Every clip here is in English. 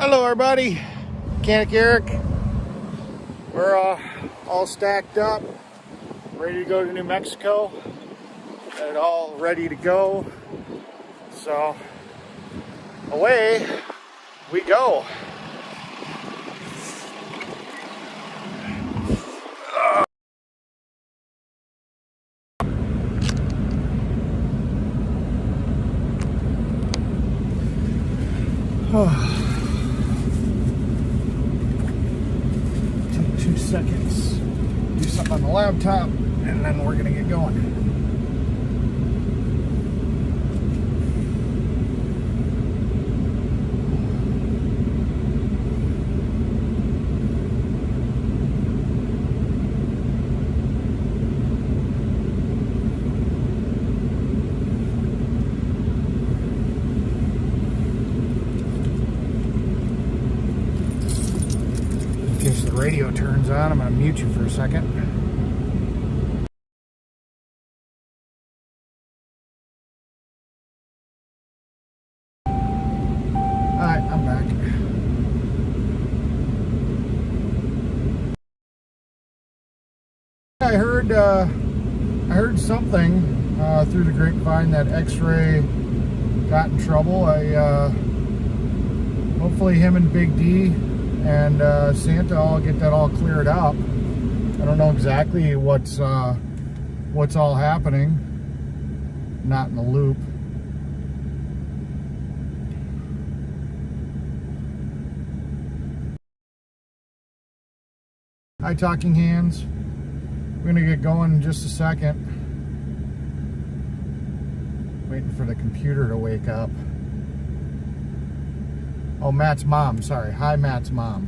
Hello everybody, Mechanic Eric. We're all stacked up, ready to go to New Mexico. Got it all ready to go. So away we go. Take 2 seconds, do something on the laptop, and then we're gonna get going. In case the radio turns on, I'm gonna mute you for a second. Alright, I'm back. I heard something through the grapevine that X-Ray got in trouble. Hopefully him and Big D and Santa all get that all cleared up. I don't know exactly what's all happening. Not in the loop. Hi, Talking Hands. We're gonna get going in just a second. Waiting for the computer to wake up. Oh, Matt's mom, sorry. Hi, Matt's mom.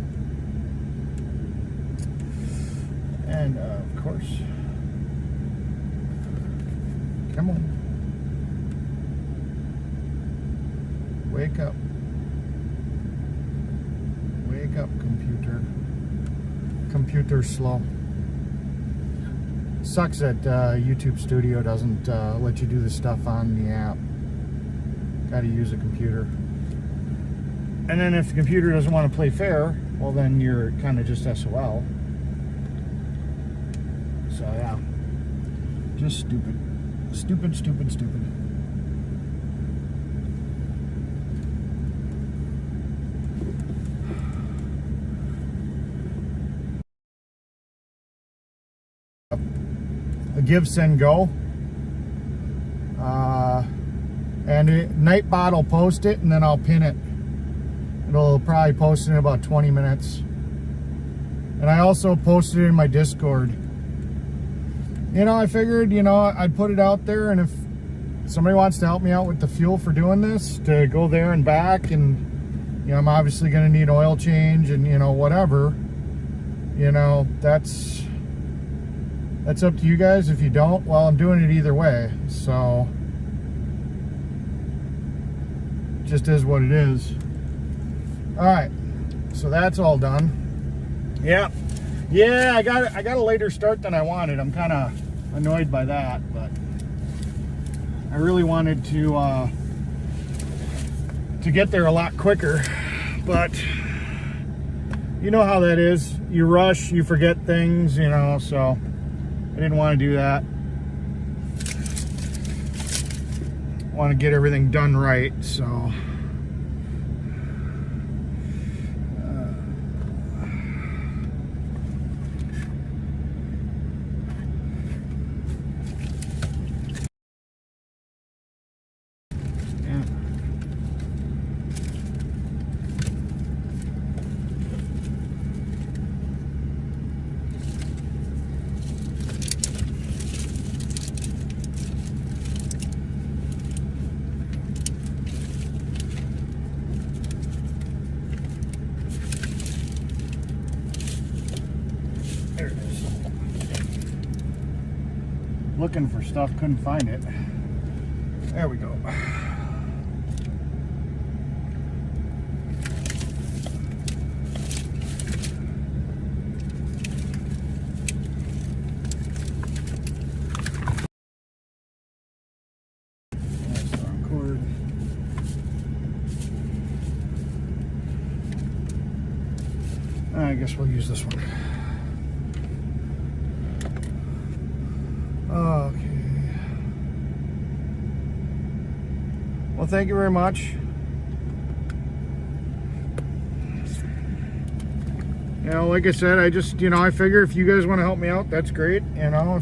And of course, come on. Wake up. Wake up, computer. Computer's slow. Sucks that YouTube Studio doesn't let you do this stuff on the app. Gotta use a computer. And then if the computer doesn't want to play fair, well then you're kind of just SOL. So yeah, just stupid. Stupid, stupid, stupid. A give, send, go. And Nightbot will post it and then I'll pin it. It'll probably post it in about 20 minutes. And I also posted it in my Discord. You know, I figured, I'd put it out there, and if somebody wants to help me out with the fuel for doing this, to go there and back, and, I'm obviously going to need oil change and, whatever, that's up to you guys. If you don't, well, I'm doing it either way. So, just is what it is. All right, so that's all done. Yeah, I got a later start than I wanted. I'm kind of annoyed by that, but I really wanted to get there a lot quicker. But you know how that is. You rush, you forget things, so I didn't want to do that. I want to get everything done right, so. There it is. Looking for stuff, couldn't find it. There we go. I guess we'll use this one. Okay. Well, thank you very much. You know, like I said, I just, I figure if you guys want to help me out, that's great. You know,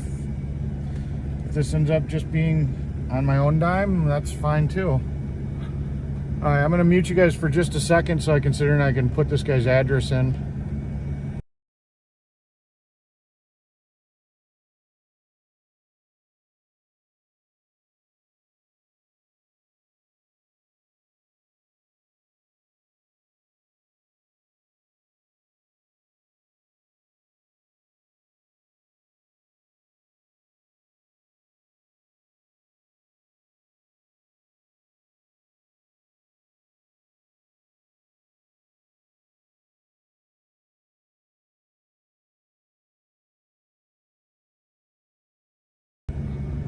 if this ends up just being on my own dime, that's fine too. All right, I'm going to mute you guys for just a second so I can put this guy's address in.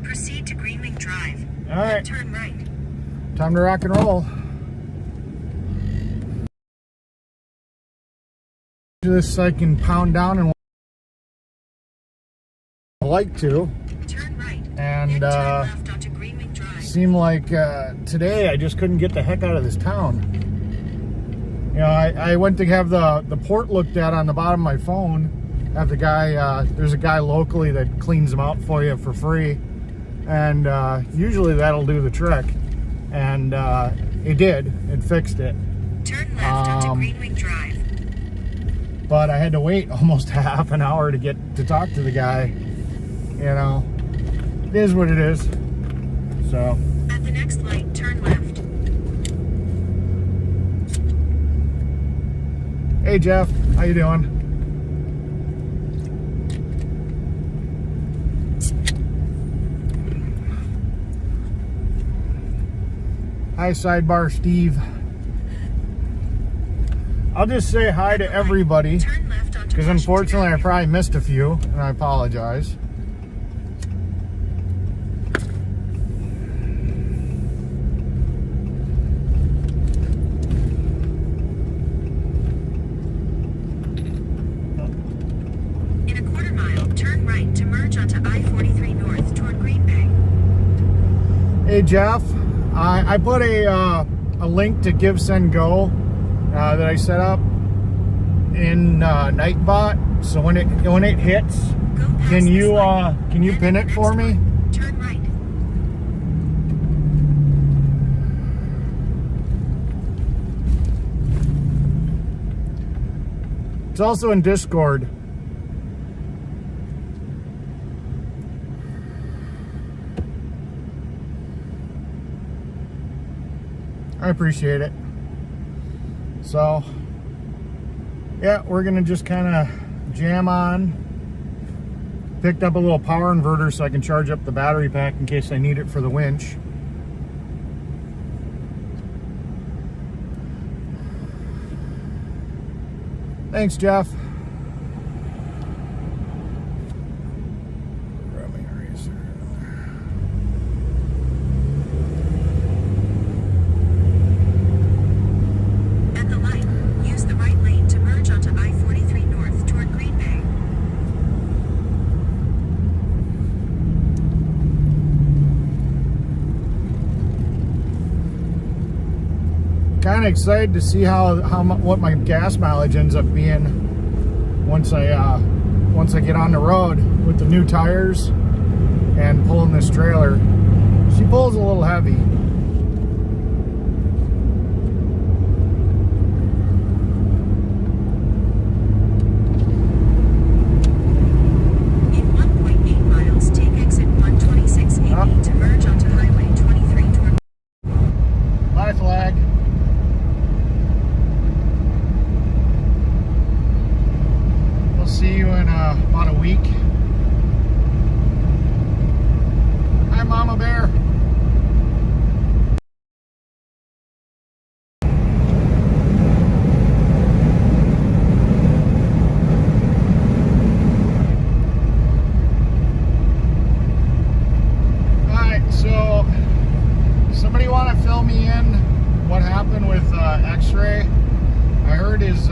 Proceed to Greenwing Drive. All right. Turn right. Time to rock and roll. This I can pound down and like to. Turn right. And turn left onto Greenwing Drive. Seemed like today I just couldn't get the heck out of this town. You know, I went to have the port looked at on the bottom of my phone. Have the guy, there's a guy locally that cleans them out for you for free. And usually that'll do the trick. And it did. It fixed it. Turn left onto Greenwing Drive. But I had to wait almost half an hour to get to talk to the guy. You know, it is what it is. So. At the next light, turn left. Hey Jeff, how you doing? Hi, Sidebar Steve. I'll just say hi to everybody, because unfortunately I probably missed a few, and I apologize. In a quarter mile, turn right to merge onto I-43 North toward Green Bay. Hey Jeff. I put a link to Give Send Go that I set up in Nightbot. So when it hits, can you pin it for me? Turn right. It's also in Discord. I appreciate it. So, yeah, we're gonna just kind of jam on. Picked up a little power inverter so I can charge up the battery pack in case I need it for the winch. Thanks, Jeff. Kind of excited to see what my gas mileage ends up being once I get on the road with the new tires and pulling this trailer. She pulls a little heavy. In 1.8 miles, take exit 12680 to merge onto Highway 23 toward. Bye, flag. See you in about a week. Hi, Mama Bear. I heard his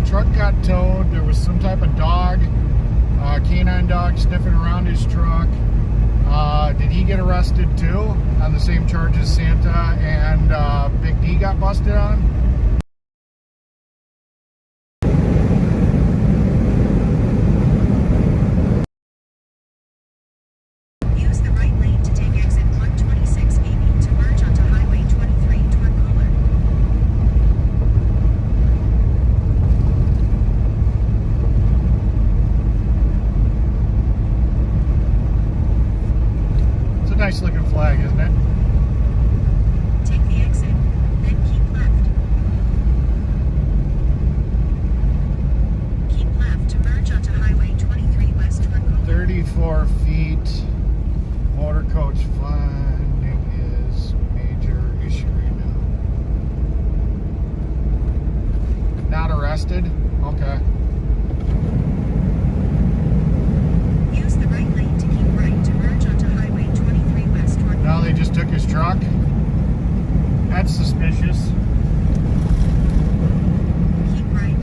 truck got towed. There was some type of dog, canine dog sniffing around his truck. Did he get arrested too on the same charges Santa and Big D got busted on? Use the right lane to take exit 126 AB to merge onto Highway 23 toward Cooler. It's a nice looking flag, isn't it? Take the exit, then keep left. Keep left to merge onto Highway 23 west toward Cooler. 34 feet. Motor coach finding is major issue right now. Not arrested? Okay. Use the right lane to keep right to merge onto Highway 23 west toward Cooler. Now they just took his truck. That's suspicious. Keep right.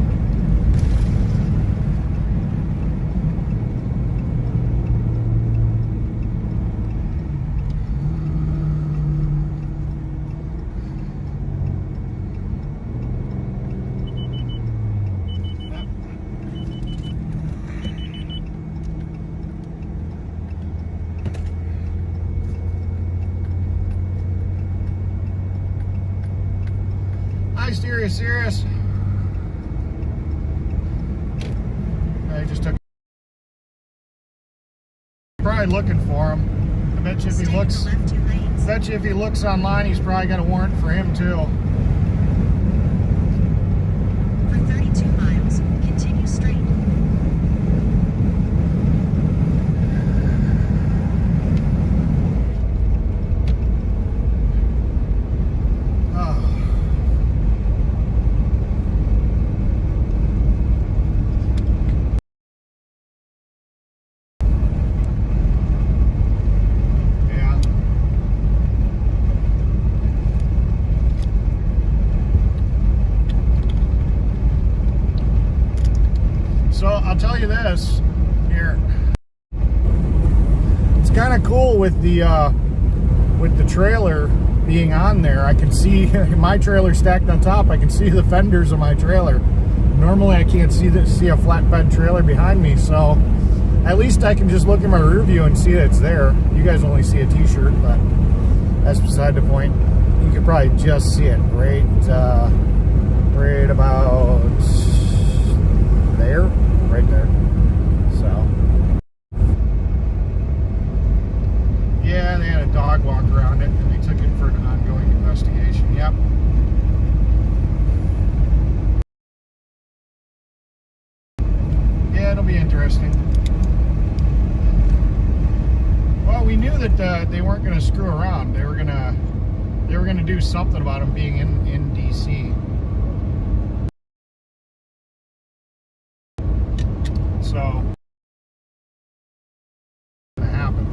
Hi, serious. I just took. Probably looking for him. I bet you if he Stay in looks. the left 2 lanes. Bet you if he looks online, he's probably got a warrant for him too. For 32 miles, continue straight. Oh. Yeah. So I'll tell you this here. It's kind of cool with the trailer being on there. I can see my trailer stacked on top. I can see the fenders of my trailer. Normally I can't see a flatbed trailer behind me, so at least I can just look in my rear view and see that it's there. You guys only see a t-shirt, but that's beside the point. You could probably just see it right about there, right there. So yeah, they had a dog walk around it and they took it for an ongoing investigation. Yep. Yeah, it'll be interesting. Well, we knew that they weren't going to screw around. They were going to do something about him being in DC. So it's going to happen.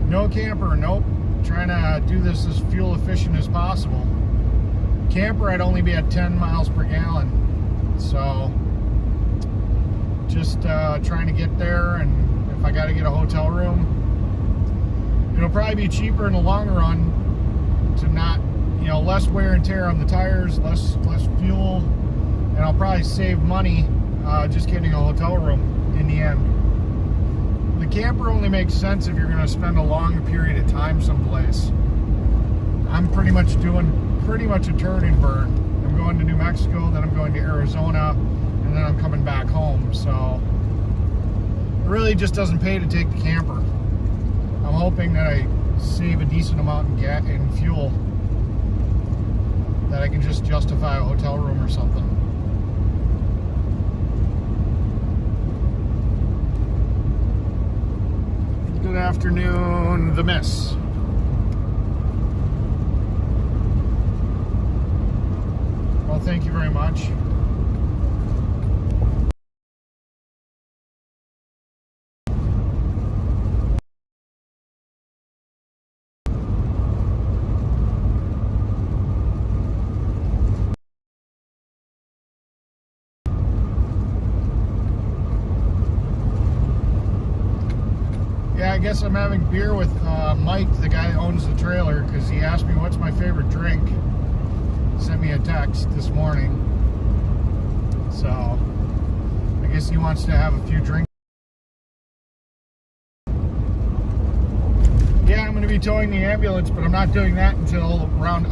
No camper, nope. Trying to do this as fuel efficient as possible. Camper, I'd only be at 10 miles per gallon. So just trying to get there, and if I got to get a hotel room, it'll probably be cheaper in the long run to not, less wear and tear on the tires, less fuel, and I'll probably save money just getting a hotel room in the end. The camper only makes sense if you're going to spend a long period of time someplace. I'm pretty much doing a turn and burn. I'm going to New Mexico, then I'm going to Arizona, and then I'm coming back home. So it really just doesn't pay to take the camper. I'm hoping that I save a decent amount in gas and fuel, that I can just justify a hotel room or something. Good afternoon, the miss. Well, thank you very much. I guess I'm having beer with Mike, the guy that owns the trailer, because he asked me what's my favorite drink. Sent me a text this morning. So, I guess he wants to have a few drinks. Yeah, I'm going to be towing the ambulance, but I'm not doing that until around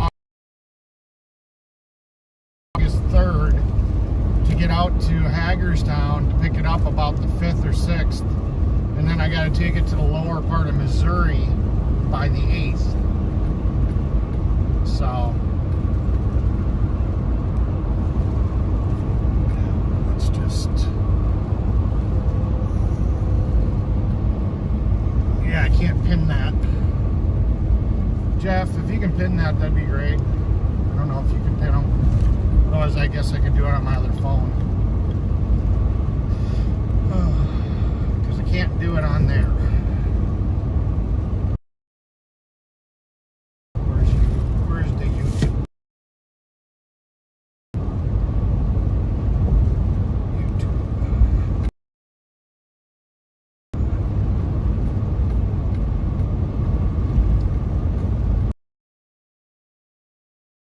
August 3rd to get out to Hagerstown to pick it up about the 5th or 6th. And then I got to take it to the lower part of Missouri by the 8th. So, let's just... Yeah, I can't pin that. Jeff, if you can pin that, that'd be great. I don't know if you can pin them. Otherwise, I guess I could do it on my other phone. Because I can't do it on there. Where's the YouTube?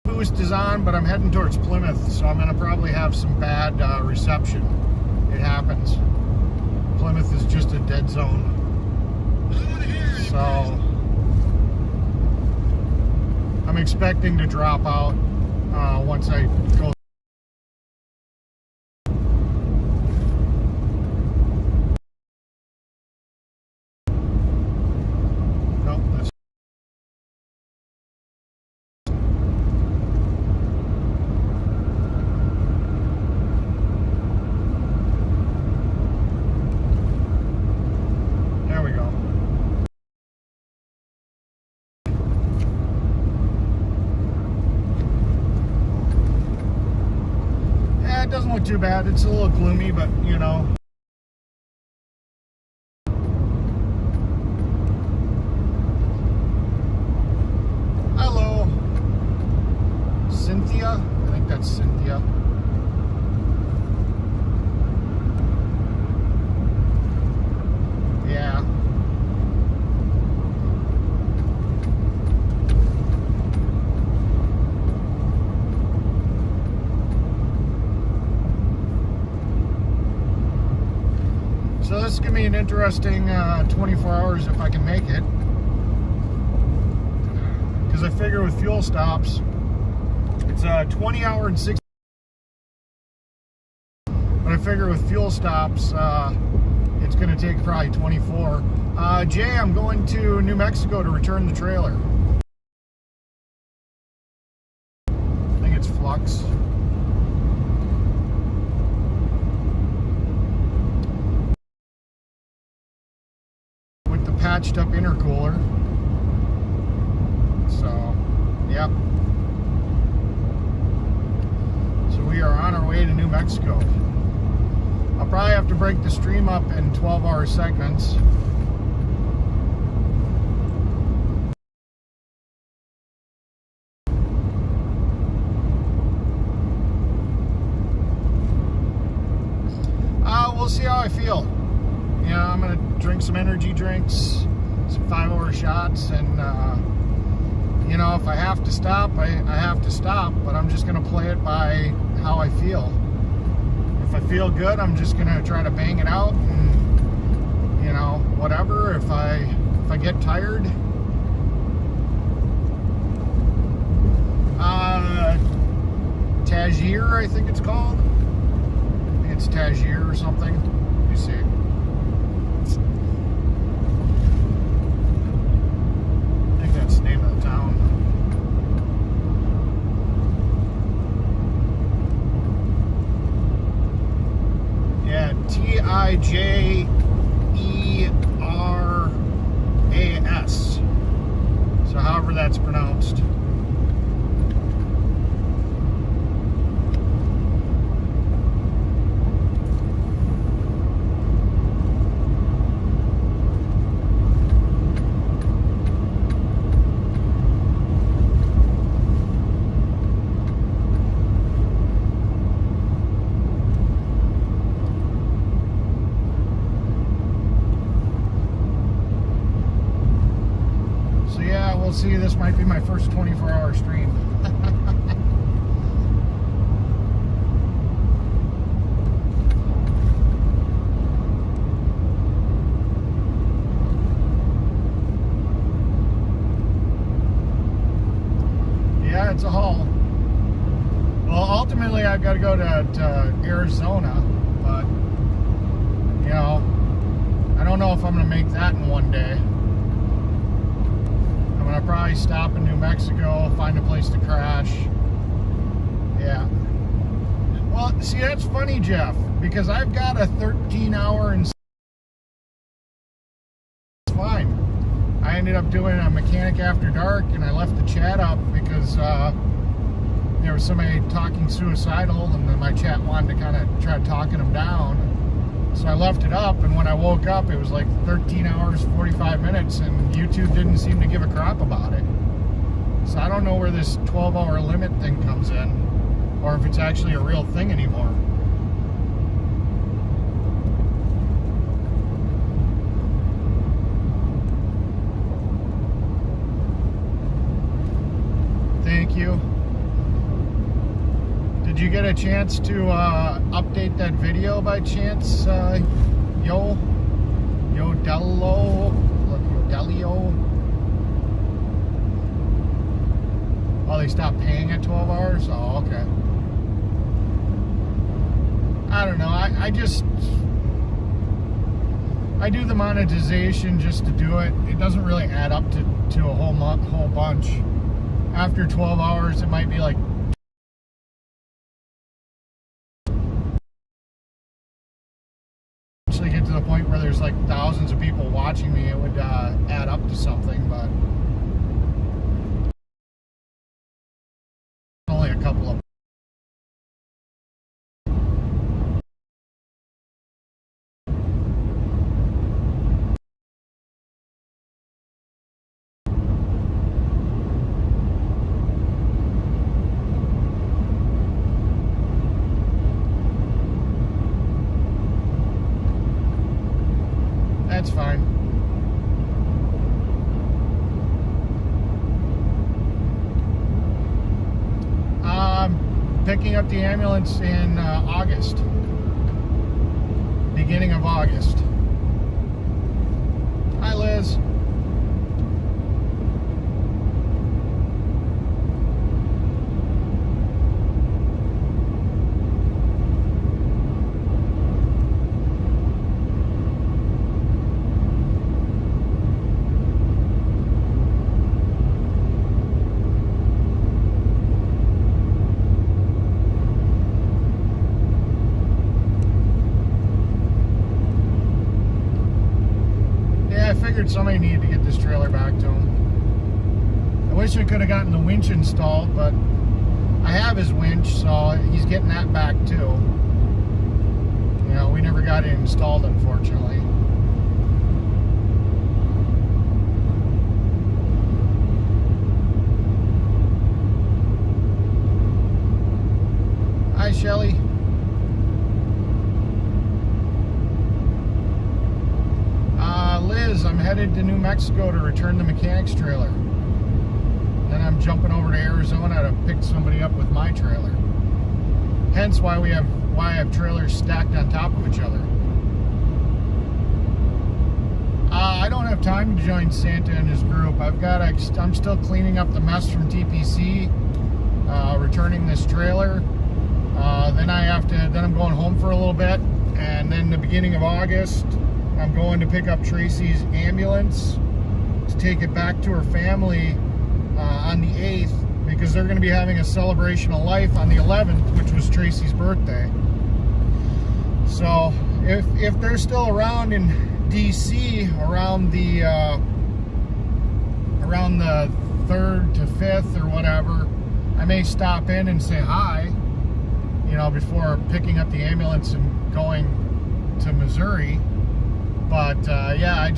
Boost is on, but I'm heading towards Plymouth, so I'm going to probably have some bad reception. It happens. Plymouth is just a dead zone. So I'm expecting to drop out once I go. Nope, that's it doesn't look too bad. It's a little gloomy, but you know. Hello, Cynthia. I think that's Cynthia. Yeah. So this is going to be an interesting 24 hours if I can make it. Because I figure with fuel stops, it's a 20 hour and 60. But I figure with fuel stops, it's going to take probably 24. Jay, I'm going to New Mexico to return the trailer. I think it's Flux. Patched up intercooler. So, yep. So we are on our way to New Mexico. I'll probably have to break the stream up in 12-hour segments. We'll see how I feel. You know, I'm gonna drink some energy drinks, some 5-hour shots, and you know, if I have to stop, I have to stop, but I'm just gonna play it by how I feel. If I feel good, I'm just gonna try to bang it out, and you know, whatever. If I get tired, Tajir, I think it's called. I think it's Tajir or something. Let me see. That's the name of the town. Yeah, Tijeras. So however that's pronounced. we'll see. This might be my first 24-hour stream. Yeah, it's a haul. Well, ultimately, I've got to go to Arizona, but, you know, I don't know if I'm going to make that in one day. I'm going to probably stop in New Mexico, find a place to crash. Yeah. Well, see, that's funny, Jeff, because I've got a 13-hour and it's fine. I ended up doing a mechanic after dark, and I left the chat up because there was somebody talking suicidal, and then my chat wanted to kind of try talking them down. So I left it up, and when I woke up, it was like 13 hours, 45 minutes, and YouTube didn't seem to give a crap about it. So I don't know where this 12-hour limit thing comes in, or if it's actually a real thing anymore. Thank you. Did you get a chance to update that video by chance, Delio? Oh, they stopped paying at 12 hours? Oh, okay. I don't know. I do the monetization just to do it. It doesn't really add up to a whole bunch. After 12 hours, it might be like actually get to the point where there's like thousands of people watching me, it would add up to something, but only a couple of. That's fine. Picking up the ambulance in August. Beginning of August. Hi, Liz. Somebody needed to get this trailer back to him. I wish I could have gotten the winch installed, but I have his winch, so he's getting that back too. You know, we never got it installed, unfortunately. Hi, Shelly. Liz, I'm headed to New Mexico to return the mechanic's trailer. Then I'm jumping over to Arizona to pick somebody up with my trailer. Hence why I have trailers stacked on top of each other. I don't have time to join Santa and his group. I'm still cleaning up the mess from TPC, returning this trailer. Then I'm going home for a little bit, and then the beginning of August, I'm going to pick up Tracy's ambulance to take it back to her family on the 8th, because they're going to be having a celebration of life on the 11th, which was Tracy's birthday. So if they're still around in DC around the 3rd to 5th or whatever, I may stop in and say hi, you know, before picking up the ambulance and going to Missouri. But yeah, I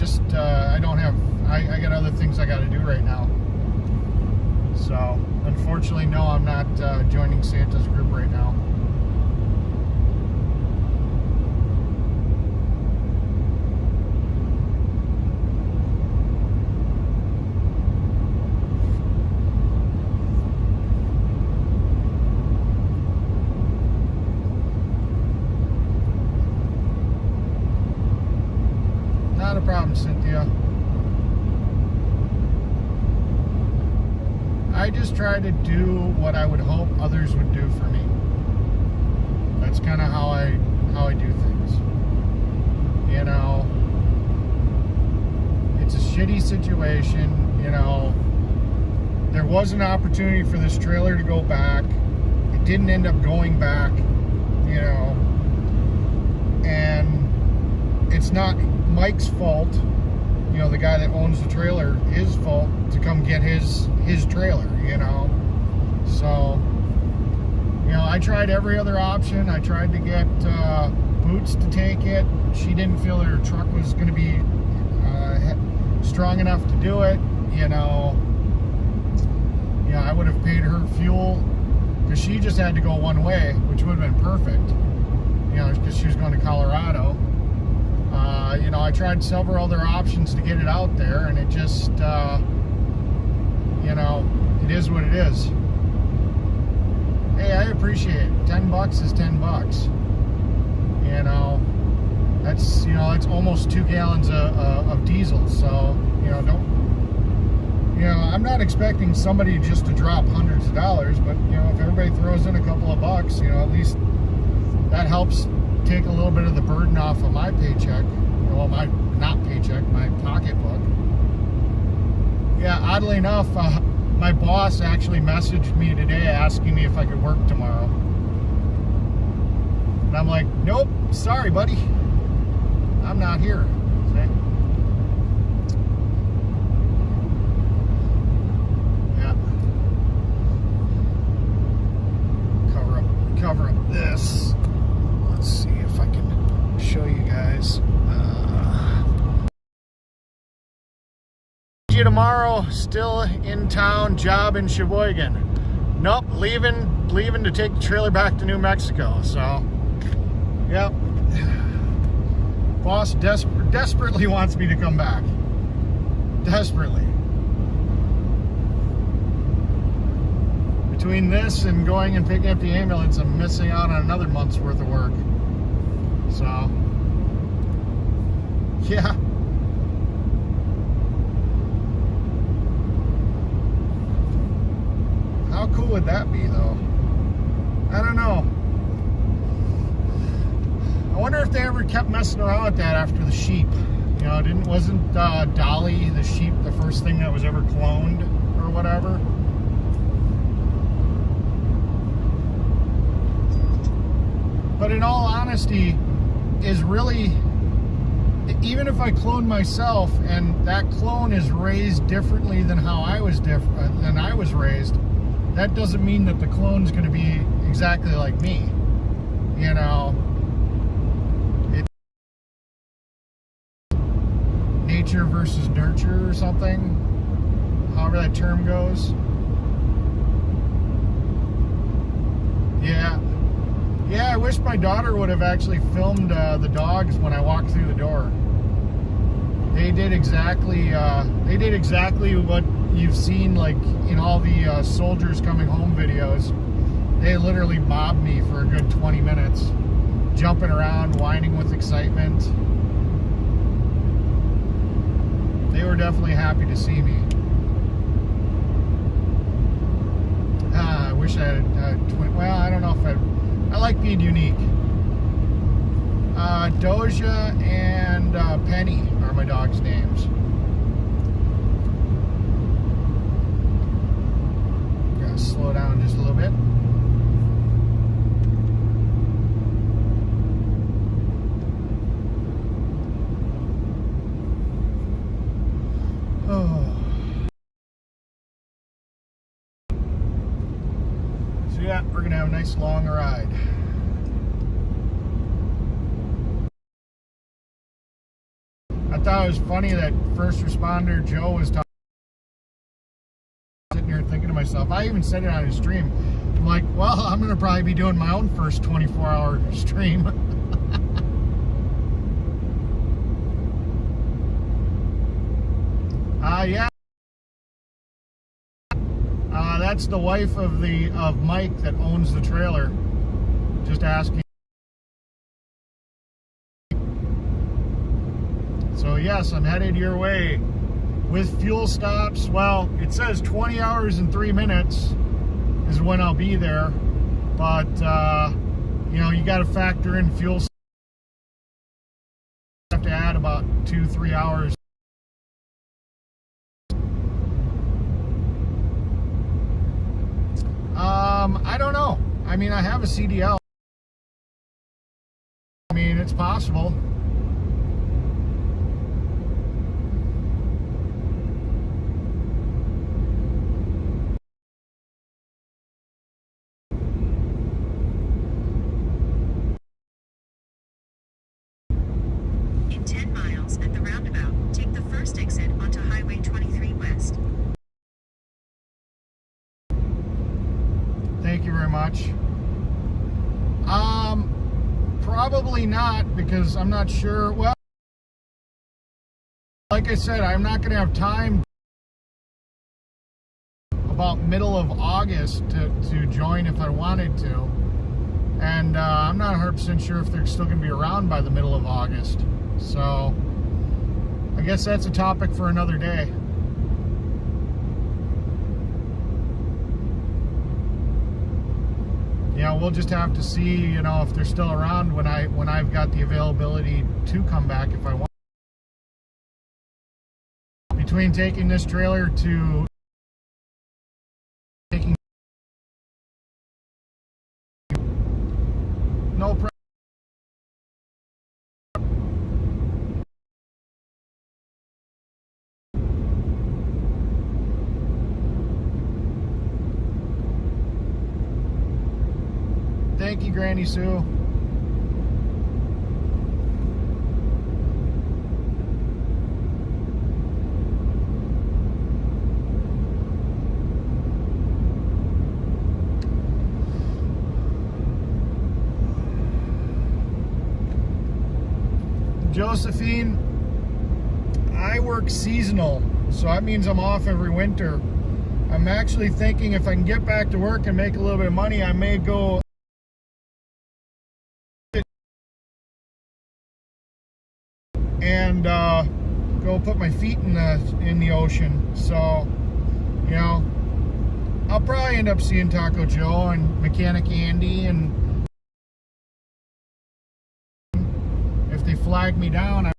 got other things I got to do right now. So unfortunately, no, I'm not joining Santa's group right now. problem, Cynthia. I just try to do what I would hope others would do for me. That's kind of how I do things. You know, it's a shitty situation. You know, there was an opportunity for this trailer to go back. It didn't end up going back. You know, and it's not Mike's fault. You know, the guy that owns the trailer, his fault to come get his trailer, you know. So, you know, I tried every other option. I tried to get Boots to take it. She didn't feel her truck was going to be strong enough to do it, you know. You know, I would have paid her fuel because she just had to go one way, which would have been perfect, you know, because she was going to Colorado. You know, I tried several other options to get it out there, and it just, you know, it is what it is. Hey, I appreciate it. $10 is $10. You know, that's, you know, it's almost 2 gallons of diesel. So, you know, you know, I'm not expecting somebody just to drop hundreds of dollars, but, you know, if everybody throws in a couple of bucks, you know, at least that helps take a little bit of the burden off of my paycheck. Well, my pocketbook. Yeah, oddly enough, my boss actually messaged me today asking me if I could work tomorrow. And I'm like, nope, sorry, buddy. I'm not here. See? Yeah. Cover up this. Let's see if I can show you guys. Tomorrow, still in town, job in Sheboygan. Nope, leaving to take the trailer back to New Mexico. So, yep. Boss desperately wants me to come back. Desperately. Between this and going and picking up the ambulance, I'm missing out on another month's worth of work. So, yeah. How cool would that be, though? I don't know. I wonder if they ever kept messing around with that after the sheep. You know, wasn't Dolly the sheep the first thing that was ever cloned or whatever? But in all honesty, is really, even if I clone myself and that clone is raised differently than how I was raised, that doesn't mean that the clone's going to be exactly like me. You know, it's nature versus nurture or something, however that term goes. Yeah. Yeah, I wish my daughter would have actually filmed the dogs when I walked through the door. They did exactly what you've seen, like, in all the soldiers coming home videos. They literally mobbed me for a good 20 minutes, jumping around, whining with excitement. They were definitely happy to see me. I wish I had twin. Well, I don't know if I like being unique. Doja and Penny are my dog's names. Gotta slow down just a little bit. Oh. So yeah, we're gonna have a nice long ride. I thought it was funny that first responder Joe was talking, sitting here thinking to myself, I even said it on his stream. I'm like, well, I'm going to probably be doing my own first 24-hour stream. Yeah. That's the wife of Mike that owns the trailer. Just asking. So yes, I'm headed your way with fuel stops. Well, it says 20 hours and 3 minutes is when I'll be there, but you know, you got to factor in fuel stops. You have to add about 2-3 hours. I don't know. I mean, I have a CDL. I mean, it's possible. In 10 miles at the roundabout, take the first exit onto Highway 23 West. Thank you very much. Probably not, because I'm not sure. Well, like I said, I'm not going to have time about middle of August to join if I wanted to. And I'm not 100% sure if they're still going to be around by the middle of August. So I guess that's a topic for another day. Yeah, we'll just have to see, you know, if they're still around when I've got the availability to come back if I want. Between taking this trailer to taking no problem. Thank you, Granny Sue. Josephine, I work seasonal, so that means I'm off every winter. I'm actually thinking if I can get back to work and make a little bit of money, I may go and go put my feet in the ocean. So, you know, I'll probably end up seeing Taco Joe and Mechanic Andy, and if they flag me down,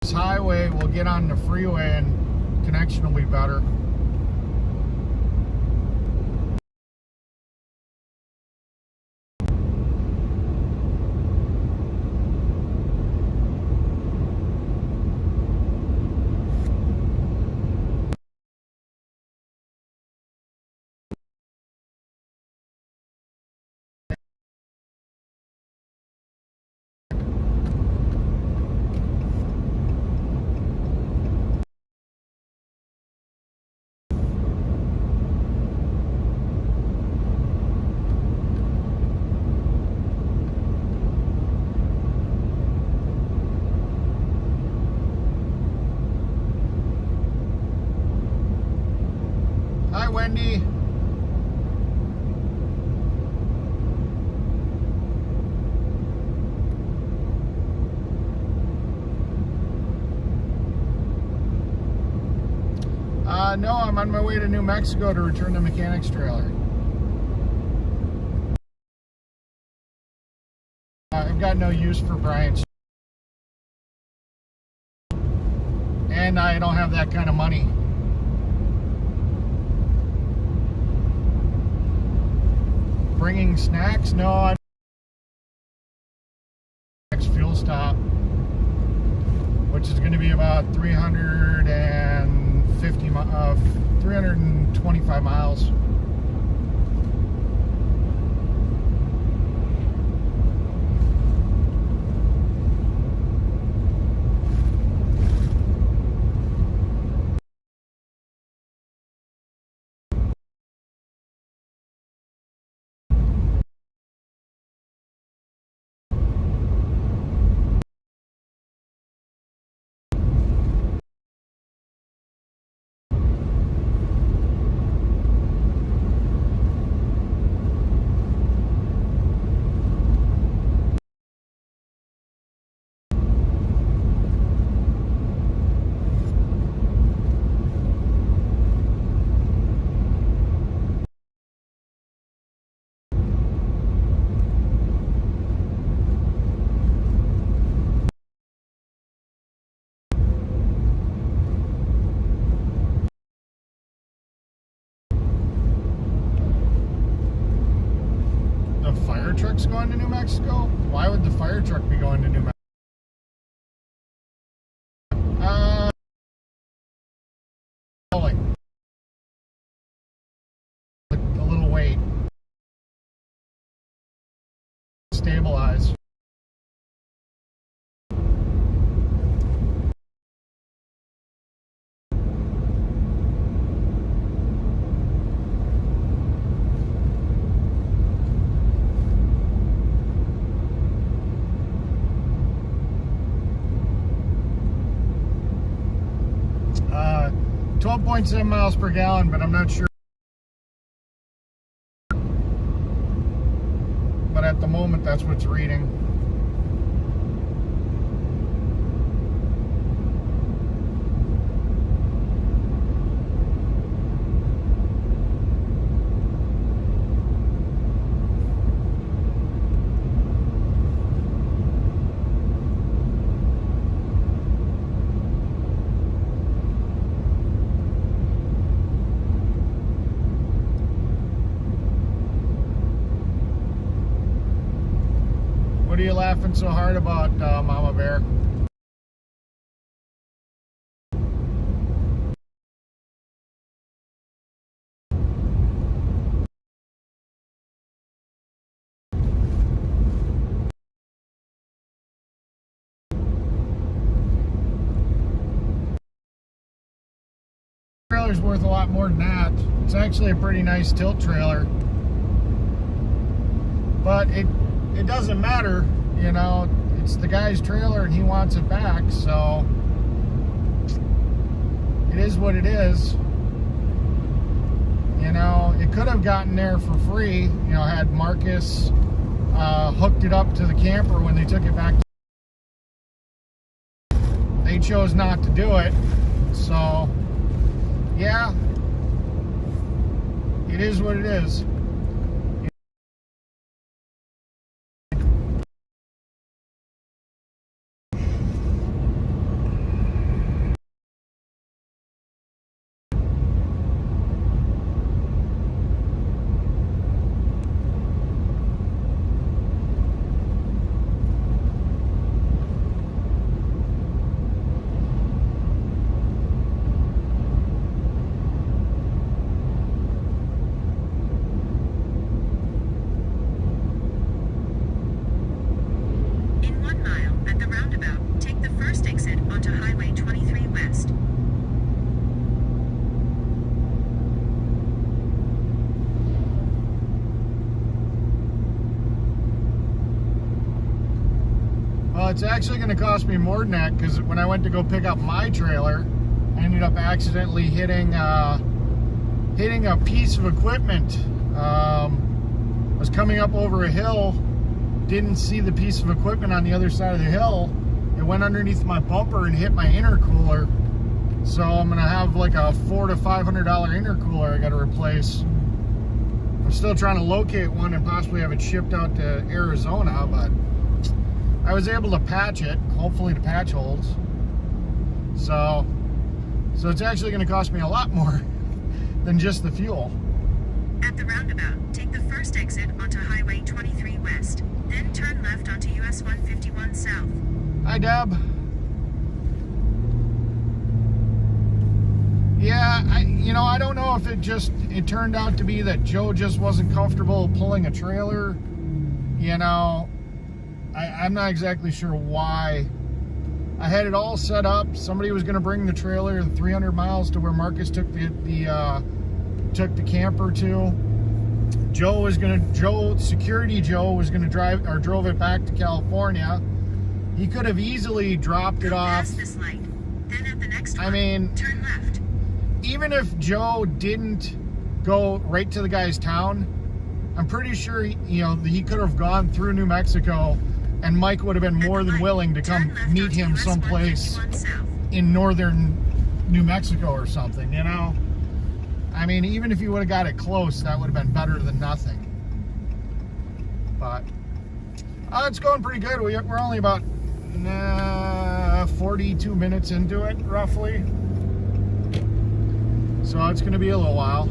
this highway, we'll get on the freeway and connection will be better. Hi, Wendy. No, I'm on my way to New Mexico to return the mechanic's trailer. I've got no use for Brian's. And I don't have that kind of money. Bringing snacks? No, I next fuel stop. which is going to be about 325 miles. Truck's going to New Mexico? Why would the fire truck be going to New Mexico? A little weight. Stabilize. 12.7 miles per gallon, but I'm not sure. But at the moment, that's what's reading. What are you laughing so hard about, Mama Bear? Trailer's worth a lot more than that. It's actually a pretty nice tilt trailer, but it doesn't matter, you know, it's the guy's trailer and he wants it back, so it is what it is. You know, it could have gotten there for free, you know, had Marcus hooked it up to the camper when they took it back. They chose not to do it, so yeah, it is what it is. Well, it's actually going to cost me more than that, because when I went to go pick up my trailer, I ended up accidentally hitting a piece of equipment. I was coming up over a hill, didn't see the piece of equipment on the other side of the hill. It went underneath my bumper and hit my intercooler. So I'm going to have like a $400 to $500 intercooler I got to replace. I'm still trying to locate one and possibly have it shipped out to Arizona, but I was able to patch it, hopefully the patch holds. So it's actually going to cost me a lot more than just the fuel. At the roundabout, take the first exit onto Highway 23 West, then turn left onto US 151 South. Hi, Deb. Yeah, I don't know if it turned out to be that Joe just wasn't comfortable pulling a trailer. I'm not exactly sure why. I had it all set up. Somebody was going to bring the trailer 300 miles to where Marcus took the camper to. Security Joe was going to drive or drove it back to California. He could have easily dropped it off. Pass this light. Then at the next one, turn left. Even if Joe didn't go right to the guy's town, I'm pretty sure he could have gone through New Mexico, and Mike would have been more than willing to come meet him someplace in northern New Mexico or something, even if he would have got it close, that would have been better than nothing. But it's going pretty good. We're only about 42 minutes into it, roughly. So it's going to be a little while.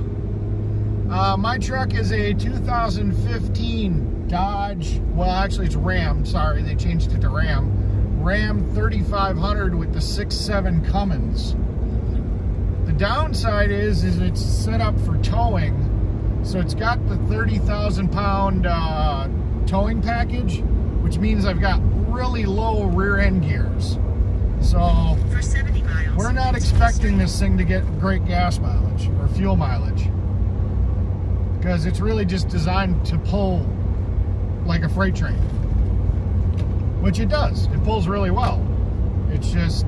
My truck is a 2015 Dodge. Well, actually, it's Ram. Sorry, they changed it to Ram. Ram 3500 with the 6.7 Cummins. The downside is it's set up for towing. So it's got the 30,000 pound towing package, which means I've got really low rear end gears. So For 70 miles, we're not expecting this thing to get great gas mileage or fuel mileage, because it's really just designed to pull like a freight train, which it does. It pulls really well. It's just,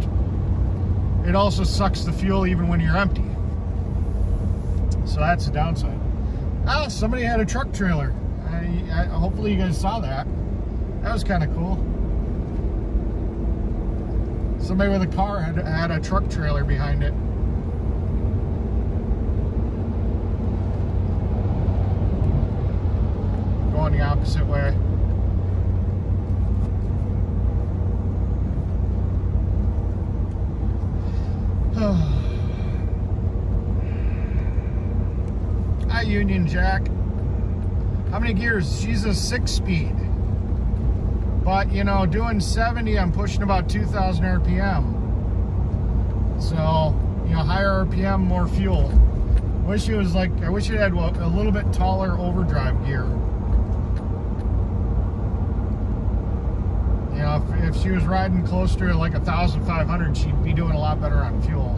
it also sucks the fuel even when you're empty. So that's the downside. Somebody had a truck trailer. Hopefully you guys saw that. That was kind of cool. Somebody with a car had a truck trailer behind it. Going the opposite way. Hi, Union Jack. How many gears? She's a 6-speed. But, doing 70, I'm pushing about 2,000 RPM. So, higher RPM, more fuel. I wish it had a little bit taller overdrive gear. If she was riding closer to like 1,500, she'd be doing a lot better on fuel.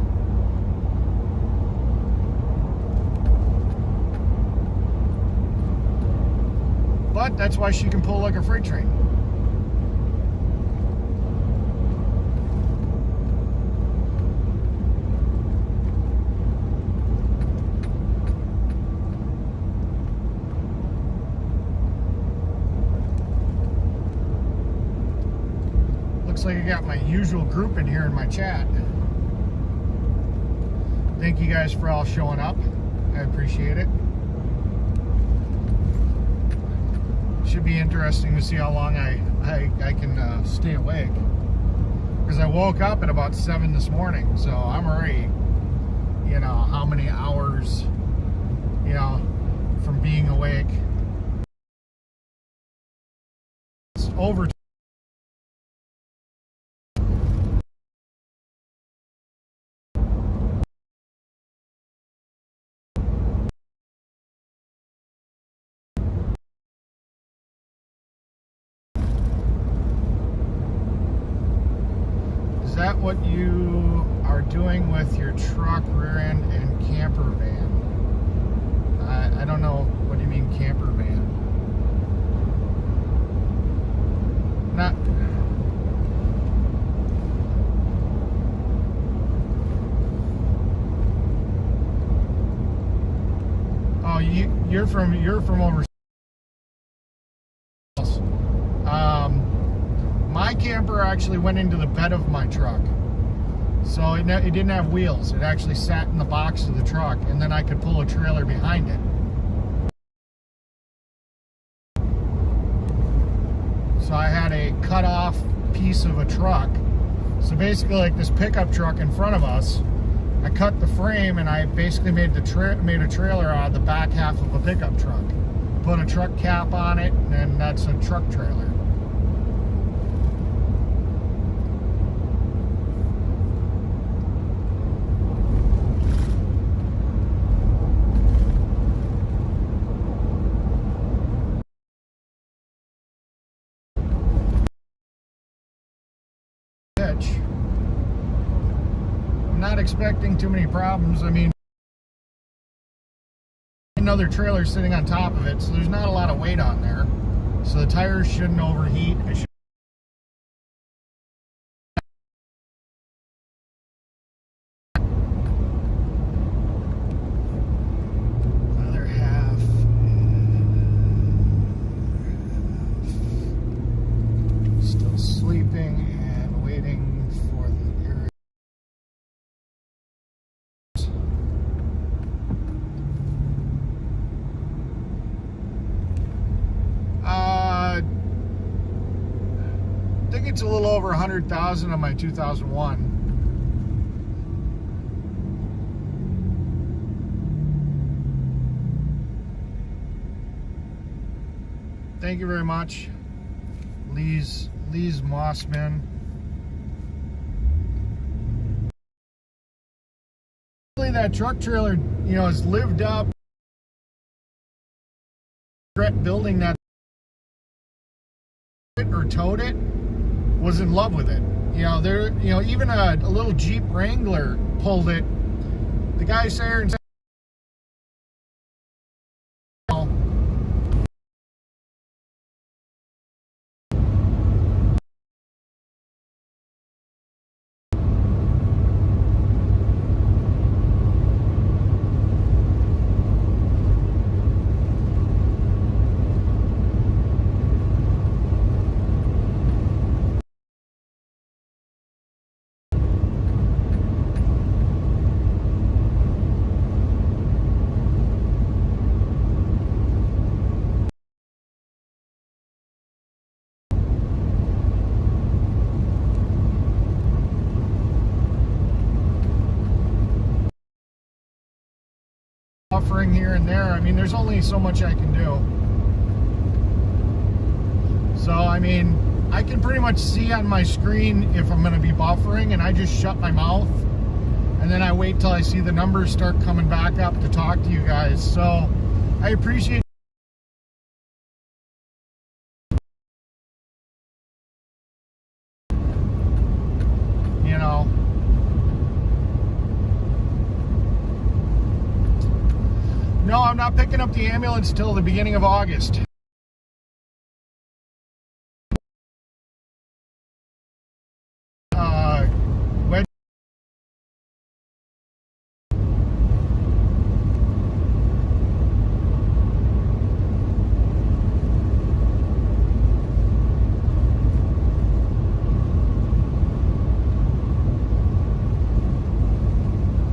But that's why she can pull like a freight train. Looks like I got my usual group in here in my chat. Thank you guys for all showing up. I appreciate it. Should be interesting to see how long I can stay awake, because I woke up at about 7 this morning, so I'm already, how many hours, from being awake. It's over. Is that what you are doing with your truck, rear end, and camper van? I don't know. What do you mean camper van? Not. Oh, you're from overseas. My camper actually went into the bed of my truck, so it didn't have wheels. It actually sat in the box of the truck, and then I could pull a trailer behind it. So I had a cut off piece of a truck. So basically, like this pickup truck in front of us, I cut the frame and I basically made a trailer out of the back half of a pickup truck. Put a truck cap on it, and that's a truck trailer. not expecting too many problems. I mean, another trailer sitting on top of it, so there's not a lot of weight on there. So the tires shouldn't overheat. Other half. Still sleeping and waiting for the area. I think it's a little over 100,000 on my 2001. Thank you very much, Lee's Mossman. Really, that truck trailer, you know, has lived up. Building that or towed it, was in love with it. You know, there, you know, even a little Jeep Wrangler pulled it. The guy sat there and said, buffering here and there. I mean, there's only so much I can do. So, I mean, I can pretty much see on my screen if I'm going to be buffering, and I just shut my mouth, and then I wait till I see the numbers start coming back up to talk to you guys. So, I appreciate you know. No, I'm not picking up the ambulance till the beginning of August.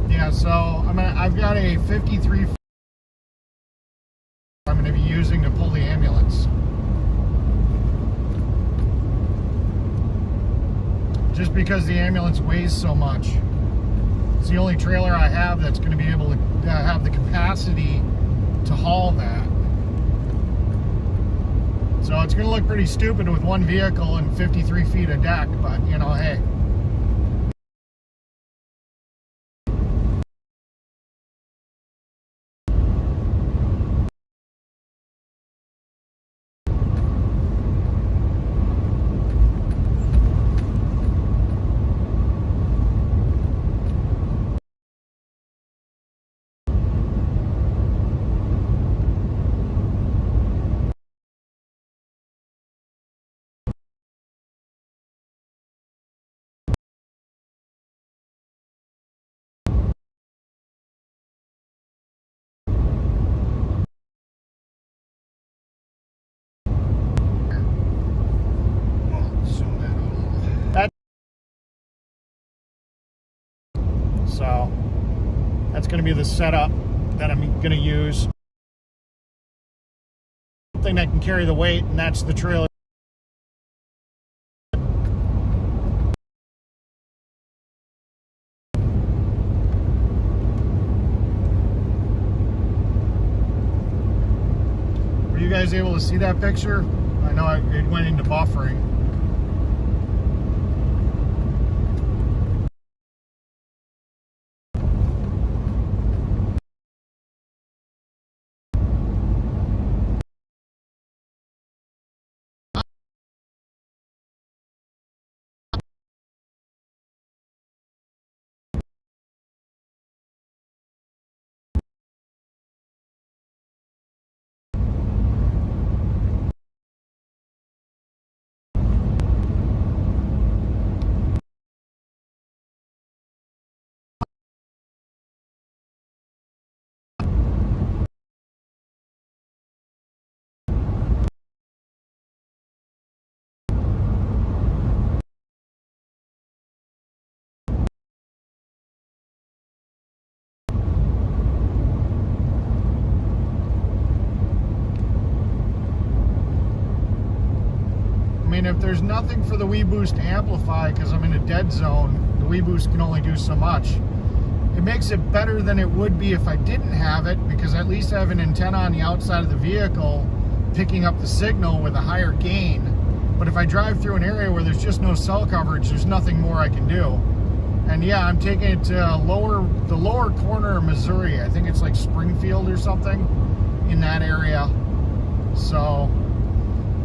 Yeah, so I've got a 53 I'm going to be using to pull the ambulance. Just because the ambulance weighs so much. It's the only trailer I have that's going to be able to have the capacity to haul that. So it's going to look pretty stupid with one vehicle and 53 feet of deck, but you know, hey. So that's going to be the setup that I'm going to use. Something that can carry the weight, and that's the trailer. Were you guys able to see that picture? I know it went into buffering. mean, if there's nothing for the WeBoost to amplify because I'm in a dead zone, the WeBoost can only do so much. It makes it better than it would be if I didn't have it, because at least I have an antenna on the outside of the vehicle picking up the signal with a higher gain. But if I drive through an area where there's just no cell coverage, there's nothing more I can do. And yeah, I'm taking it to the lower corner of Missouri. I think it's like Springfield or something in that area. So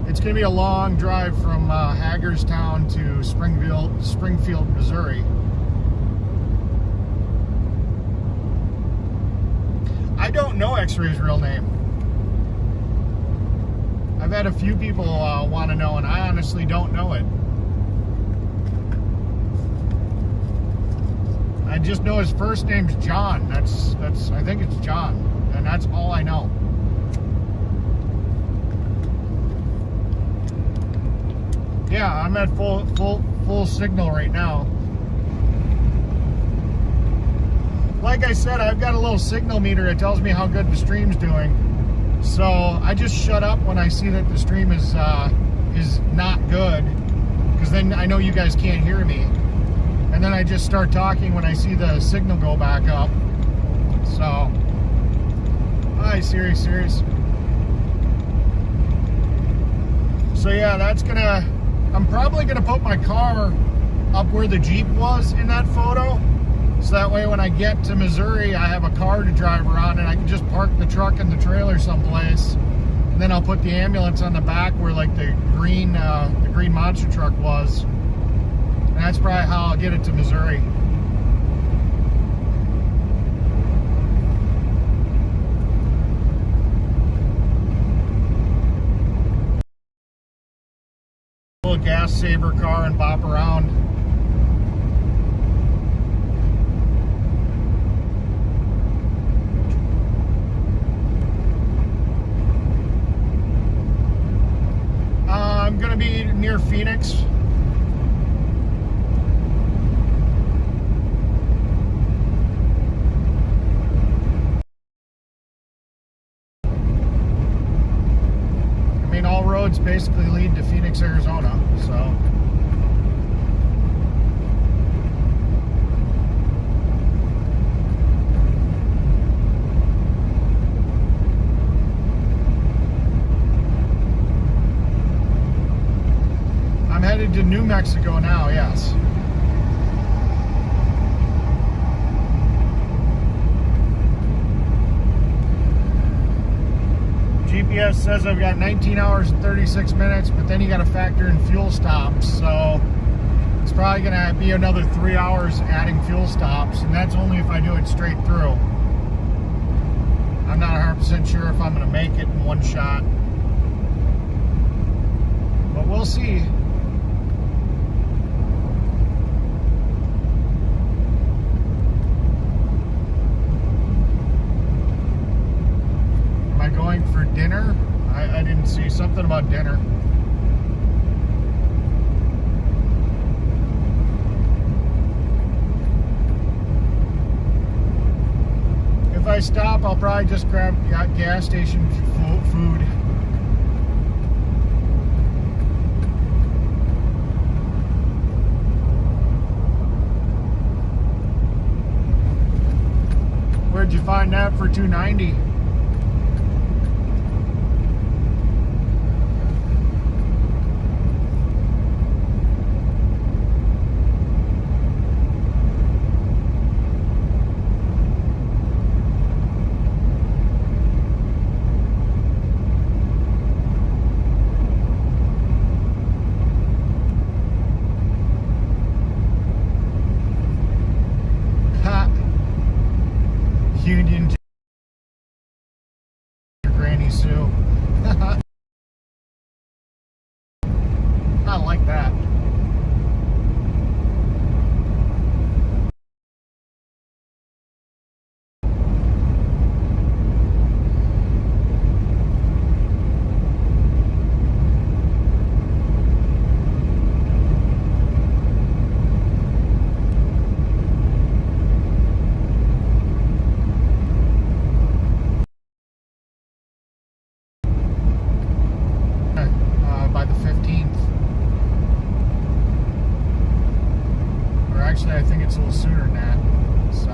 it's going to be a long drive from Hagerstown to Springfield, Missouri. I don't know X-Ray's real name. I've had a few people want to know, and I honestly don't know it. I just know his first name's John. That's I think it's John, and that's all I know. Yeah, I'm at full signal right now. Like I said, I've got a little signal meter that tells me how good the stream's doing. So I just shut up when I see that the stream is not good, because then I know you guys can't hear me. And then I just start talking when I see the signal go back up. So, hi, serious. So yeah, I'm probably gonna put my car up where the Jeep was in that photo. So that way when I get to Missouri, I have a car to drive around and I can just park the truck and the trailer someplace. And then I'll put the ambulance on the back where like the green monster truck was. And that's probably how I'll get it to Missouri. A little gas saver car and bop around. I'm gonna be near Phoenix. I mean, all roads basically lead to Phoenix, Arizona, so. I'm headed to New Mexico now, yes. GPS says I've got 19 hours and 36 minutes, but then you got to factor in fuel stops, so it's probably going to be another 3 hours adding fuel stops, and that's only if I do it straight through. I'm not 100% sure if I'm going to make it in one shot, but we'll see. Going for dinner? I didn't see something about dinner. If I stop, I'll probably just grab gas station food. Where'd you find that for $2.90? Union Actually, I think it's a little sooner than that. So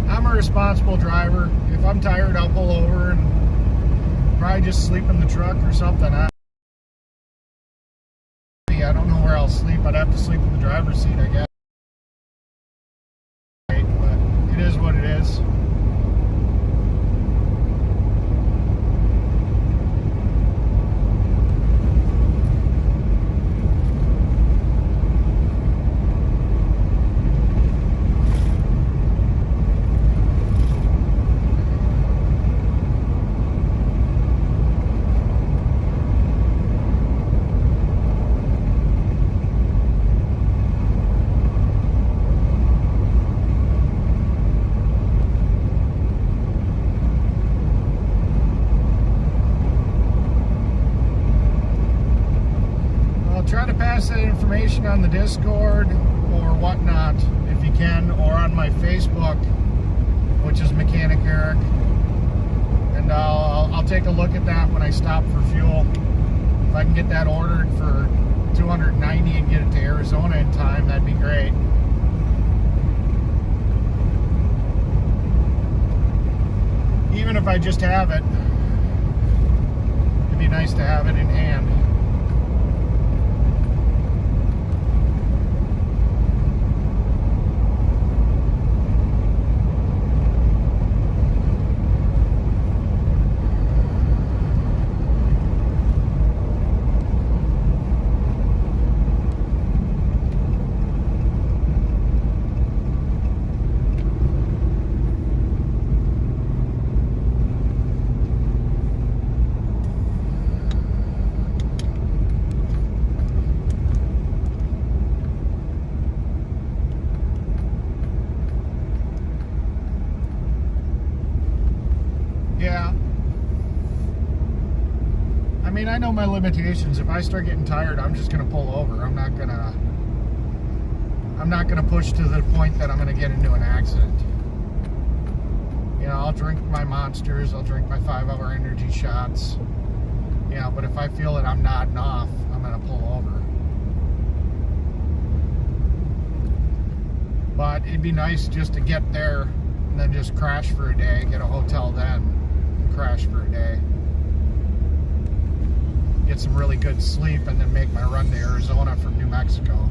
I'm a responsible driver. If I'm tired, I'll pull over and probably just sleep in the truck or something. I don't know where I'll sleep. I'd have to sleep in the driver's seat, I guess. But it is what it is. Try to pass that information on the Discord or whatnot if you can, or on my Facebook, which is Mechanic Eric, and I'll take a look at that when I stop for fuel. If I can get that ordered for $290 and get it to Arizona in time, that'd be great. Even if I just have it, it'd be nice to have it in hand. Yeah. I mean, I know my limitations. If I start getting tired, I'm just gonna pull over. I'm not gonna push to the point that I'm gonna get into an accident. You know, I'll drink my Monsters, I'll drink my 5-hour energy shots. Yeah, but if I feel that I'm nodding off, I'm gonna pull over. But it'd be nice just to get there and then just crash for a day, get a hotel then, and crash for a day. Get some really good sleep and then make my run to Arizona from New Mexico.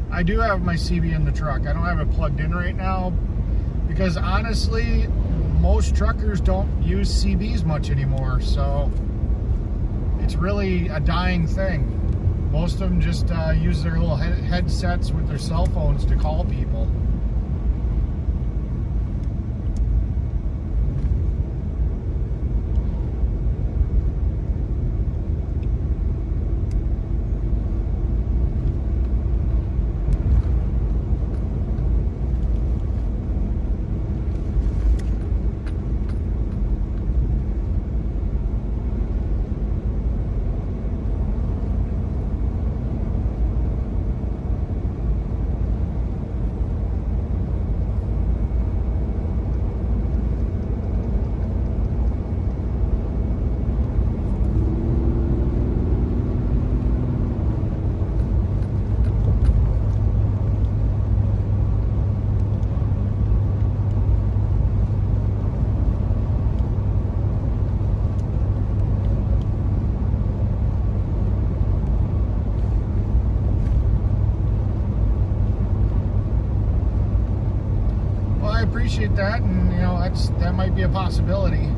I do have my CB in the truck. I don't have it plugged in right now because honestly, most truckers don't use CBs much anymore, so it's really a dying thing. Most of them just use their little headsets with their cell phones to call people. Appreciate that, and you know, that might be a possibility.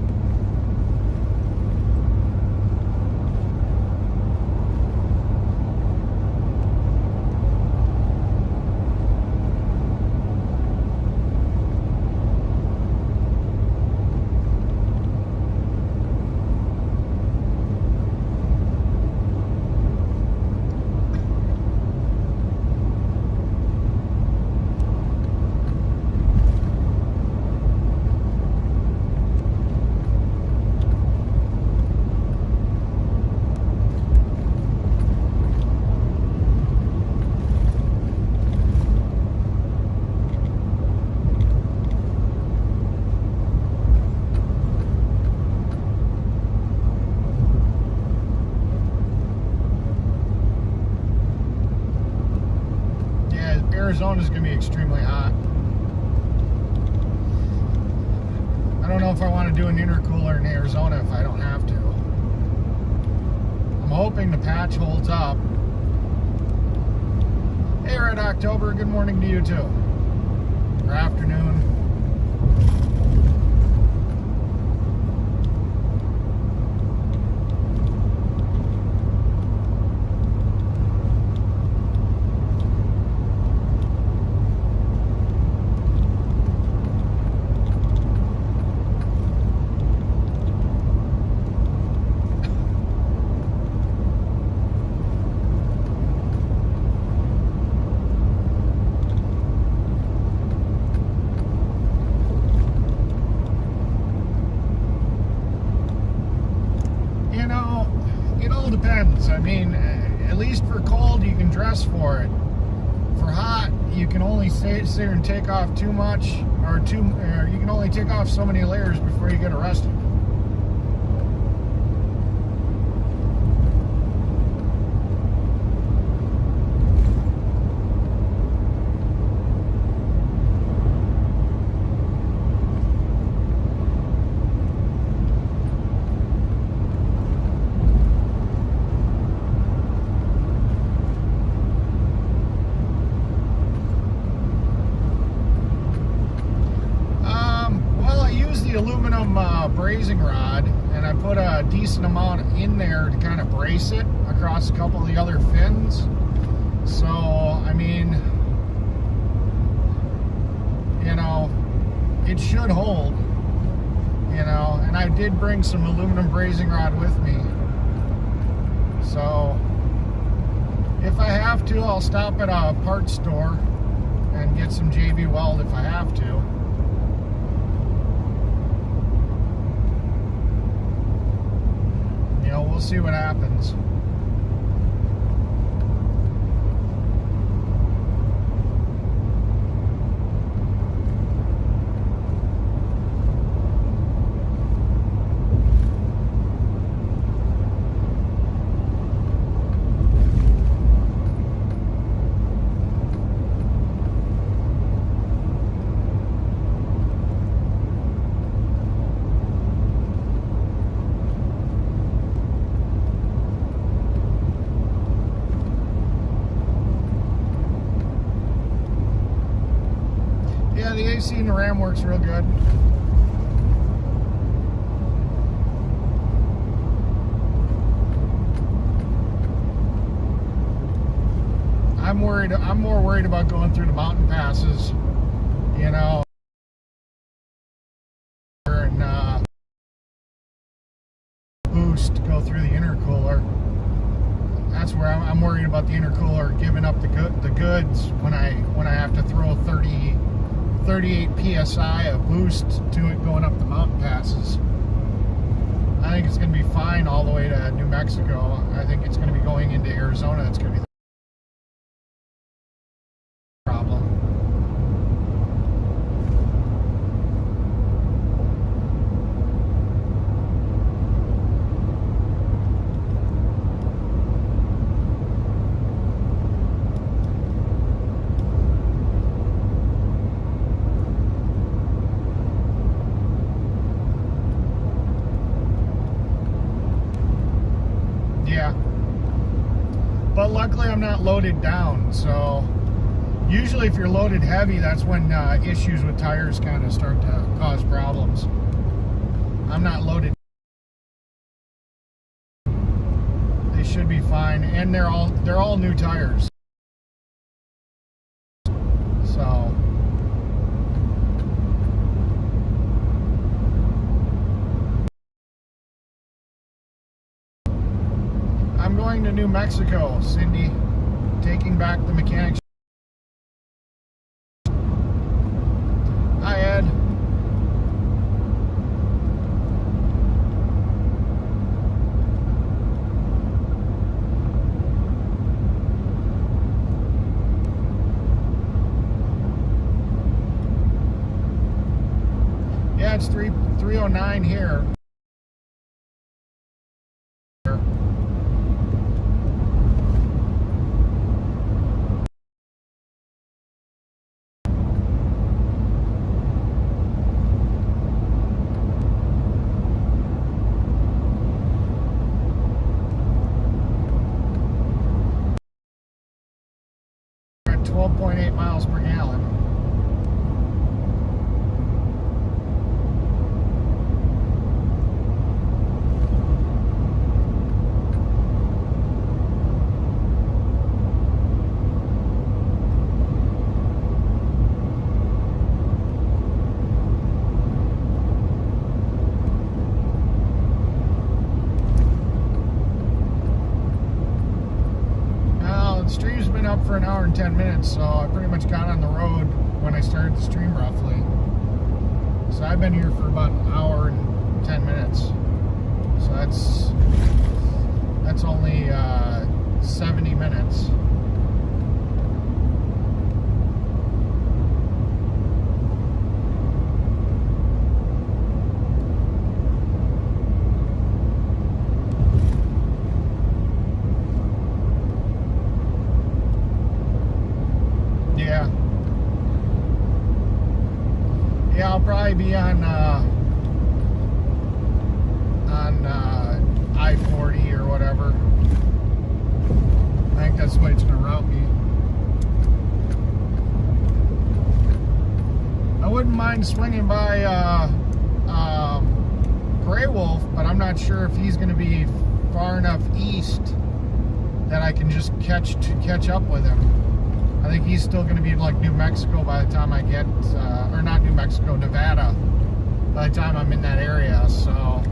Arizona is going to be extremely hot. I don't know if I want to do an intercooler in Arizona if I don't have to. I'm hoping the patch holds up. Hey, Red October, good morning to you too. Or afternoon. Depends. I mean, at least for cold you can dress for it. For hot, you can only sit there and take off too much, or you can only take off so many layers before you get arrested. Aluminum brazing rod, and I put a decent amount in there to kind of brace it across a couple of the other fins. So I mean, you know, it should hold, you know. And I did bring some aluminum brazing rod with me, so if I have to, I'll stop at a parts store and get some JB Weld if I have to. You know, we'll see what happens. Yeah, the AC in the Ram works real good. I'm more worried about going through the mountain passes, you know, and boost, go through the intercooler. That's where I'm worried about the intercooler giving up the goods when I have to throw 38 psi of boost to it going up the mountain passes. I think it's going to be fine all the way to New Mexico. I think it's going to be going into Arizona that's going to be the problem. Yeah, but luckily I'm not loaded down, so usually if you're loaded heavy, that's when issues with tires kind of start to cause problems. I'm not loaded. They should be fine, and they're all new tires. So I'm going to New Mexico, Cindy, taking back the mechanics. Hi, Ed. Yeah, it's 3:09 here. and 10 minutes, so I pretty much got on the road when I started the stream roughly. So I've been here for about an hour and 10 minutes. So that's only 70 minutes. Yeah, I'll probably be on I-40 or whatever. I think that's the way it's gonna route me. I wouldn't mind swinging by Gray Wolf, but I'm not sure if he's gonna be far enough east that I can just catch up with him. I think he's still going to be like New Mexico by the time I get, or not New Mexico, Nevada, by the time I'm in that area. So,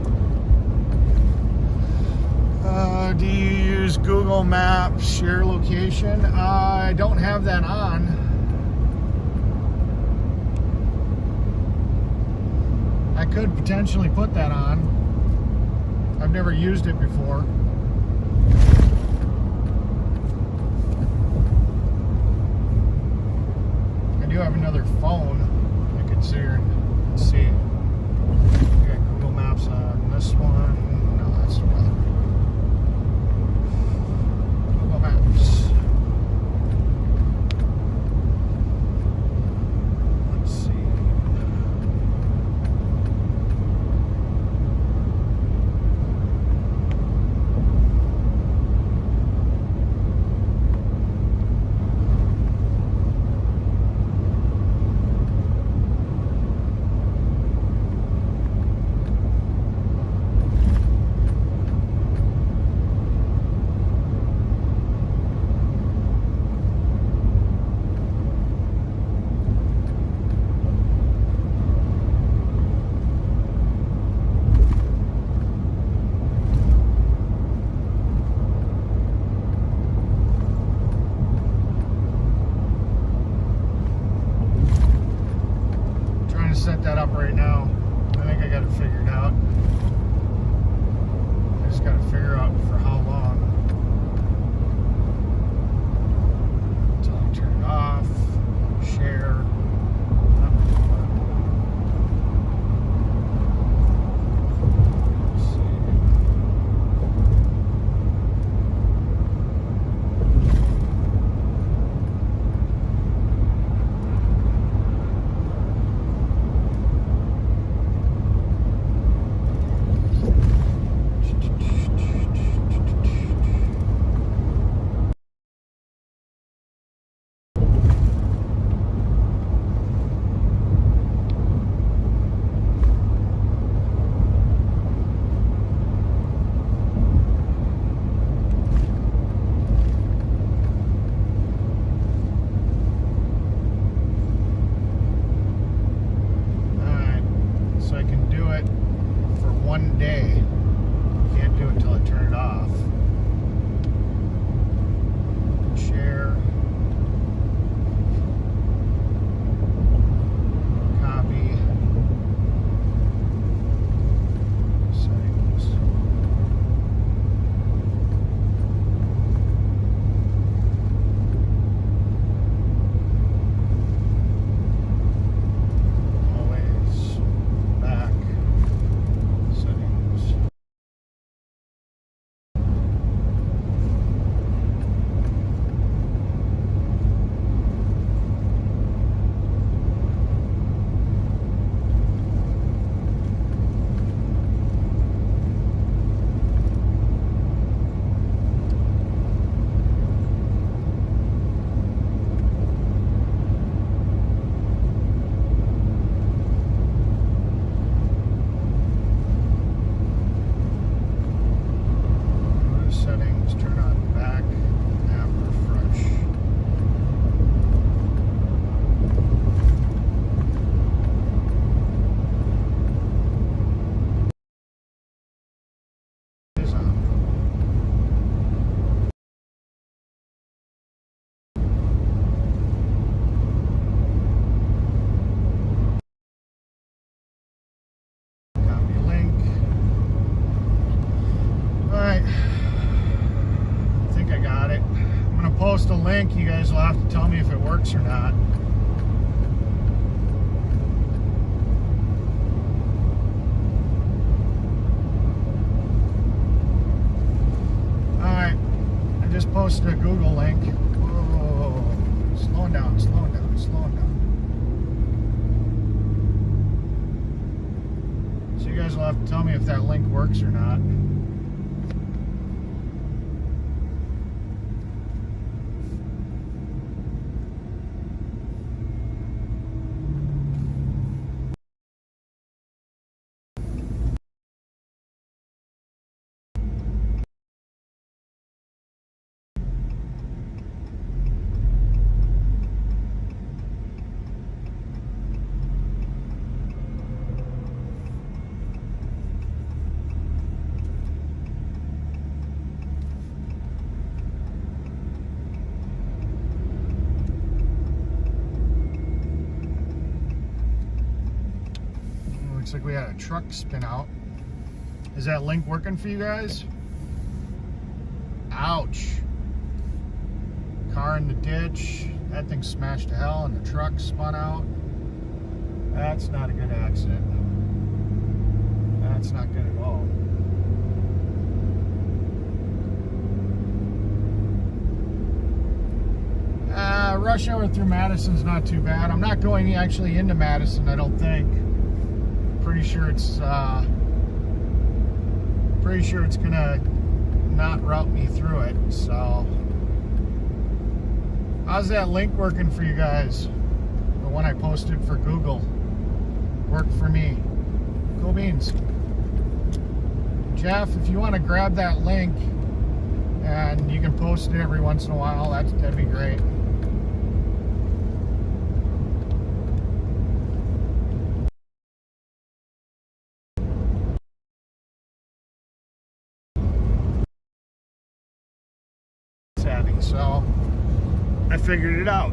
do you use Google Maps share location? I don't have that on. I could potentially put that on. I've never used it before. I do have another phone I could sit here and see. I got Google Maps on this one. No, that's the weather. Google Maps. Let's see. Set that up right now. I think I got it figured out. I just got to figure out for how long until I turn it off, share. link. You guys will have to tell me if it works or not. Alright, I just posted a Google link. Whoa, slowing down, slowing down, slowing down. So you guys will have to tell me if that link works or not. Looks like we had a truck spin out. Is that link working for you guys? Ouch. Car in the ditch. That thing smashed to hell and the truck spun out. That's not a good accident. That's not good at all. Rush hour through Madison's not too bad. I'm not going actually into Madison, I don't think. Pretty sure it's gonna not route me through it. So, how's that link working for you guys? The one I posted for Google worked for me. Cool beans. Jeff, if you want to grab that link and you can post it every once in a while, that'd be great. So I figured it out.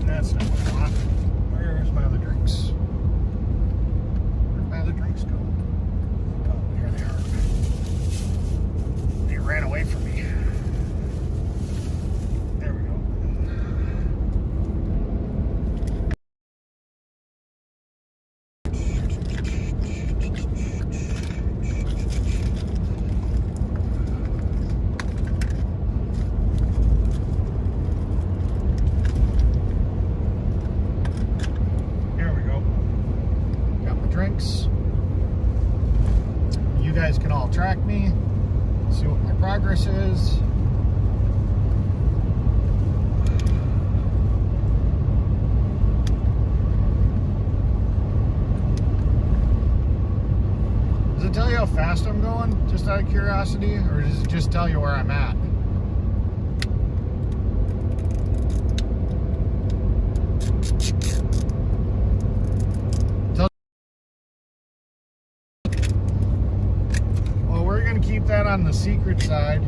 That's not what I want. Where's my other drinks? Where'd my other drinks go? Oh, here they are. They ran away from me. There we go. Drinks. You guys can all track me, see what my progress is. Does it tell you how fast I'm going, just out of curiosity, or does it just tell you where I'm at? Keep that on the secret side.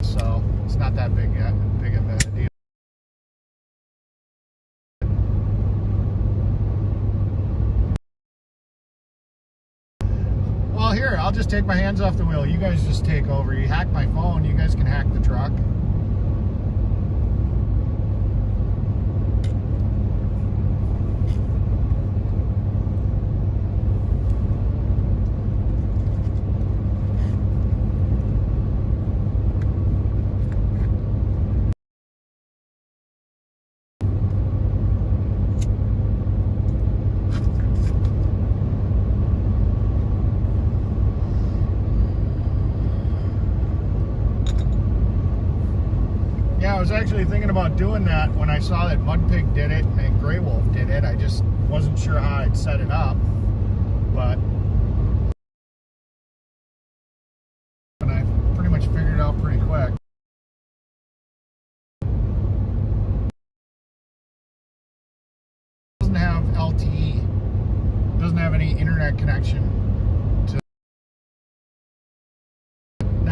So it's not that big of a deal. Well, here, I'll just take my hands off the wheel. You guys just take over. You hack my phone, you guys can hack the truck. I was actually thinking about doing that when I saw that Mudpig did it and Grey Wolf did it. I just wasn't sure how I'd set it up, but I pretty much figured it out pretty quick. It doesn't have LTE. It doesn't have any internet connection.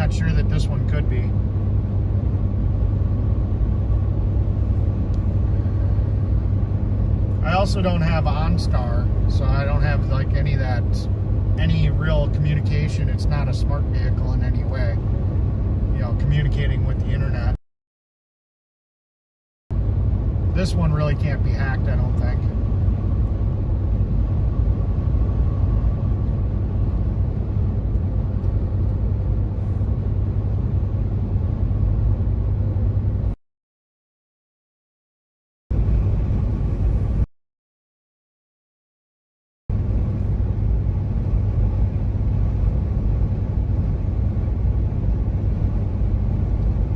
not sure that this one could be. I also don't have OnStar, so I don't have like any real communication. It's not a smart vehicle in any way, you know, communicating with the internet. This one really can't be hacked, I don't think.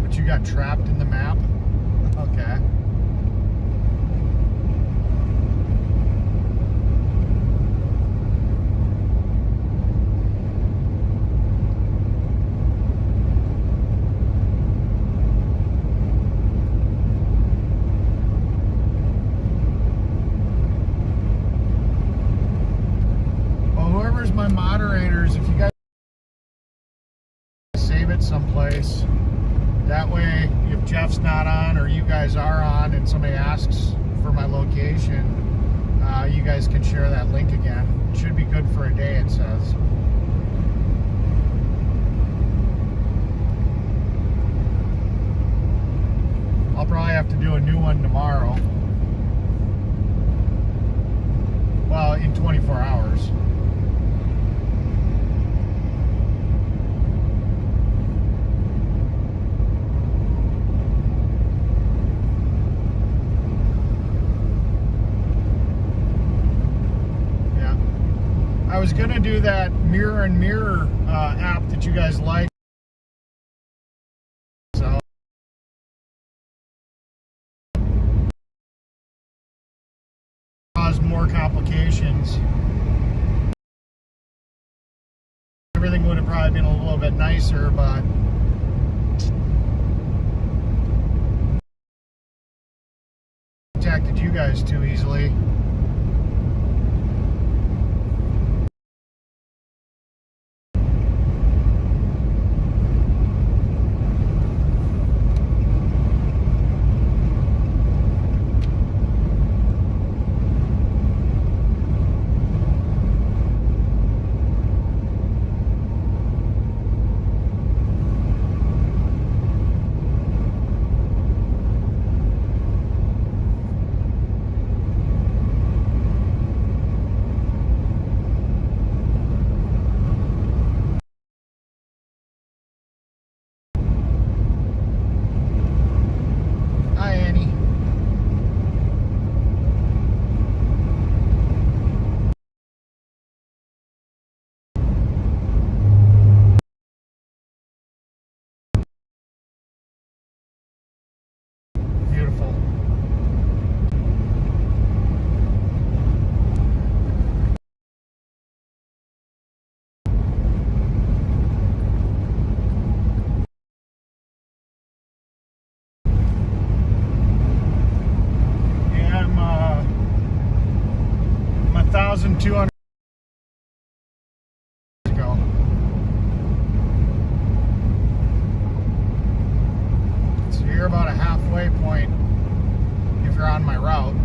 But you got trapped in the map? Okay. My moderators, if you guys save it someplace, that way if Jeff's not on or you guys are on and somebody asks for my location, you guys can share that link again. It should be good for a day, it says. I'll probably have to do a new one tomorrow. Well, in 24 hours. I was gonna do that mirror and mirror app that you guys like, so cause more complications. Everything would have probably been a little bit nicer, but contacted you guys too easily. I'm 1,200 ago. So you're about a halfway point if you're on my route.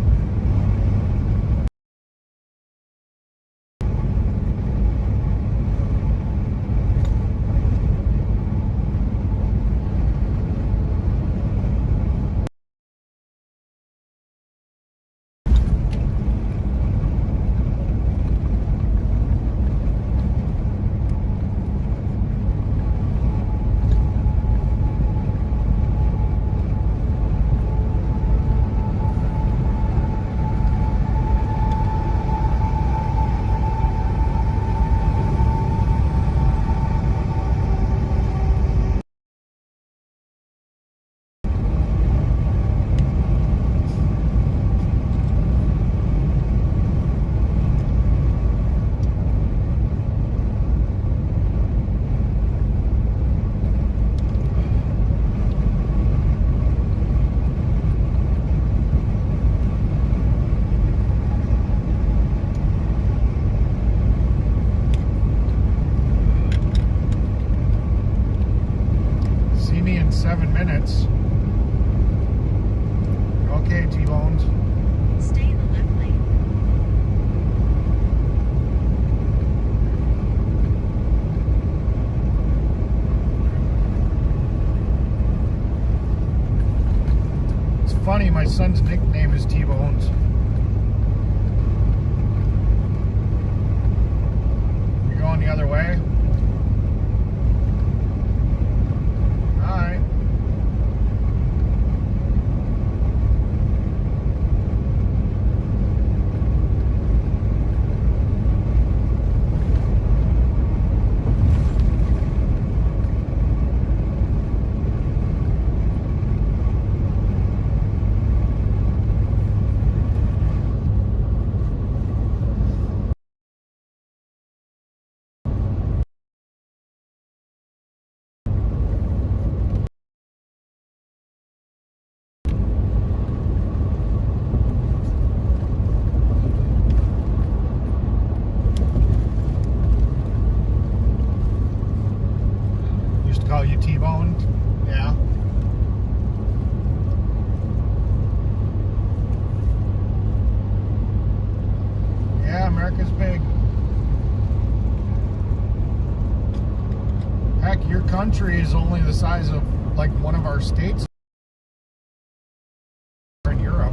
funny, my son's nickname is T-Bones. You going the other way? Alright. Call you T-Bone? Yeah. Yeah, America's big. Heck, your country is only the size of like one of our states in Europe.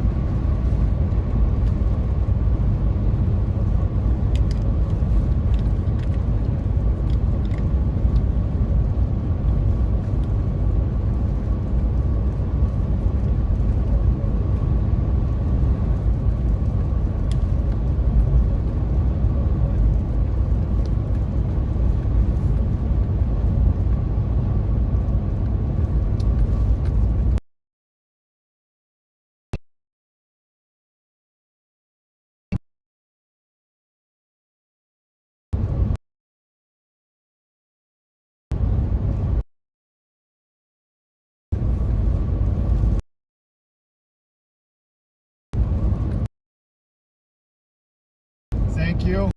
Thank you.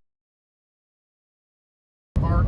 Mark.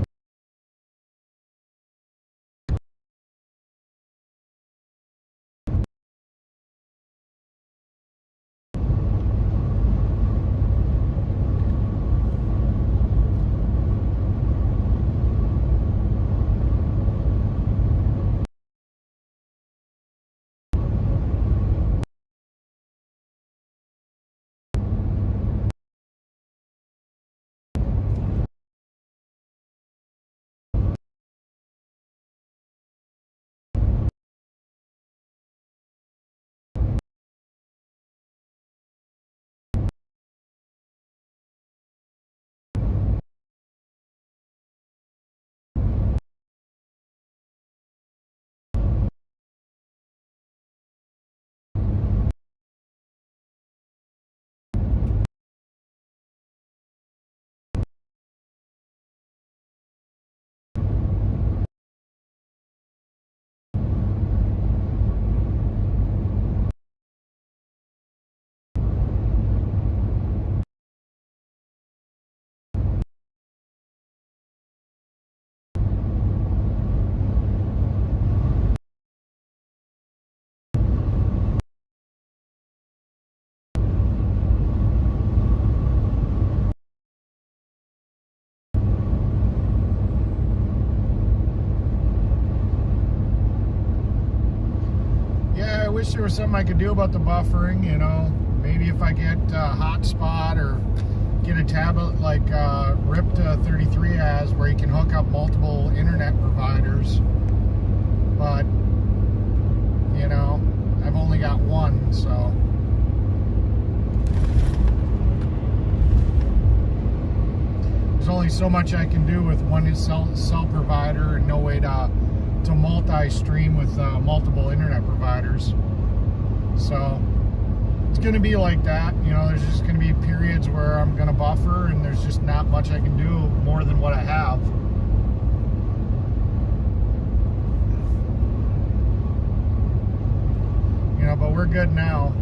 Yeah, I wish there was something I could do about the buffering, you know. Maybe if I get a hotspot or get a tablet like RIP 33 has where you can hook up multiple internet providers. But, you know, I've only got one, so. There's only so much I can do with one cell provider and no way to multi-stream with multiple internet providers. So it's going to be like that. You know, there's just going to be periods where I'm going to buffer and there's just not much I can do more than what I have. You know, but we're good now.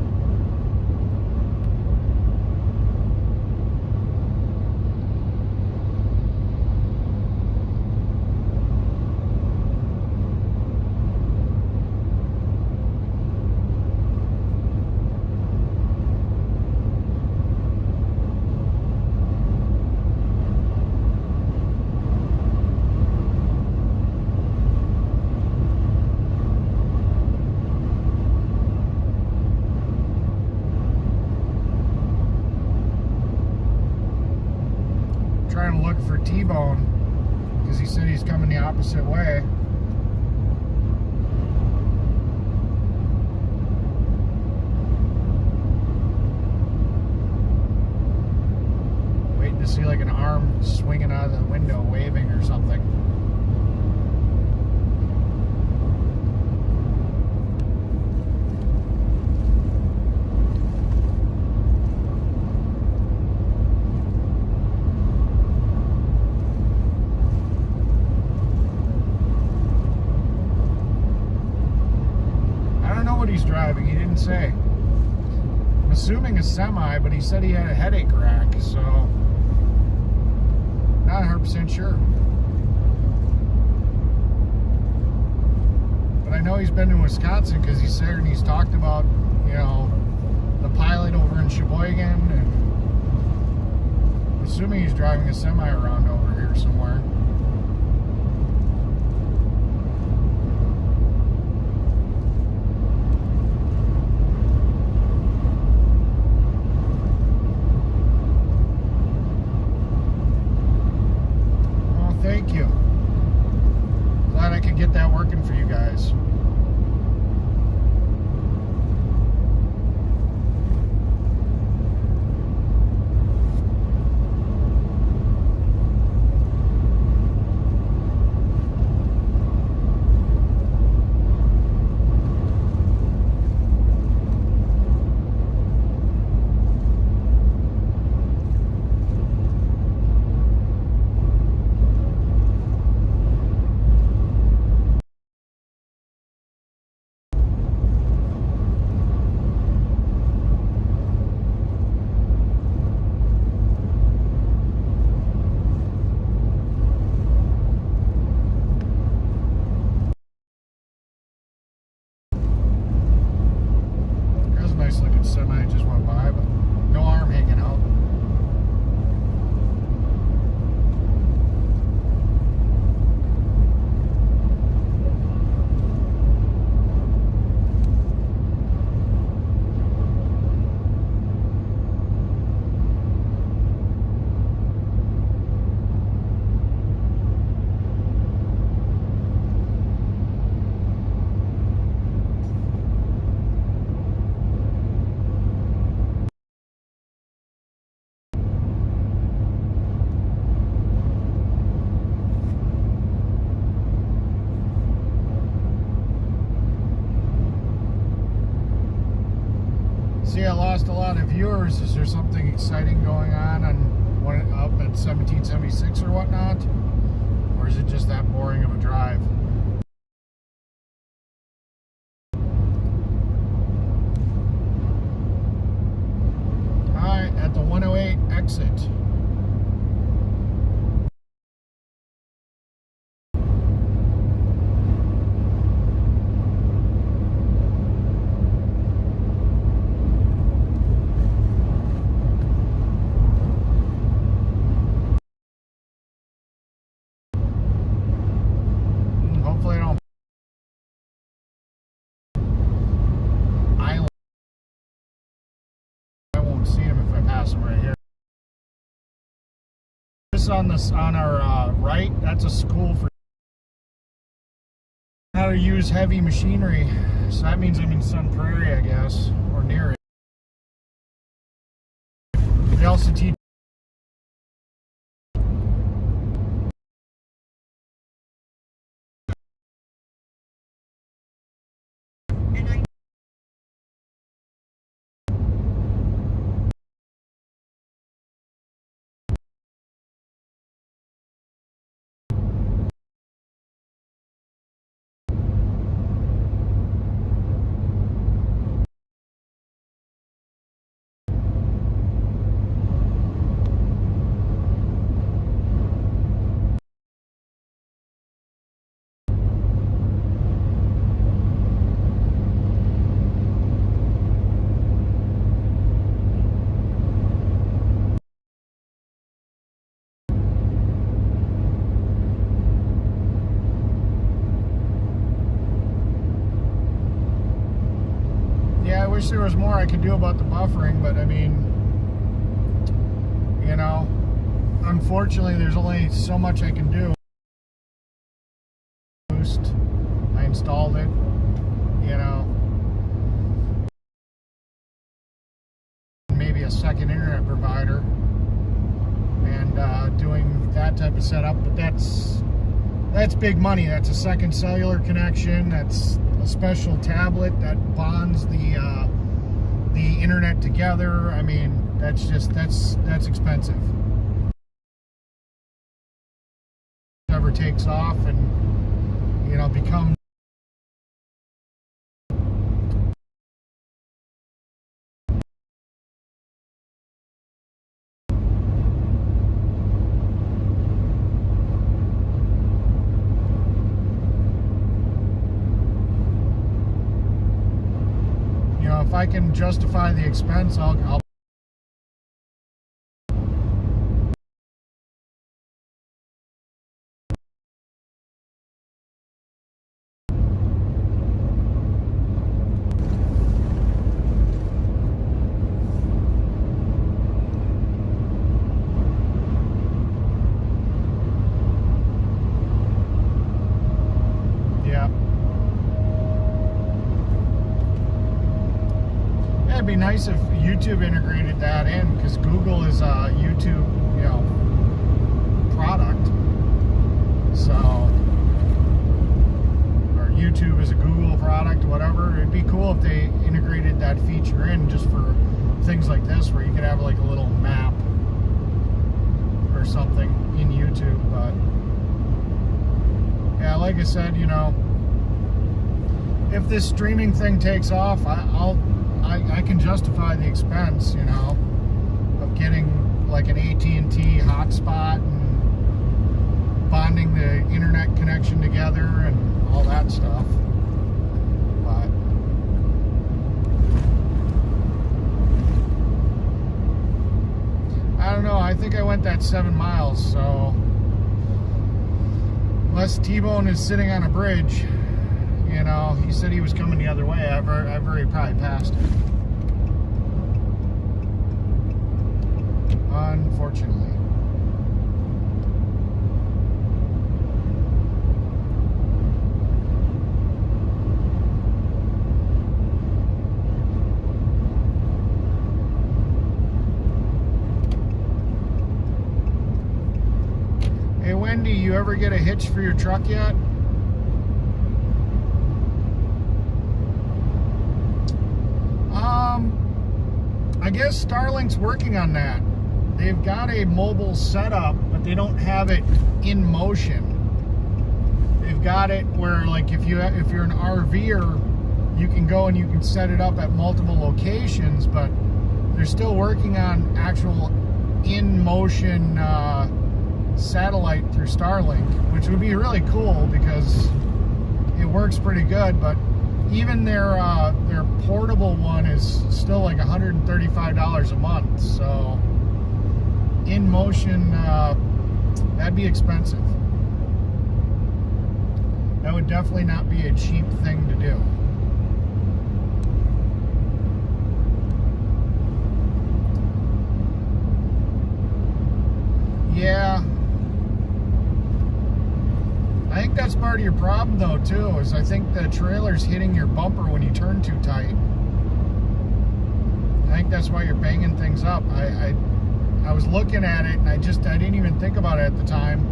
for T-Bone because he said he's coming the opposite way. Waiting to see like an arm swinging out of the window, waving or something. He's driving, he didn't say. I'm assuming a semi, but he said he had a headache rack, so not 100% sure. But I know he's been in Wisconsin because he's there and he's talked about, you know, the pilot over in Sheboygan, and I'm assuming he's driving a semi around over here somewhere. Thank you. Glad I could get that working for you guys. Looking semi just went by, but no arm hanging out. See, I lost a lot of viewers. Is there something exciting going on one up at 1776 or whatnot? Or is it just that boring of a drive? Alright, at the 108 exit. Right here. This on our right, that's a school for how to use heavy machinery. So that means I'm in Sun Prairie, I guess, or near it. They also teach wish there was more I could do about the buffering, but I mean, you know, unfortunately, there's only so much I can do. I installed it, you know, maybe a second internet provider, and doing that type of setup. But that's big money. That's a second cellular connection. That's a special tablet that bonds the internet together. I mean, that's expensive. Ever takes off and, you know, becomes if I can justify the expense, I'll it'd be nice if YouTube integrated that in, because Google is a YouTube, you know, product. So, or YouTube is a Google product, whatever. It'd be cool if they integrated that feature in just for things like this, where you could have like a little map or something in YouTube. But yeah, like I said, you know, if this streaming thing takes off, I can justify the expense, you know, of getting like an AT&T hotspot and bonding the internet connection together and all that stuff. But I don't know. I think I went that 7 miles, so unless T-Bone is sitting on a bridge, you know, he said he was coming the other way. I've already probably passed it. Unfortunately. Hey Wendy, you ever get a hitch for your truck yet? I guess Starlink's working on that. They've got a mobile setup, but they don't have it in motion. They've got it where, like, if you're an RVer, you can go and you can set it up at multiple locations, but they're still working on actual in motion satellite through Starlink, which would be really cool because it works pretty good. But even their portable one is still like $135 a month. So in motion, that'd be expensive. That would definitely not be a cheap thing to do. Yeah. I think that's part of your problem though too, is I think the trailer's hitting your bumper when you turn too tight. I think that's why you're banging things up. I was looking at it and I didn't even think about it at the time.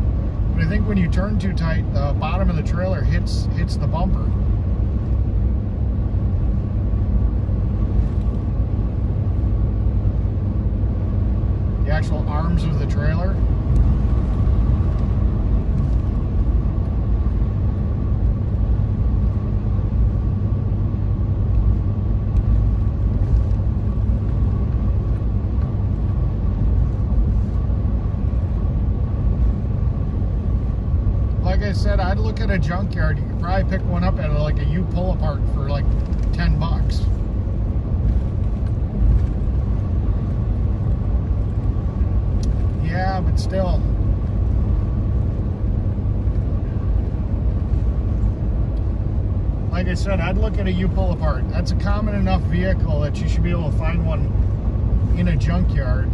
But I think when you turn too tight, the bottom of the trailer hits the bumper. The actual arms of the trailer. Like I said, I'd look at a junkyard. You could probably pick one up at like a U pull apart for like $10. Yeah, but still. Like I said, I'd look at a U pull apart. That's a common enough vehicle that you should be able to find one in a junkyard.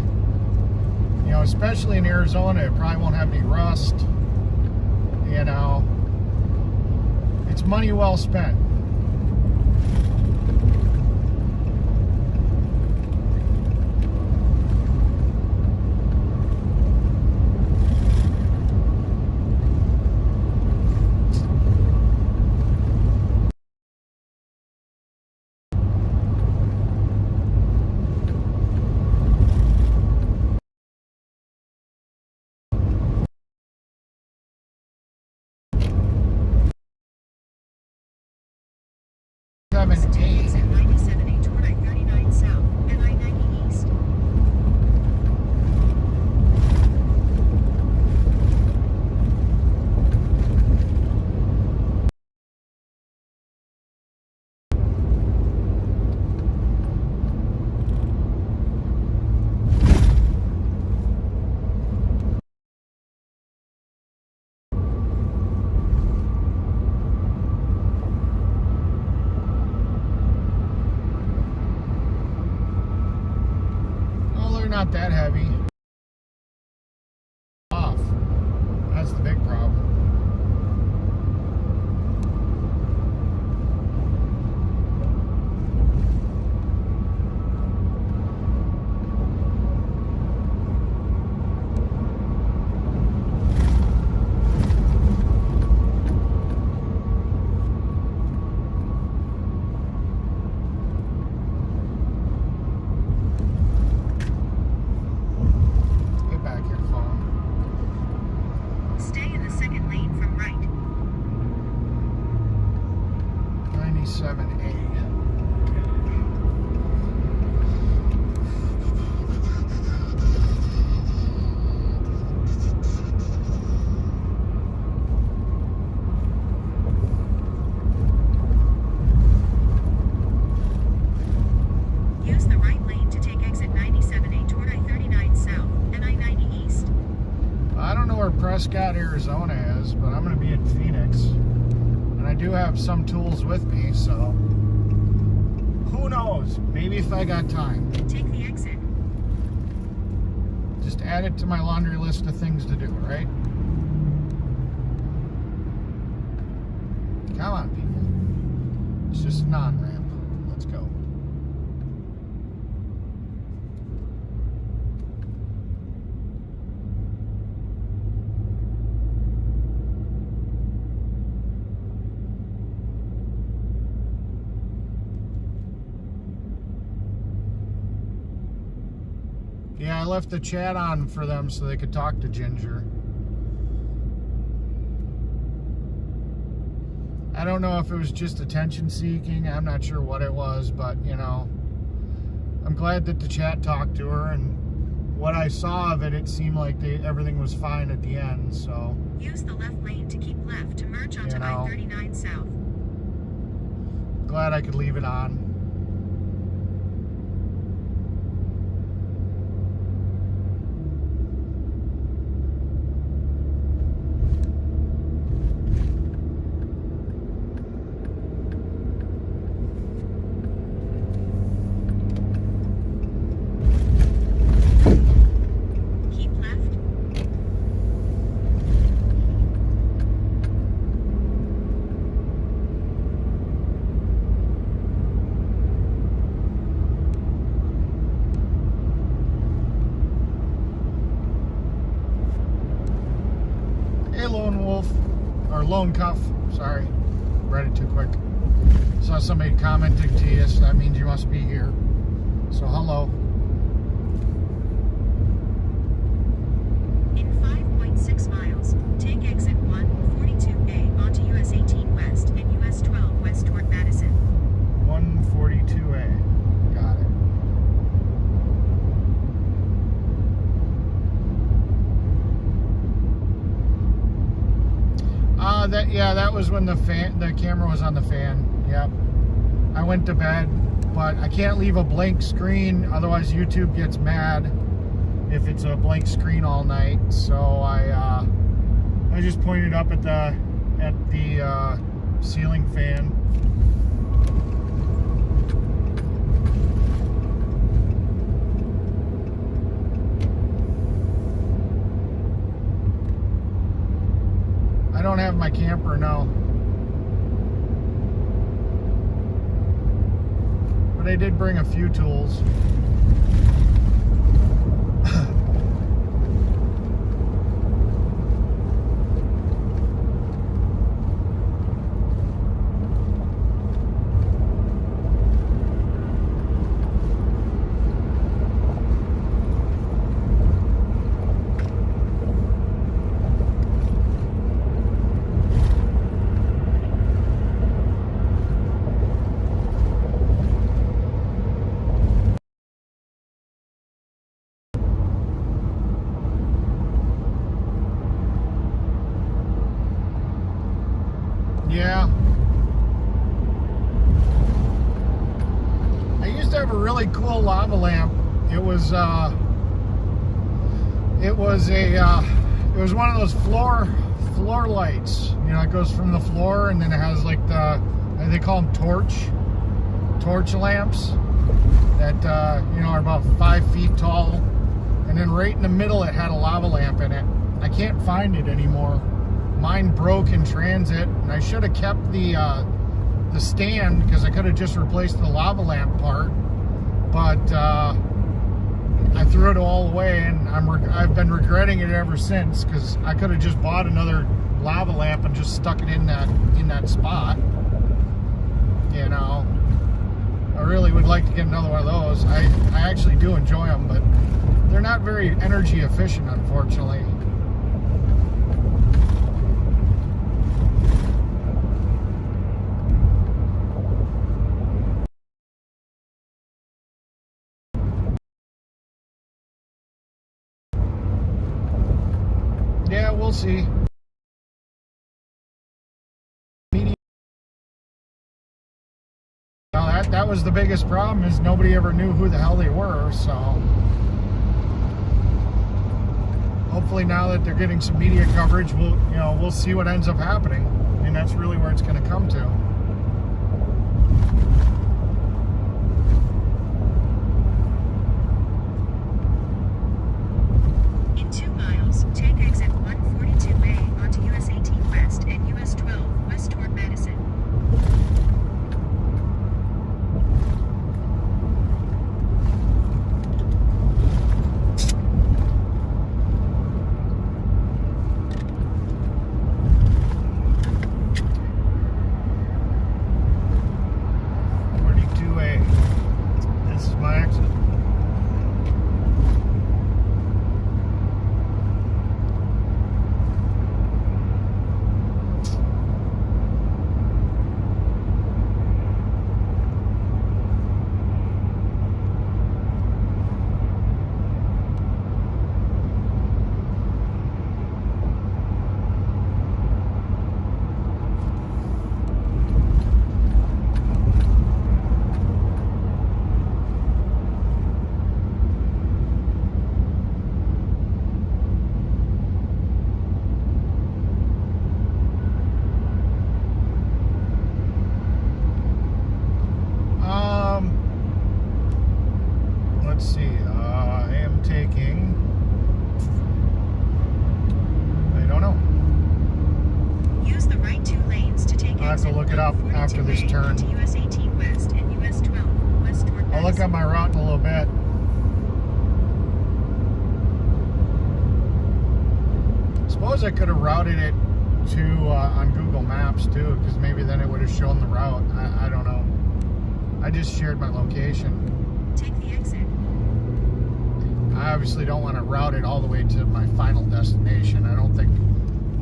You know, especially in Arizona, it probably won't have any rust. You know, it's money well spent. Take exit 97A toward I-39 South and I-90 East. Not that heavy. Off. That's the big problem. Stay in the second lane from right. 97A. Use the right lane to take exit 97A toward I-39 South and I-90 East. I don't know where Prescott, Arizona is, but I'm going to be in Phoenix. And I do have some tools with me, so who knows? Maybe if I got time. Take the exit. Just add it to my laundry list of things to do, right? Come on, people. It's just a non-ramp. Let's go. Yeah, I left the chat on for them so they could talk to Ginger. I don't know if it was just attention seeking. I'm not sure what it was, but you know, I'm glad that the chat talked to her, and what I saw of it, it seemed like everything was fine at the end, so. Use the left lane to keep left to merge onto I-39 South. Glad I could leave it on. Lone Cuff, sorry, read it too quick. Saw somebody commenting to you, so that means you must be here. So hello. In 5.6 miles, take exit 142A onto US 18 West and US 12 West toward Madison. 142A, got it. That was when the camera was on the fan. Yep. I went to bed, but I can't leave a blank screen, otherwise YouTube gets mad if it's a blank screen all night. So I just pointed up at the ceiling fan. drive my camper now. But I did bring a few tools. Yeah. I used to have a really cool lava lamp. It was one of those floor lights. You know, it goes from the floor, and then it has like they call them torch lamps that you know, are about 5 feet tall. And then right in the middle, it had a lava lamp in it. I can't find it anymore. Mine broke in transit, and I should have kept the stand, because I could have just replaced the lava lamp part. But I threw it all away, and I've been regretting it ever since, because I could have just bought another lava lamp and just stuck it in that spot. You know, I really would like to get another one of those. I actually do enjoy them, but they're not very energy efficient, unfortunately. Yeah, we'll see. Well, that was the biggest problem, is nobody ever knew who the hell they were. So hopefully now that they're getting some media coverage, we'll see what ends up happening. I mean, that's really where it's going to come to. In 2 miles, take exit 142A onto US 18 West and US 12 West toward Madison. Let's see, I am taking, I don't know. Use the right 2 lanes to take I'll have to look it up after this turn. onto US 18 West and US 12 West toward Madison. I'll look at my route in a little bit. Suppose I could have routed it to on Google Maps too, because maybe then it would have shown the route. I don't know. I just shared my location. Take the exit. I obviously don't want to route it all the way to my final destination. I don't think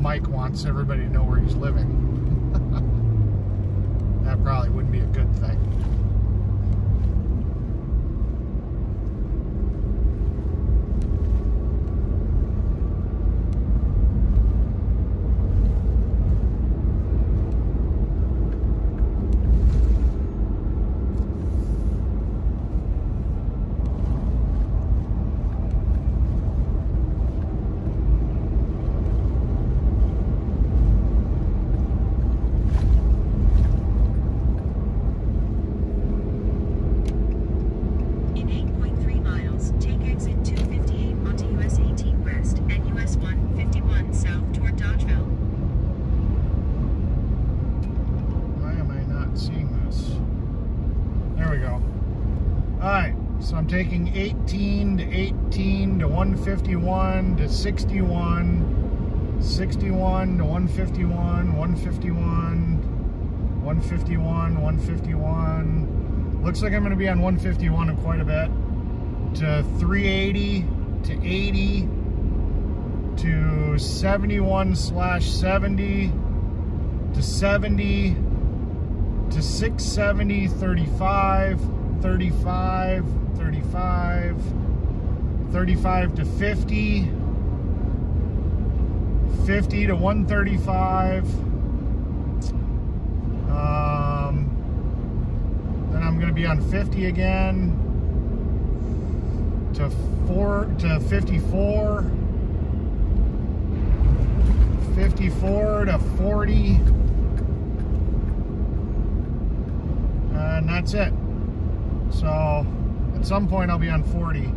Mike wants everybody to know where he's living. That probably wouldn't be a good thing. Alright, so I'm taking 18 to 18 to 151 to 61, 61 to 151, 151, 151, 151. Looks like I'm going to be on 151 in quite a bit. To 380 to 80 to 71/70 to 70 to 670, 35, 35, 35, 35 to 50, 50 to 135. Then I'm going to be on 50 again to 54, 54 to 40. And that's it. So at some point I'll be on 40.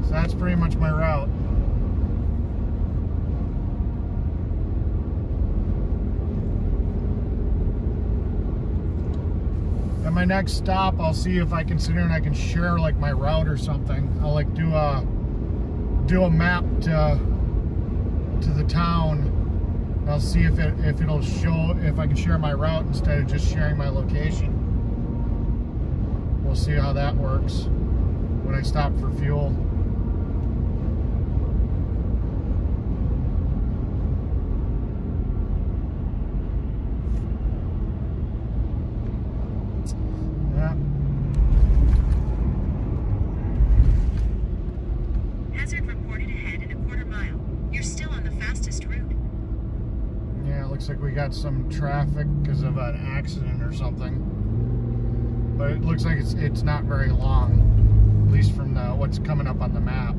So that's pretty much my route. At my next stop, I'll see if I can sit here and I can share like my route or something. I'll like do a map to the town. I'll see if it'll show if I can share my route instead of just sharing my location. We'll see how that works when I stop for fuel. Yeah. Hazard reported ahead in a quarter mile. You're still on the fastest route. Yeah, it looks like we got some traffic because of an accident or something. But it looks like it's not very long, at least from what's coming up on the map.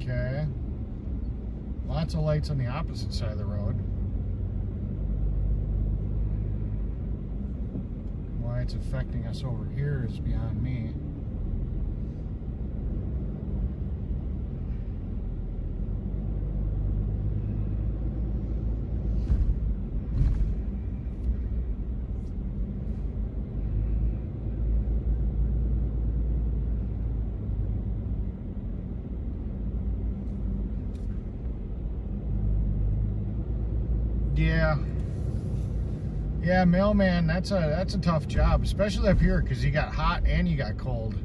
Okay. Lots of lights on the opposite side of the road. Why it's affecting us over here is beyond me. Yeah, mailman, that's a tough job, especially up here because you got hot and you got cold.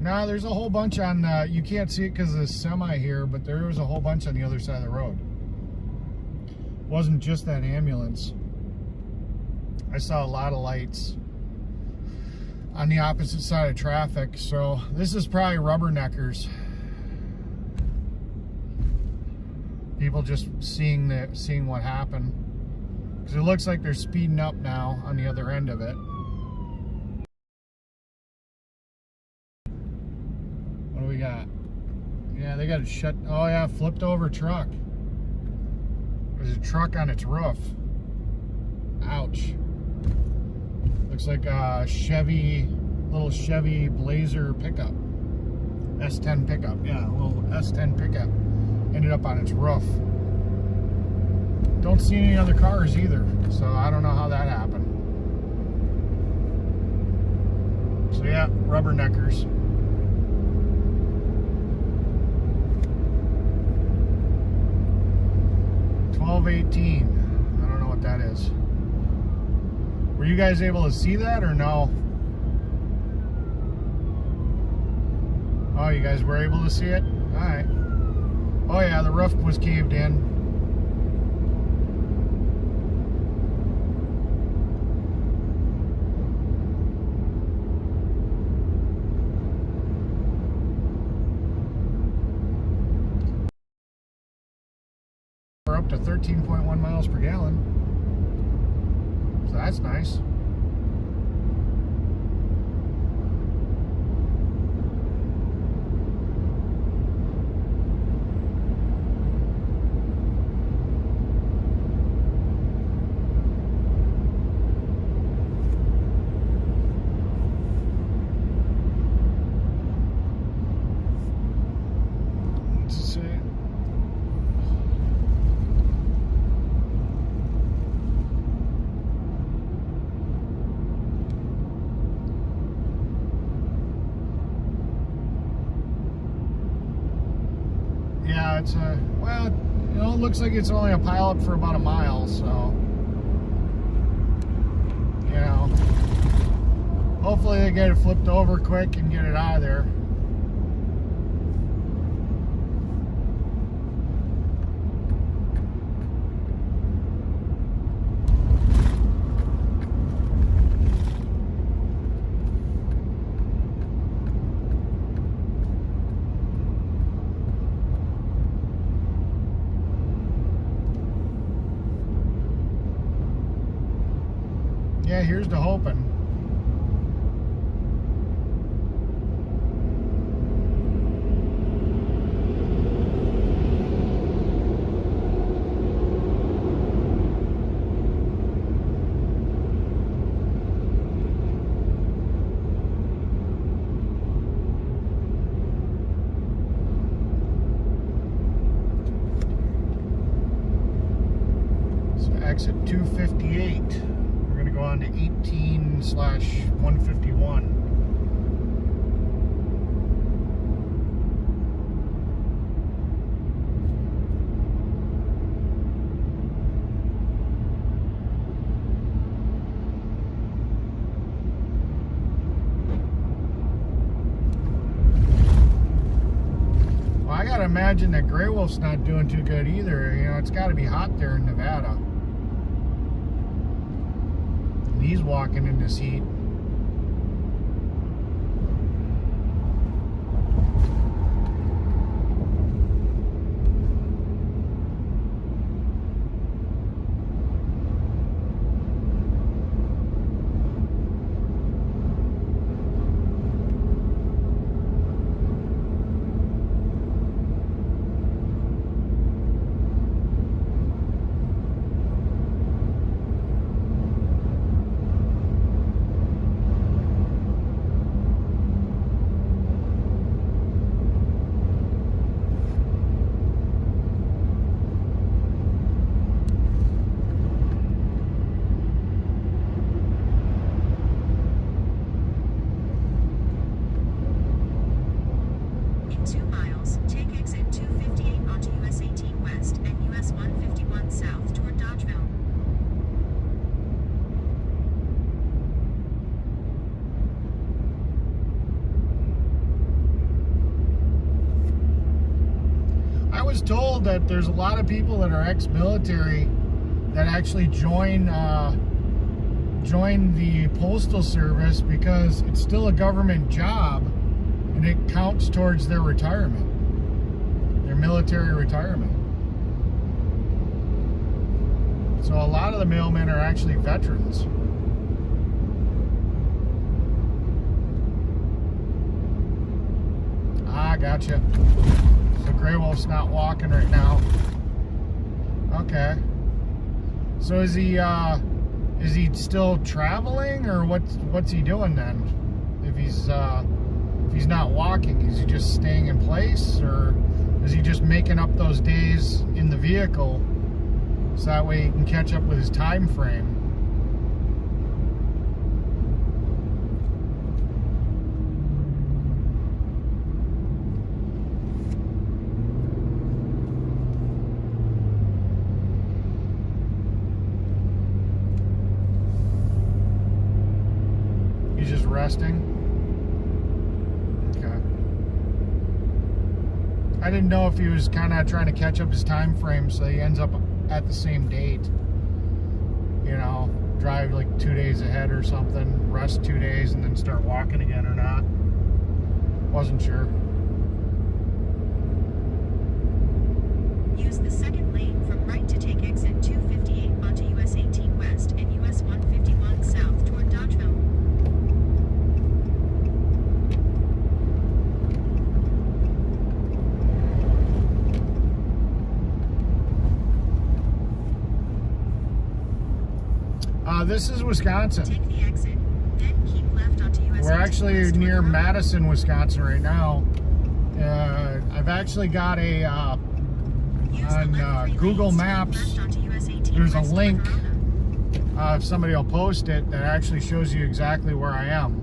Now there's a whole bunch on, you can't see it because of the semi here, but there was a whole bunch on the other side of the road. It wasn't just that ambulance. I saw a lot of lights on the opposite side of traffic, so this is probably rubberneckers. People just seeing what happened, because it looks like they're speeding up now on the other end of it. What do we got? Yeah, they got it shut. Oh yeah, flipped over truck. There's a truck on its roof. Ouch. Looks like a little Chevy Blazer pickup. S10 pickup. Yeah, a little S10 pickup. Ended up on its roof. Don't see any other cars either, so I don't know how that happened. So yeah, rubberneckers. $12.18. I don't know what that is. Were you guys able to see that or no? Oh, you guys were able to see it? All right. Oh yeah, the roof was caved in. We're up to 13.1 miles per gallon. So that's nice. Yeah, it's a, well, you know, it looks like it's only a pileup for about a mile, so, you know, hopefully they get it flipped over quick and get it out of there. Yeah, here's to hoping. So exit 258. Go on to 18/151. Well, I gotta imagine that Gray Wolf's not doing too good either. You know, it's gotta be hot there in Nevada. He's walking in this heat. Told that there's a lot of people that are ex-military that actually join the Postal Service because it's still a government job and it counts towards their retirement, their military retirement. So a lot of the mailmen are actually veterans. Ah, gotcha. So Gray Wolf's not walking right now. Okay. So is he still traveling, or what's he doing then? If he's not walking, is he just staying in place, or is he just making up those days in the vehicle so that way he can catch up with his time frame? Resting. Okay. I didn't know if he was kind of trying to catch up his time frame so he ends up at the same date. You know, drive like 2 days ahead or something, rest 2 days, and then start walking again or not. Wasn't sure. Use the second lane from right to take exit 258 onto US 18 West and US 151 South toward Dodgeville. This is Wisconsin. Take the exit, then keep left onto US 18 We're actually West near toward Madison, Wisconsin right now. I've actually got a on Google Maps. There's a link. If somebody will post it, that actually shows you exactly where I am.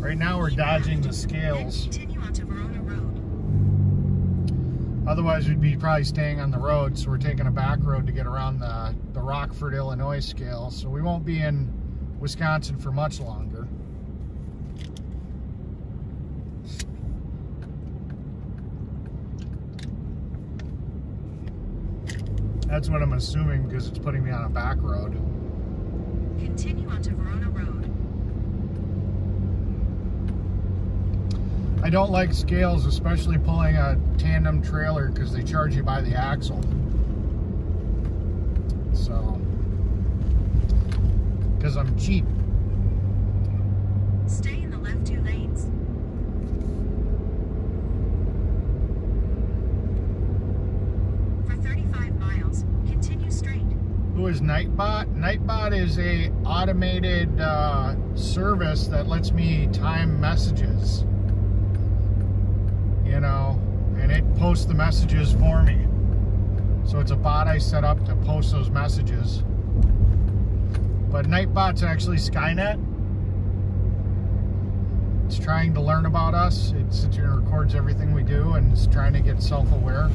Right now we're dodging the scales. Then continue onto Verona Road. Otherwise, we'd be probably staying on the road, so we're taking a back road to get around the Rockford, Illinois scale. So we won't be in Wisconsin for much longer. That's what I'm assuming because it's putting me on a back road. Continue onto Verona Road. I don't like scales, especially pulling a tandem trailer because they charge you by the axle. So, because I'm cheap. Stay in the left 2 lanes. For 35 miles, continue straight. Who is Nightbot? Nightbot is a automated service that lets me time messages. You know, and it posts the messages for me. So it's a bot I set up to post those messages. But Nightbot's actually Skynet. It's trying to learn about us. It sits here and records everything we do, and it's trying to get self-aware.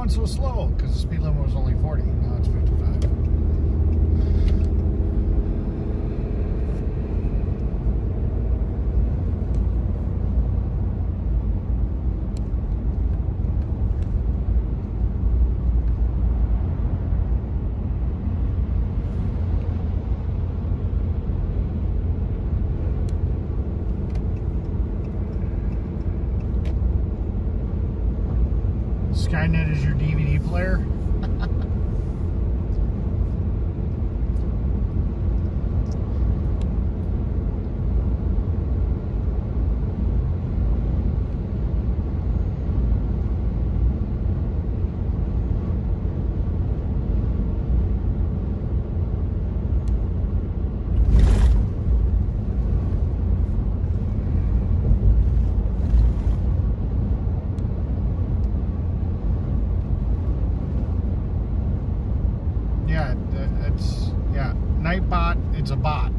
So slow because the speed limit was only 40. Now it's 55. Skynet is your DVD player. Nightbot, it's a bot.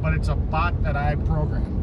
But it's a bot that I programmed.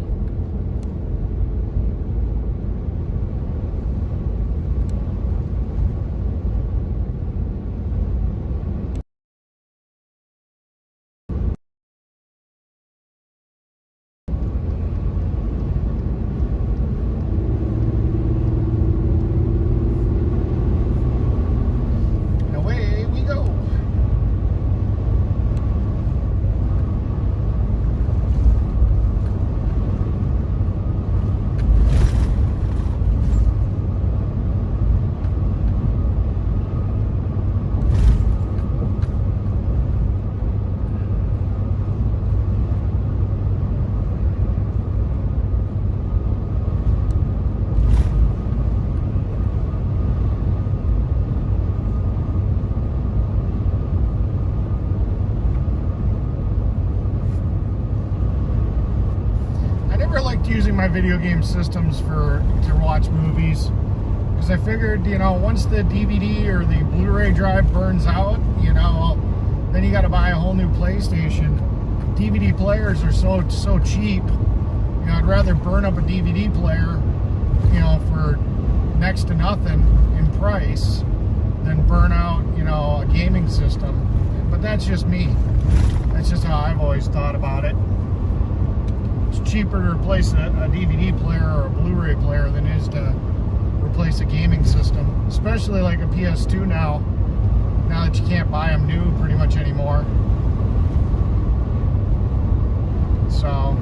Using my video game systems to watch movies because I figured, you know, once the DVD or the Blu-ray drive burns out, you know, then you got to buy a whole new PlayStation. DVD players are so cheap. You know, I'd rather burn up a DVD player, you know, for next to nothing in price than burn out, you know, a gaming system. But that's just me. That's just how I've always thought about it. It's cheaper to replace a DVD player or a Blu-ray player than it is to replace a gaming system, especially like a PS2 now that you can't buy them new pretty much anymore. So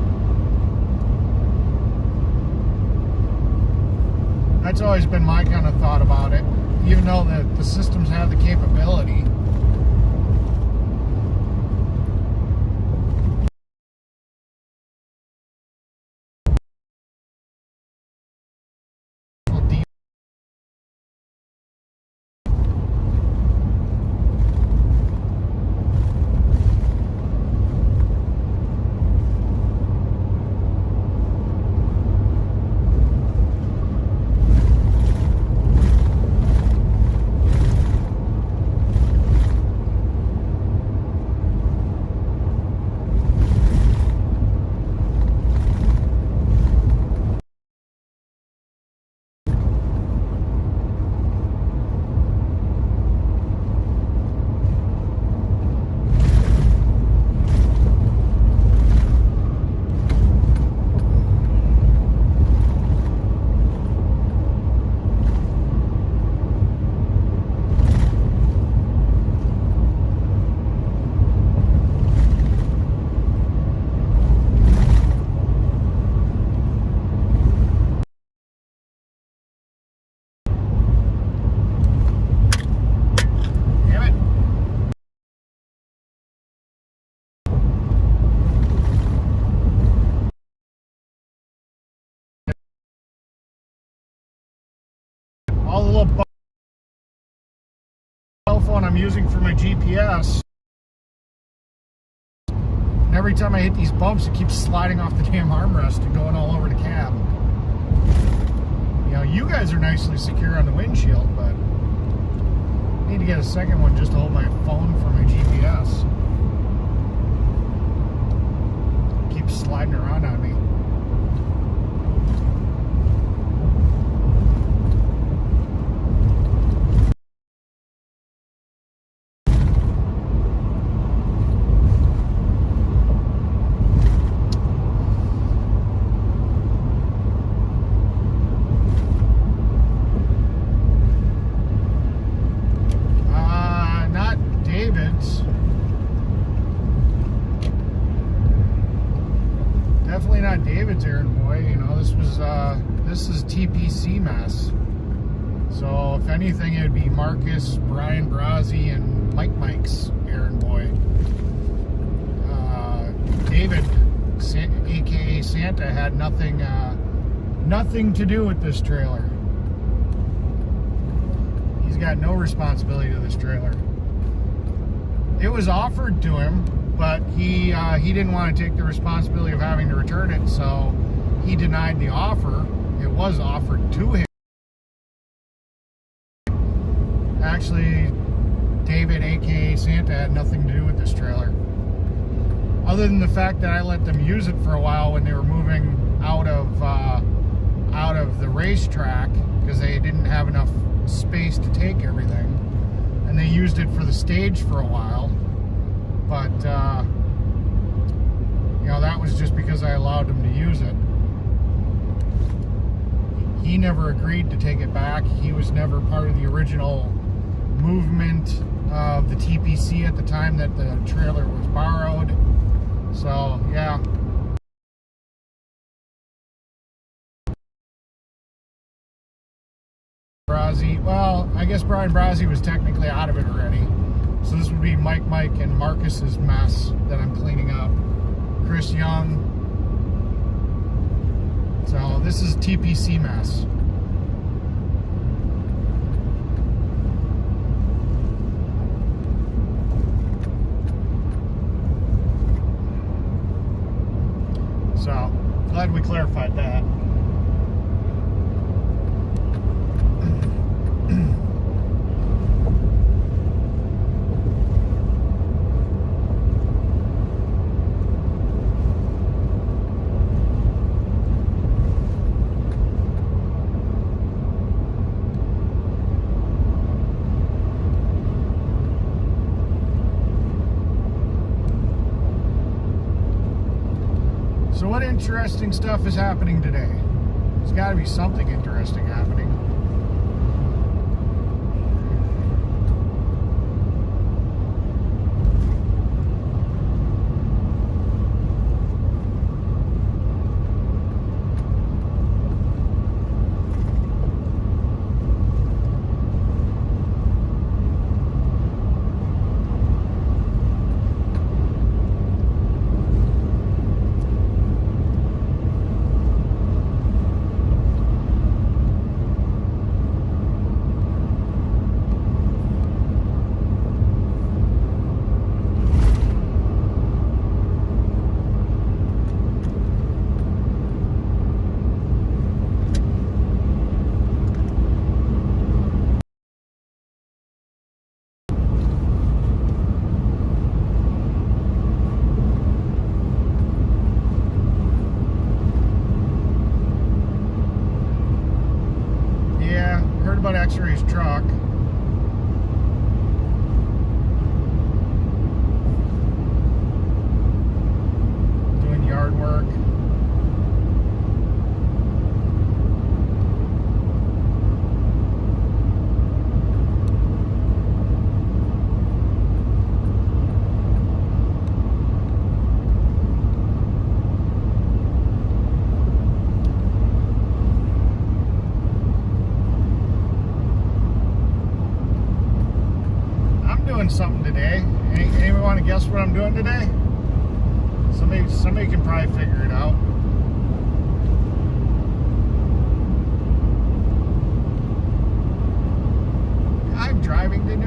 that's always been my kind of thought about it, even though the systems have the capability. all the little cell phone I'm using for my GPS. And every time I hit these bumps, it keeps sliding off the damn armrest and going all over the cab. You know, you guys are nicely secure on the windshield, but I need to get a second one just to hold my phone for my GPS. It keeps sliding around on me. Definitely not David's errand boy. You know, this is TPC mess. So if anything, it'd be Marcus, Brian Brazzi, and Mike's errand boy. David, aka Santa, had nothing to do with this trailer. He's got no responsibility to this trailer. It was offered to him, but he didn't want to take the responsibility of having to return it, so he denied the offer. It was offered to him. Actually, David, aka Santa, had nothing to do with this trailer, other than the fact that I let them use it for a while when they were moving out of the racetrack because they didn't have enough space to take everything, and they used it for the stage for a while. But you know, that was just because I allowed them to use it. He never agreed to take it back. He was never part of the original movement of the TPC at the time that the trailer was borrowed. So yeah. Brazzi, well, I guess Brian Brazzi was technically out of it already. So this would be Mike, and Marcus's mess that I'm cleaning up. Chris Young. So this is TPC mess. So glad we clarified that. So what interesting stuff is happening today? There's got to be something interesting happening. About X-Ray's truck. Doing yard work. Something today. Anyone want to guess what I'm doing today? Somebody can probably figure it out.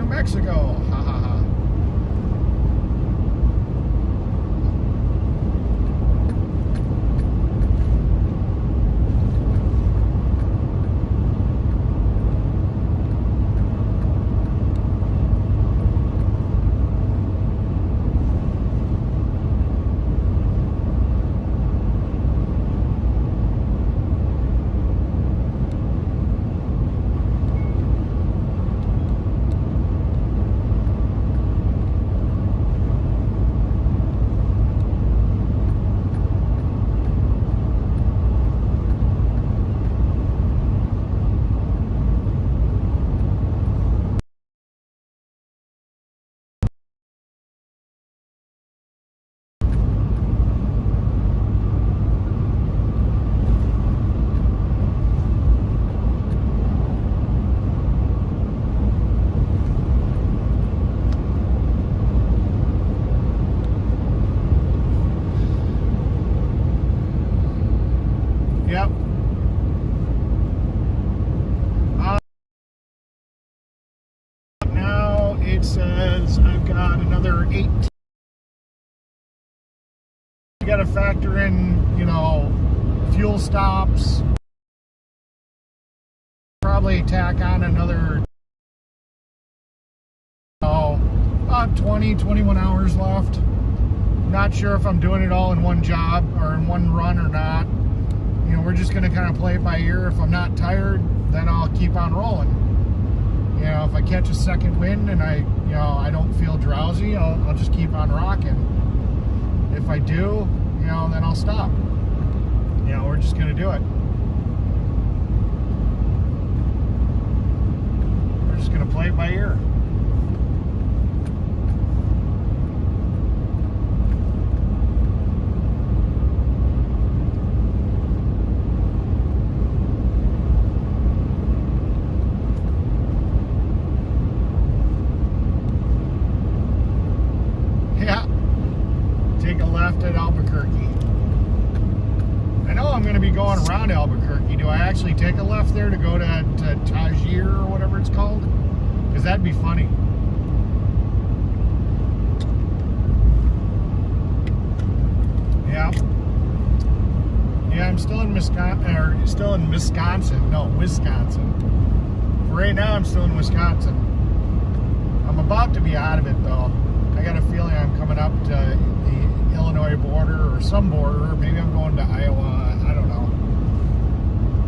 Mexico. Ha ha ha. Yep. Now it says I've got another 8. You got to factor in, you know, fuel stops. Probably tack on another, about 20, 21 hours left. Not sure if I'm doing it all in one job or in one run or not. You know, we're just going to kind of play it by ear. If I'm not tired, then I'll keep on rolling. You know, if I catch a second wind and I don't feel drowsy, I'll just keep on rocking. If I do, you know, then I'll stop. You know, we're just going to do it. We're just going to play it by ear. At Albuquerque. I know I'm going to be going around Albuquerque. Do I actually take a left there to go to Tajir or whatever it's called? Because that'd be funny. Yeah. Yeah, I'm still in Wisconsin. No, Wisconsin. For right now, I'm still in Wisconsin. I'm about to be out of it though. I got a feeling I'm coming up to the Illinois border or some border. Maybe I'm going to Iowa. I don't know.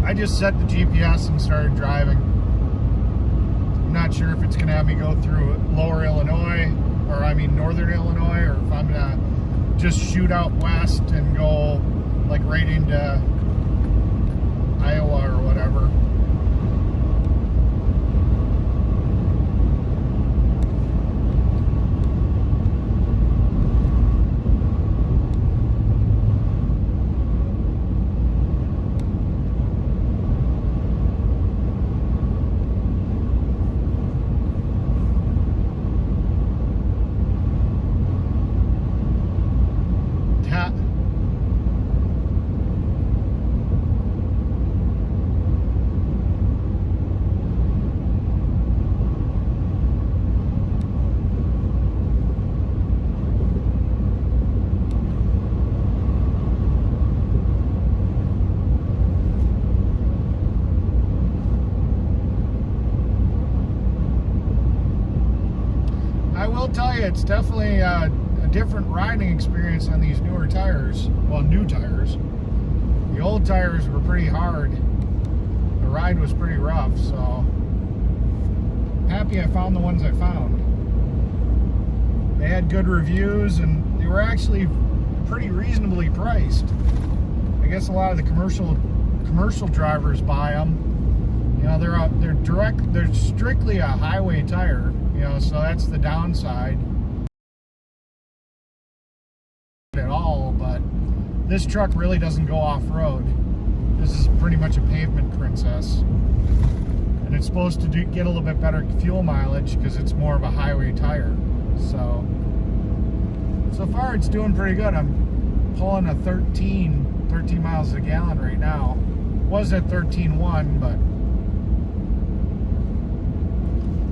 I just set the GPS and started driving. I'm not sure if it's going to have me go through lower Illinois, or I mean northern Illinois, or if I'm going to just shoot out west and go like right into Iowa or whatever. Tell you, it's definitely a different riding experience on these newer tires. Well, new tires. The old tires were pretty hard. The ride was pretty rough, so happy I found the ones I found. They had good reviews and they were actually pretty reasonably priced. I guess a lot of the commercial drivers buy them. You know, they're strictly a highway tire. You know, so that's the downside at all, but this truck really doesn't go off-road. This is pretty much a pavement princess. And it's supposed to get a little bit better fuel mileage because it's more of a highway tire. So far it's doing pretty good. I'm pulling a 13 miles a gallon right now. Was at 13.1, but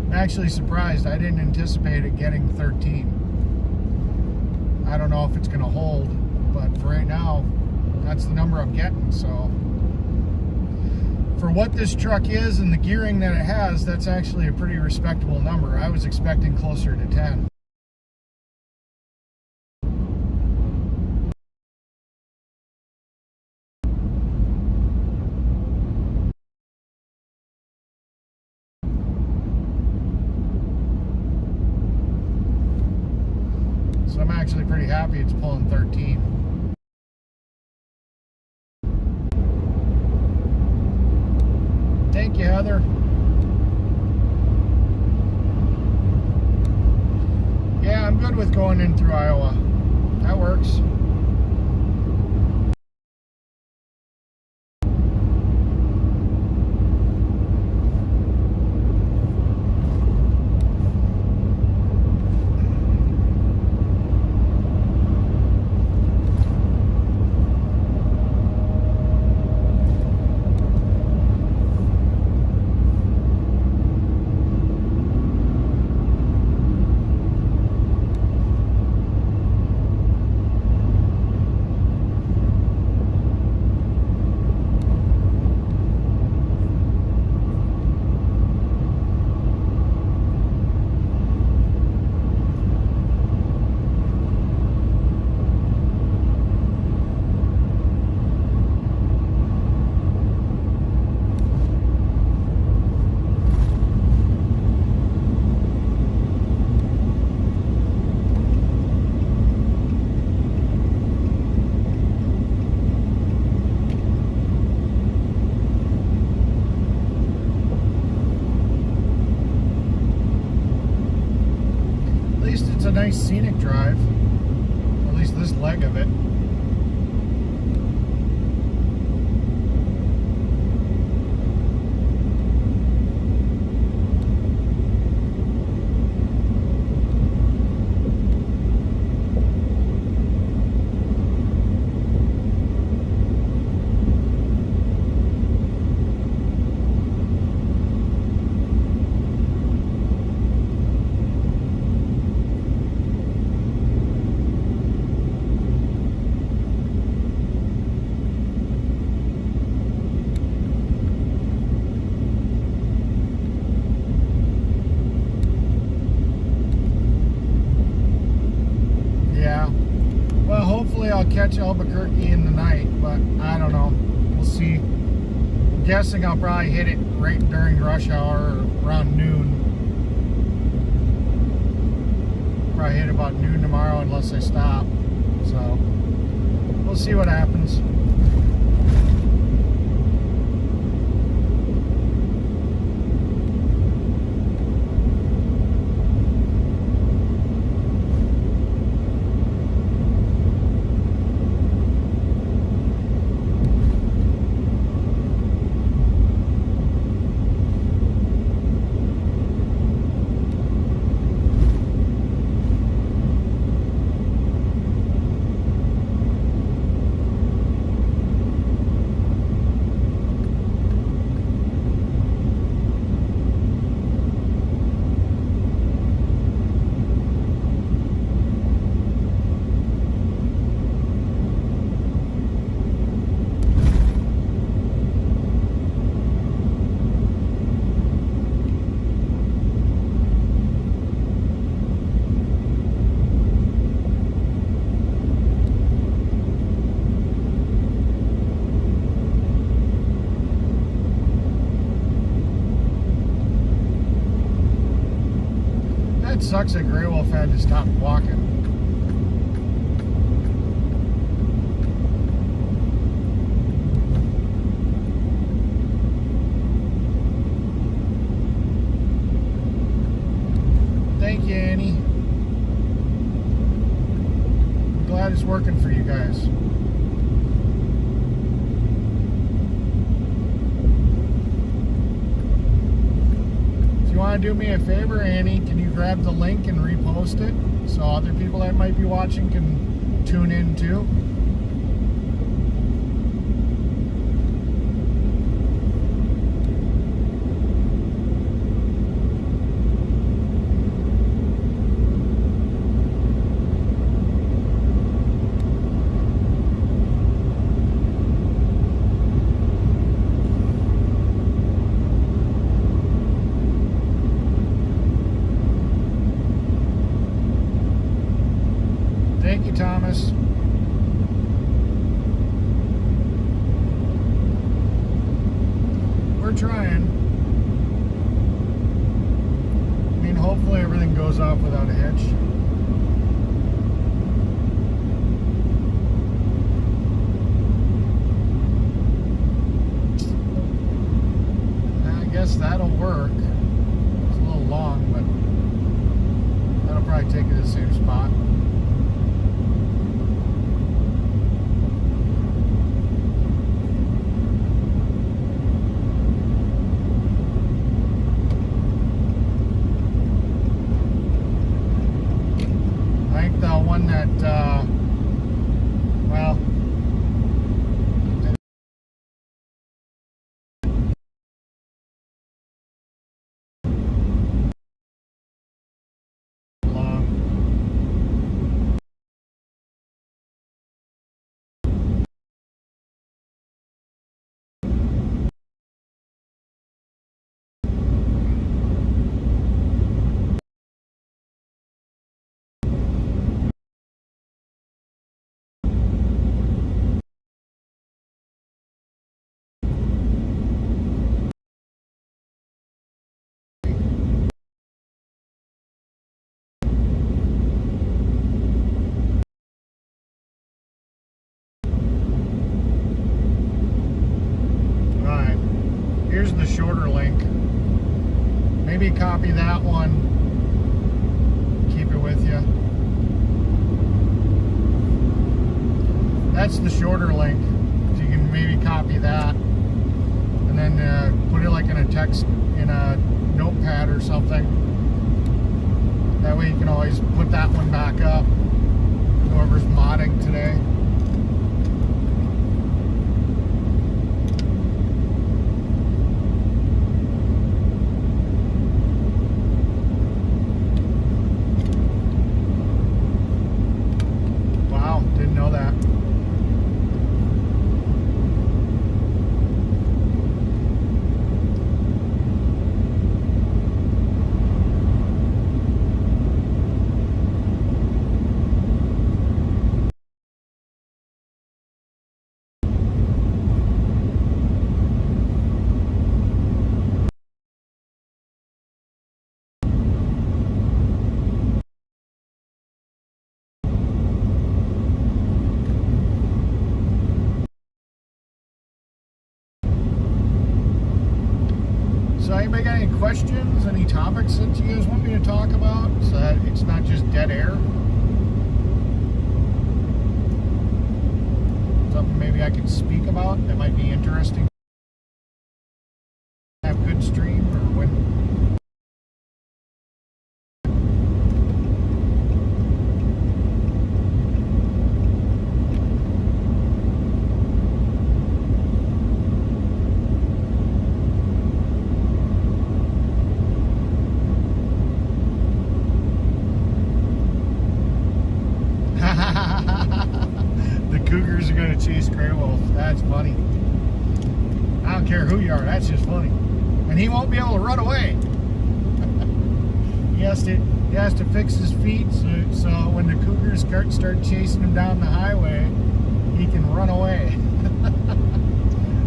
I'm actually surprised. I didn't anticipate it getting 13. I don't know if it's going to hold, but for right now, that's the number I'm getting. So for what this truck is and the gearing that it has, that's actually a pretty respectable number. I was expecting closer to 10. So I'm actually pretty happy it's pulling 13. Thank you, Heather. Yeah, I'm good with going in through Iowa. That works. It's a nice scenic drive, or at least this leg of it. Well, hopefully I'll catch Albuquerque in the night, but I don't know. We'll see. I'm guessing I'll probably hit it right during rush hour or around noon. Probably hit about noon tomorrow unless I stop. So we'll see what happens. It sucks that Grey Wolf had to stop walking. Thank you, Annie. I'm glad it's working for you guys. If you want to do me a favor, Annie, can you grab the link and repost it so other people that might be watching can tune in too? Thank you, Thomas. We're trying. I mean, hopefully everything goes off without a hitch. I guess that'll work. It's a little long, but that'll probably take you to the same spot. I think the one that, well, long. Alright, here's the shorter link. Maybe copy that one, keep it with you. That's the shorter link, so you can maybe copy that and then put it like in a text, in a notepad or something. That way you can always put that one back up, whoever's modding today. Wow, didn't know that. So anybody got any questions, any topics that you guys want me to talk about so that it's not just dead air? Something maybe I could speak about that might be interesting. Have good stream or when. The Cougars are going to chase Gray Wolf. That's funny. I don't care who you are. That's just funny. And he won't be able to run away. He has to fix his feet so when the Cougars start chasing him down the highway, he can run away.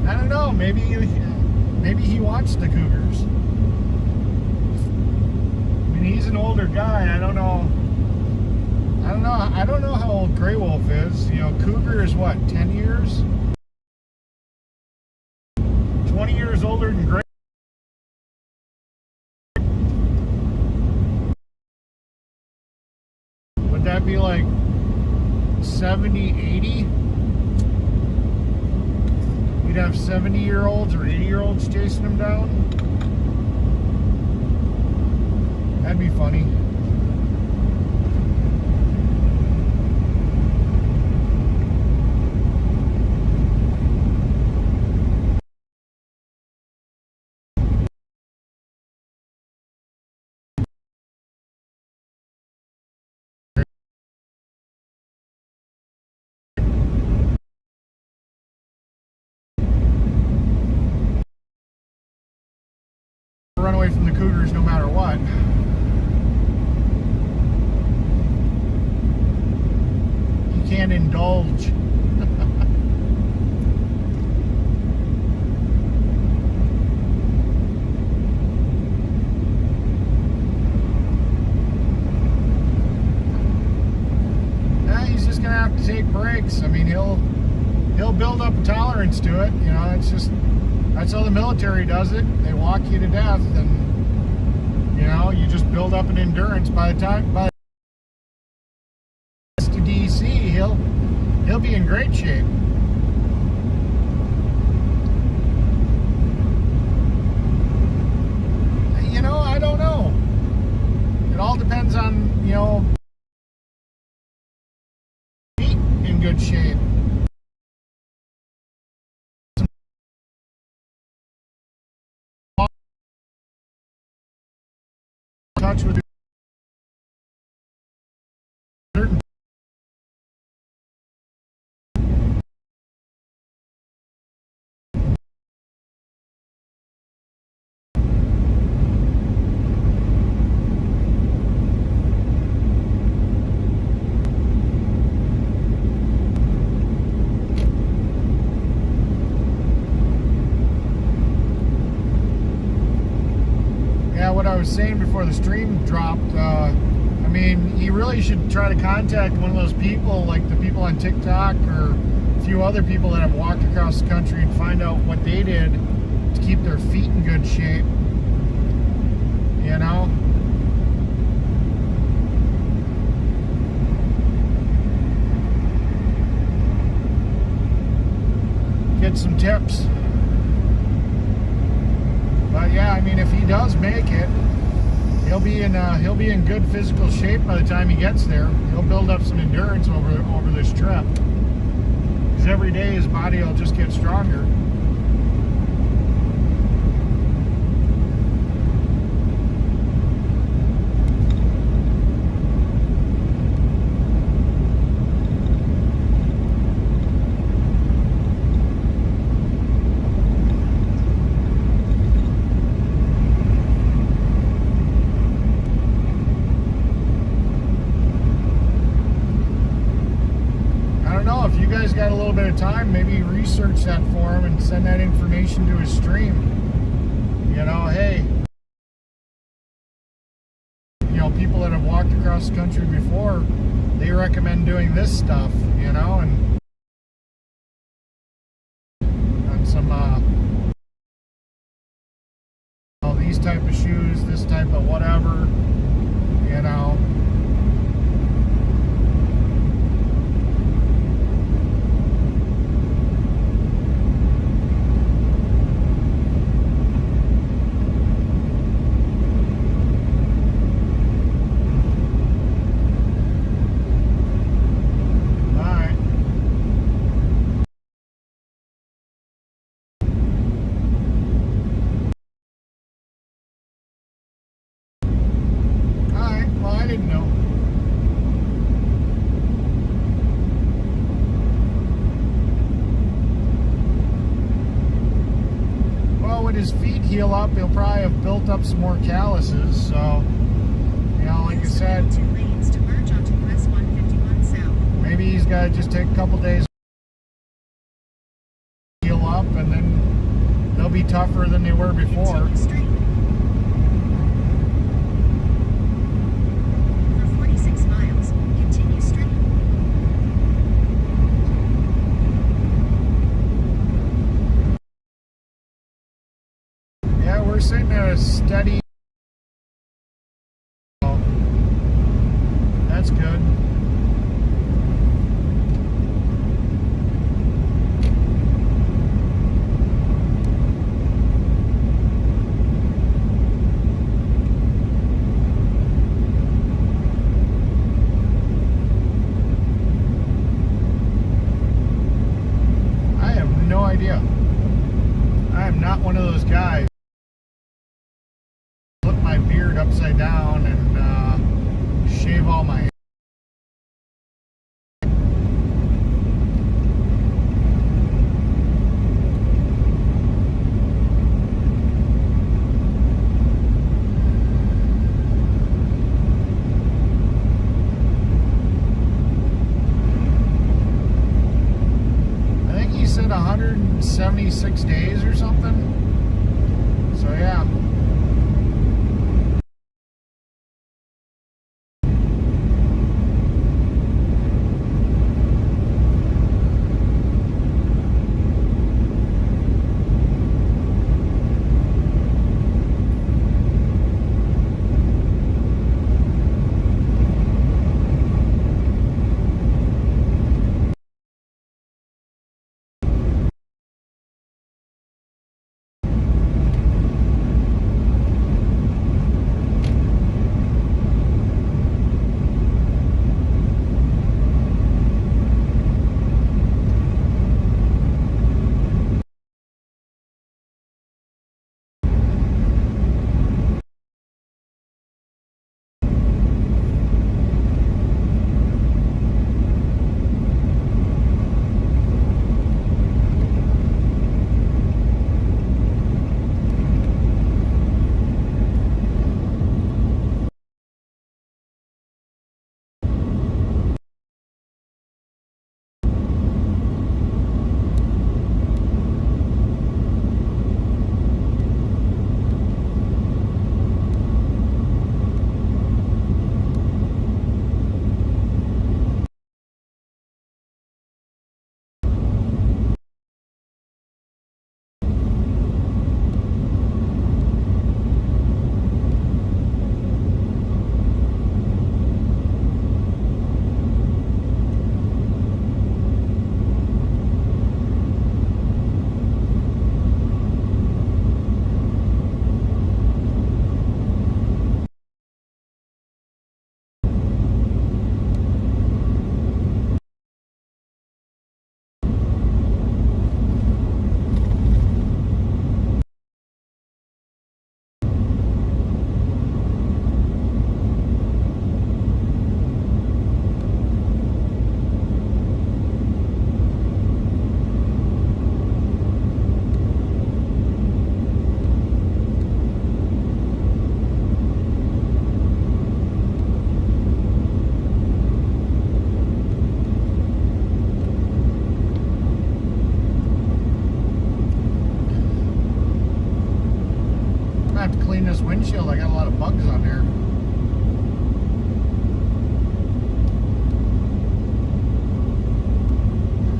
I don't know. Maybe he wants the Cougars. I mean, he's an older guy. I don't know how old Gray Wolf is. You know, Cougar is what, 10 years? 20 years older than Gray. Would that be like 70, 80? You'd have 70-year-olds or 80-year-olds chasing him down? That'd be funny. Run away from the Cougars no matter what. can indulge. He's just gonna have to take breaks. I mean, he'll build up a tolerance to it. You know, it's just, that's how the military does it. They walk you to death, and you know, you just build up an endurance. By the time to DC, he'll be in great shape. You know, I don't know. It all depends on, you know, meat in good shape. Touch with certain what I was saying before the stream dropped, I mean, he really should try to contact one of those people, like the people on TikTok or a few other people that have walked across the country, and find out what they did to keep their feet in good shape. You know? Get some tips. But yeah, I mean, if he does make it, he'll be in good physical shape by the time he gets there. He'll build up some endurance over this trip, because every day his body will just get stronger. Got a little bit of time, maybe research that for him and send that information to his stream. You know, hey, you know, people that have walked across the country before, they recommend doing this stuff, you know, and some these type of shoes, this type of whatever, you know. His feet heal up, he'll probably have built up some more calluses. So, you know, like I said, 2 lanes to merge onto US 151 South. Maybe he's got to just take a couple days to heal up, and then they'll be tougher than they were before. Continue straight. For 46 miles, continue straight. We're sitting at a steady. That's good. I have no idea. I am not one of those guys. My beard upside down and shave all my hair. 76 days or something. So yeah. I have to clean this windshield. I got a lot of bugs on there.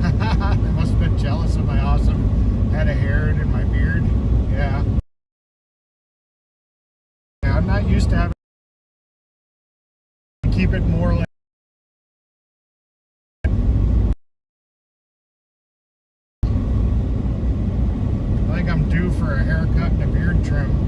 They must have been jealous of my awesome head of hair and my beard. Yeah. Yeah, I'm not used to having to keep it more like I think I'm due for a haircut and a beard trim.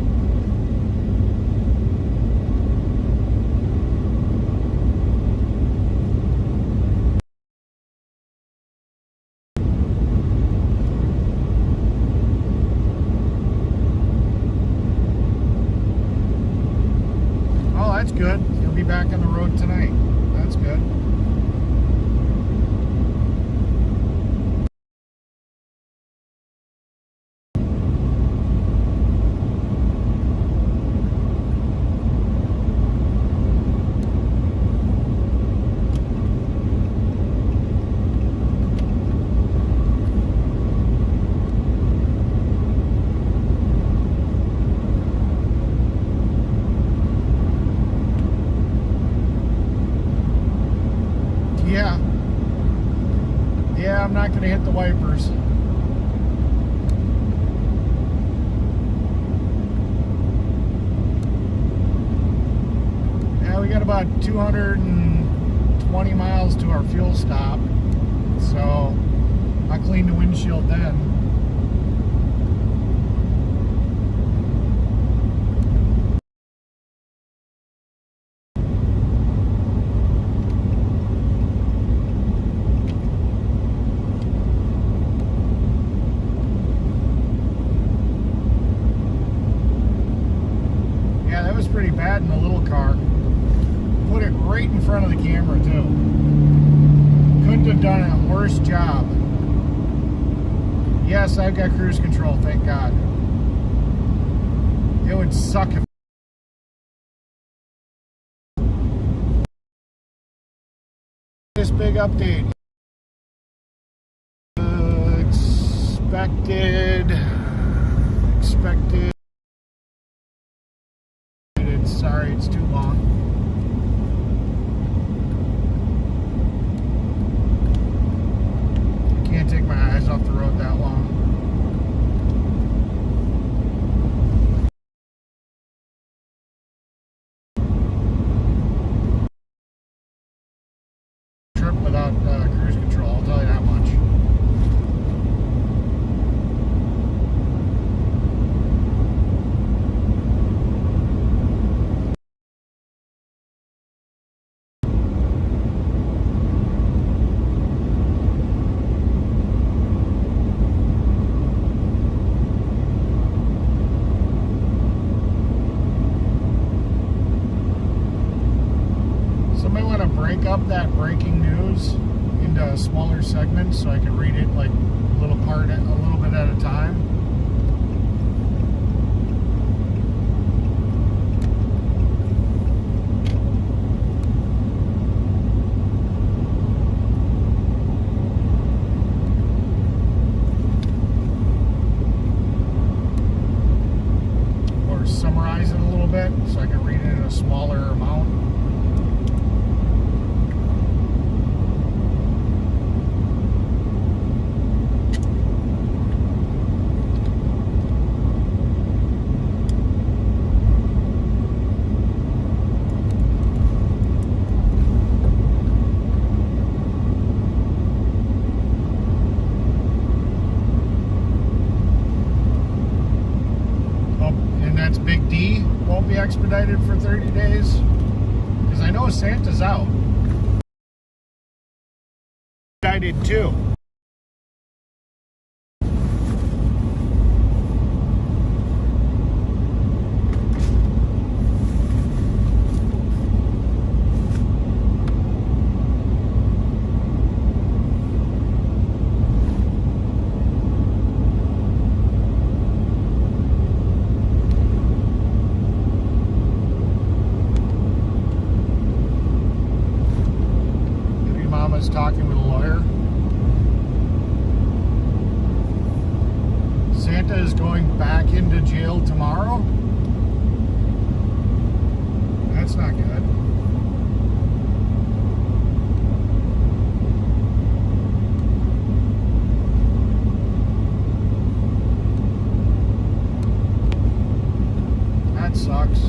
That's good. He'll be back on the road tonight. That's good. Yeah, I'm not going to hit the wipers. Yeah, we got about 220 miles to our fuel stop. So I'll clean the windshield then. Pretty bad in the little car. Put it right in front of the camera too. Couldn't have done a worse job. Yes, I've got cruise control, thank God. It would suck if this big update. Expected. Sorry, it's too long. I can't take my eyes off the road that long. Trip without cruise control, I'll tell you that much. Somebody want to break up that breaking news into smaller segments so I can read it like a little bit at a time. Or summarize it a little bit so I can read it in a smaller amount. Big D won't be expedited for 30 days because I know Santa's out. I did too. Talking with a lawyer. Santa is going back into jail tomorrow. That's not good. That sucks.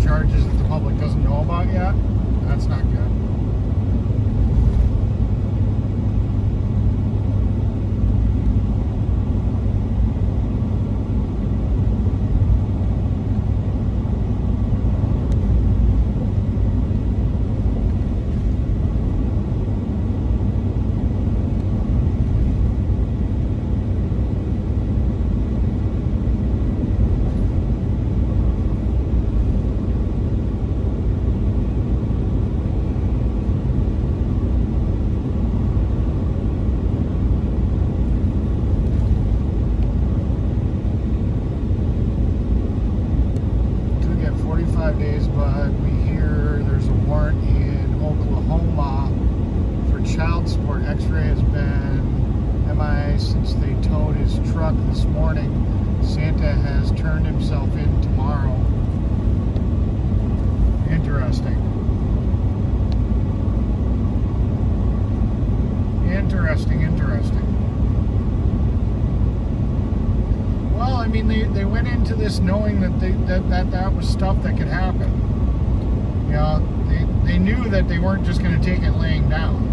Charges that the public doesn't know about yet. That's not good. mean, they went into this knowing that that was stuff that could happen. You know, they knew that they weren't just going to take it laying down.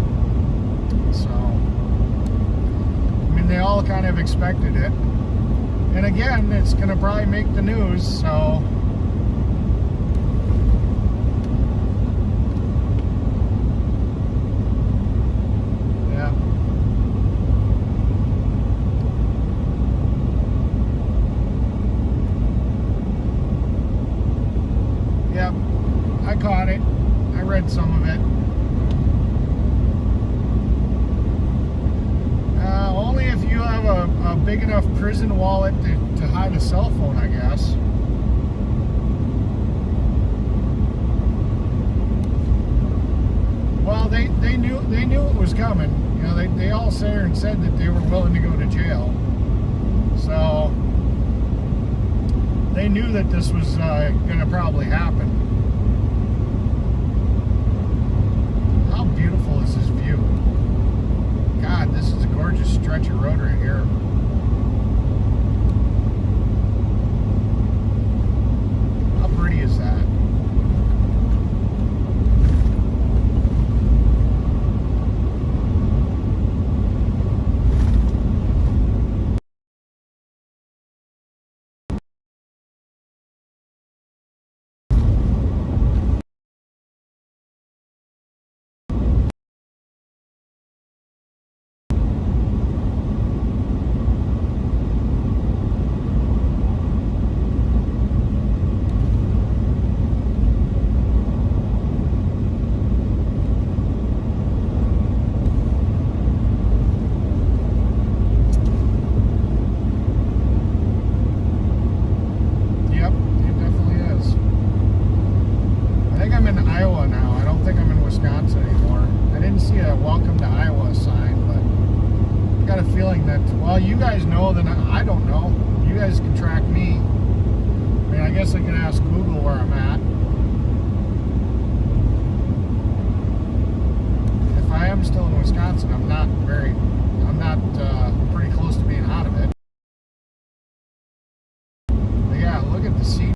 So, I mean, they all kind of expected it. And again, it's going to probably make the news, so... I caught it. I read some of it. Only if you have a big enough prison wallet to hide a cell phone, I guess. Well, they knew it was coming. You know, they all sat and said that they were willing to go to jail. So they knew that this was going to probably happen. How beautiful is this view? God, this is a gorgeous stretch of road right here. How pretty is that? You guys know that I don't know. You guys can track me. I mean, I guess I can ask Google where I'm at. If I am still in Wisconsin, I'm pretty close to being out of it. But yeah, look at the sea.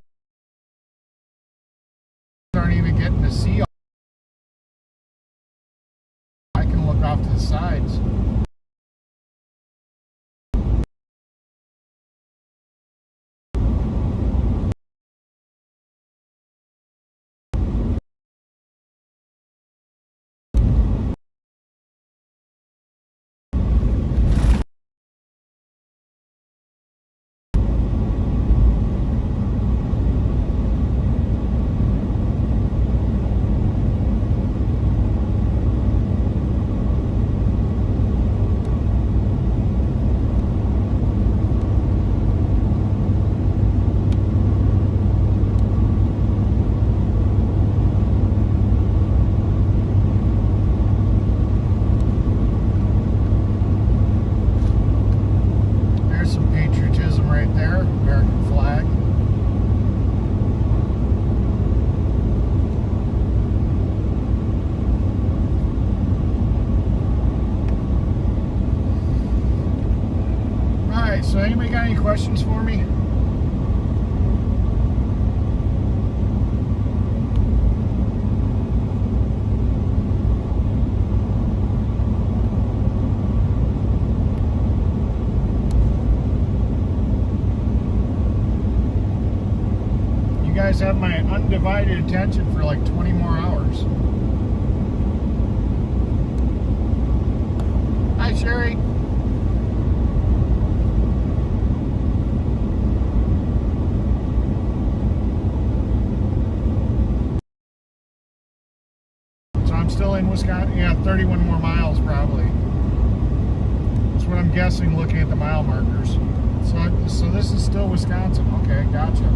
Aren't even getting to see. I can look off to the sides. So anybody got any questions for me? You guys have my undivided attention for like 20 more hours. Hi, Sherry. Still in Wisconsin, yeah, 31 more miles probably. That's what I'm guessing looking at the mile markers. So this is still Wisconsin. Okay, gotcha.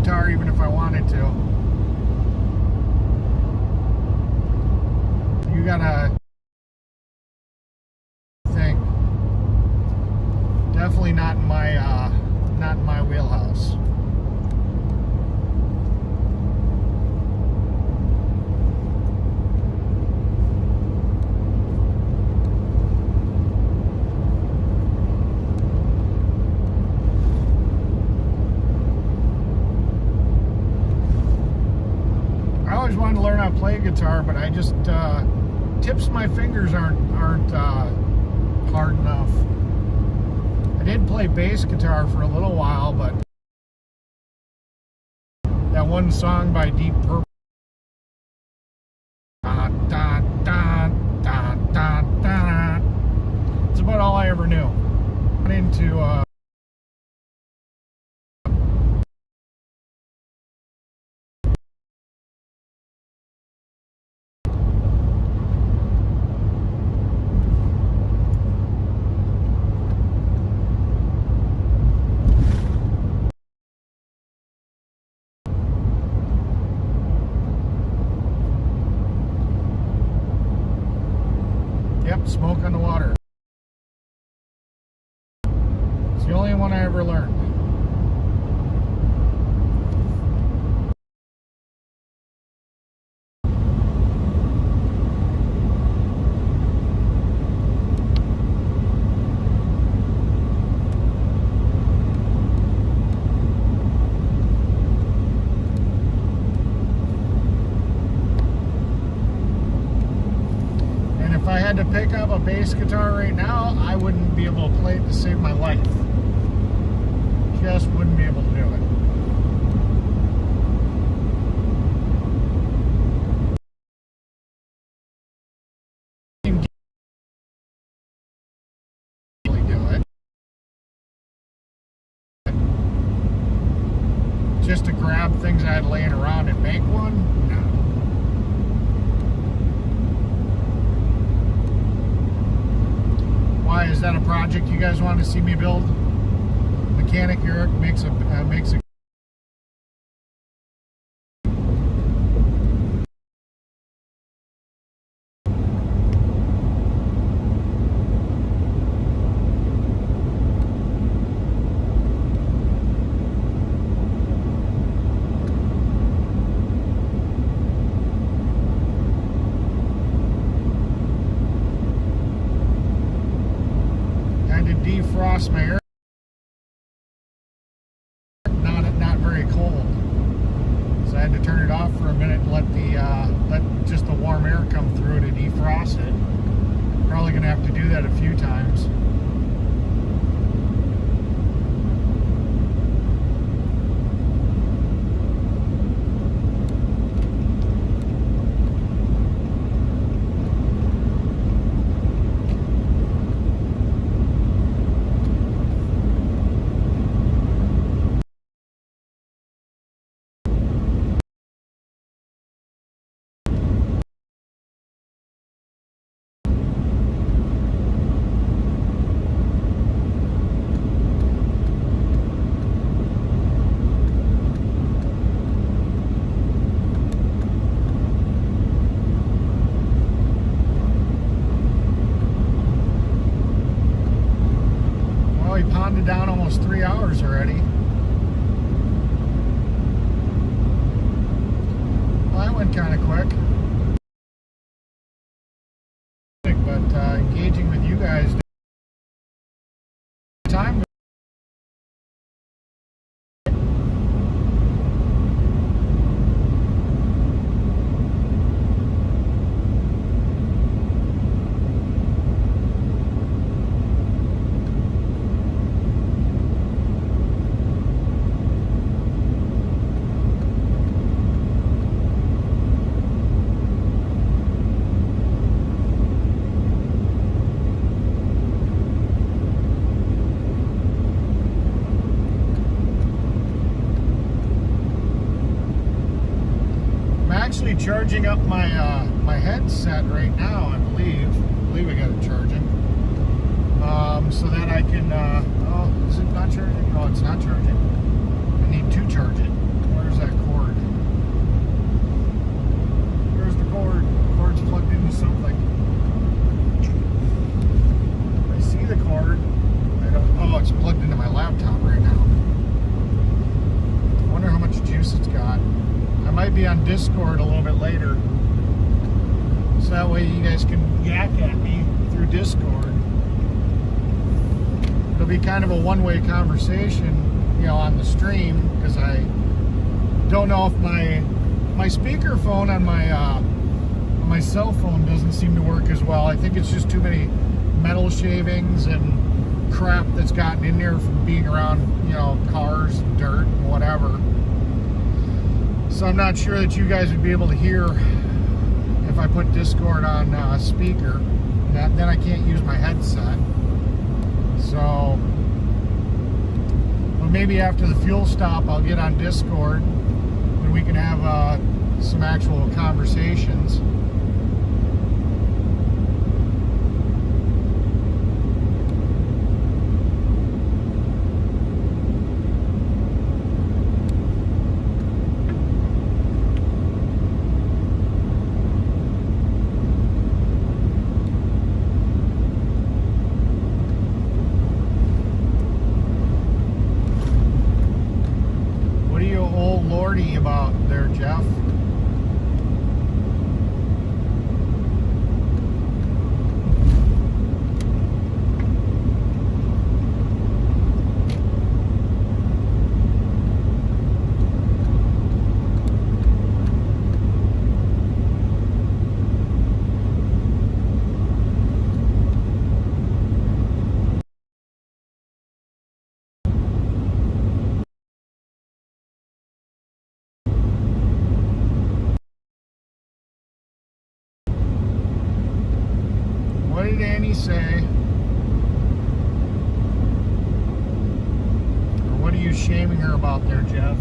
guitar even if I wanted to. You gotta think. Definitely not in my wheelhouse. I always wanted to learn how to play guitar, but I just tips of my fingers aren't hard enough. I did play bass guitar for a little while, but that one song by Deep Purple, it's about all I ever knew. Went into Smoke on the Water. It's the only one I ever learned. If I had to pick up a bass guitar right now, I wouldn't be able to play it to save my life. Just wouldn't be able to do it. Just to grab things I had laying around and make one? No. Why, is that a project you guys want to see me build? Mechanic Eric makes a defrost my air. Not very cold, so I had to turn it off for a minute and let just the warm air come through to defrost it. Probably gonna have to do that a few times. Down almost 3 hours already. Well, that went kind of quick. But engaging with you guys time. Actually charging up my my headset right now. I believe I got it charging, so that I can. Oh, is it not charging? No, it's not charging. I need to charge it. later. So that way you guys can yak at me through Discord. It'll be kind of a one-way conversation, you know, on the stream, because I don't know if my speakerphone on my cell phone doesn't seem to work as well. I think it's just too many metal shavings and crap that's gotten in there from being around, you know, cars and dirt and whatever. So I'm not sure that you guys would be able to hear if I put Discord on speaker. Then I can't use my headset. So, but maybe after the fuel stop, I'll get on Discord and we can have some actual conversations. About there, Jeff? What did Annie say? Or what are you shaming her about there, Jeff?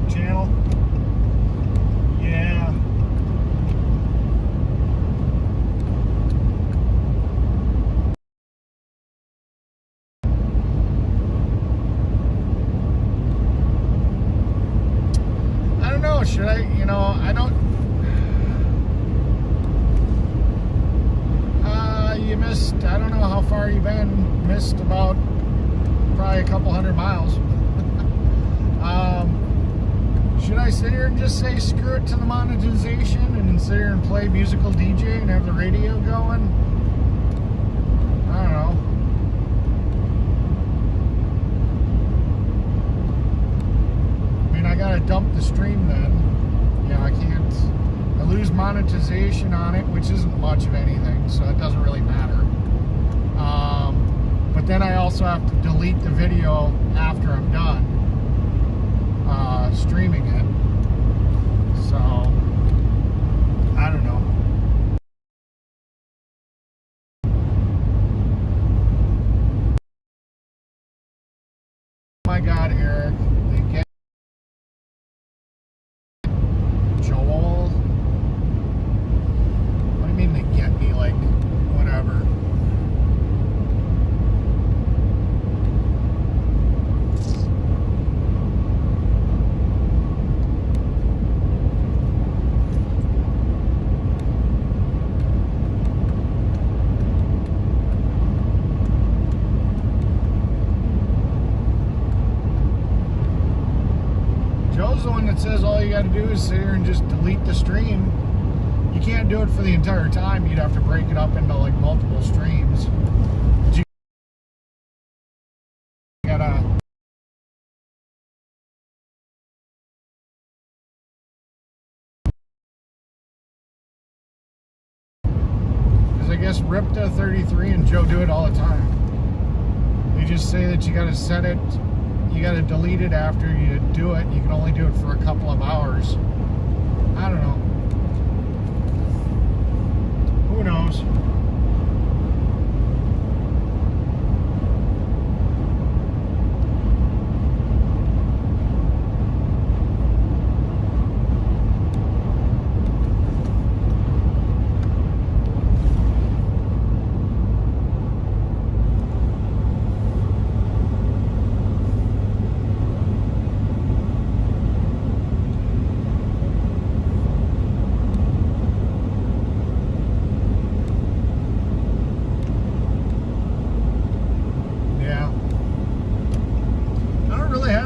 Channel. Yeah. I don't know, should I, you know, I don't you missed, I don't know how far you've been, missed about probably a couple 100 miles. Should I sit here and just say screw it to the monetization and sit here and play musical DJ and have the radio going? I don't know. I mean, I gotta dump the stream then. Yeah, I can't. I lose monetization on it, which isn't much of anything, so it doesn't really matter. But then I also have to delete the video after I'm done streaming it. So, I don't know. Oh my God, Eric, they get Joel. What do you mean they get me? Like, whatever. Joe's the one that says all you got to do is sit here and just delete the stream. You can't do it for the entire time. You'd have to break it up into like multiple streams. But you gotta. Because I guess Ripta33 and Joe do it all the time. They just say that you gotta set it. You got to delete it after you do it. You can only do it for a couple of hours. I don't know. Who knows?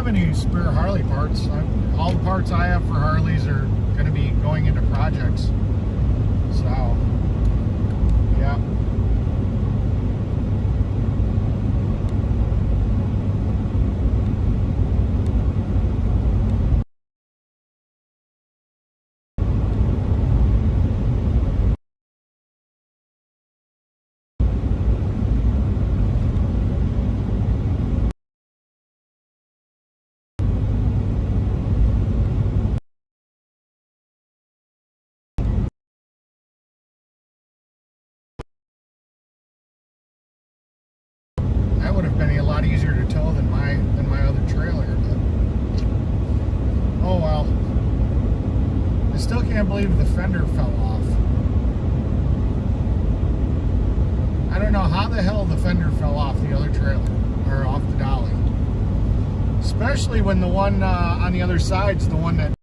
have any spare Harley parts. All the parts I have for Harleys are going to be going into projects. So, yeah. That would have been a lot easier to tow than my other trailer, but oh well. I still can't believe the fender fell off. I don't know how the hell the fender fell off the other trailer, or off the dolly. Especially when the one on the other side's the one that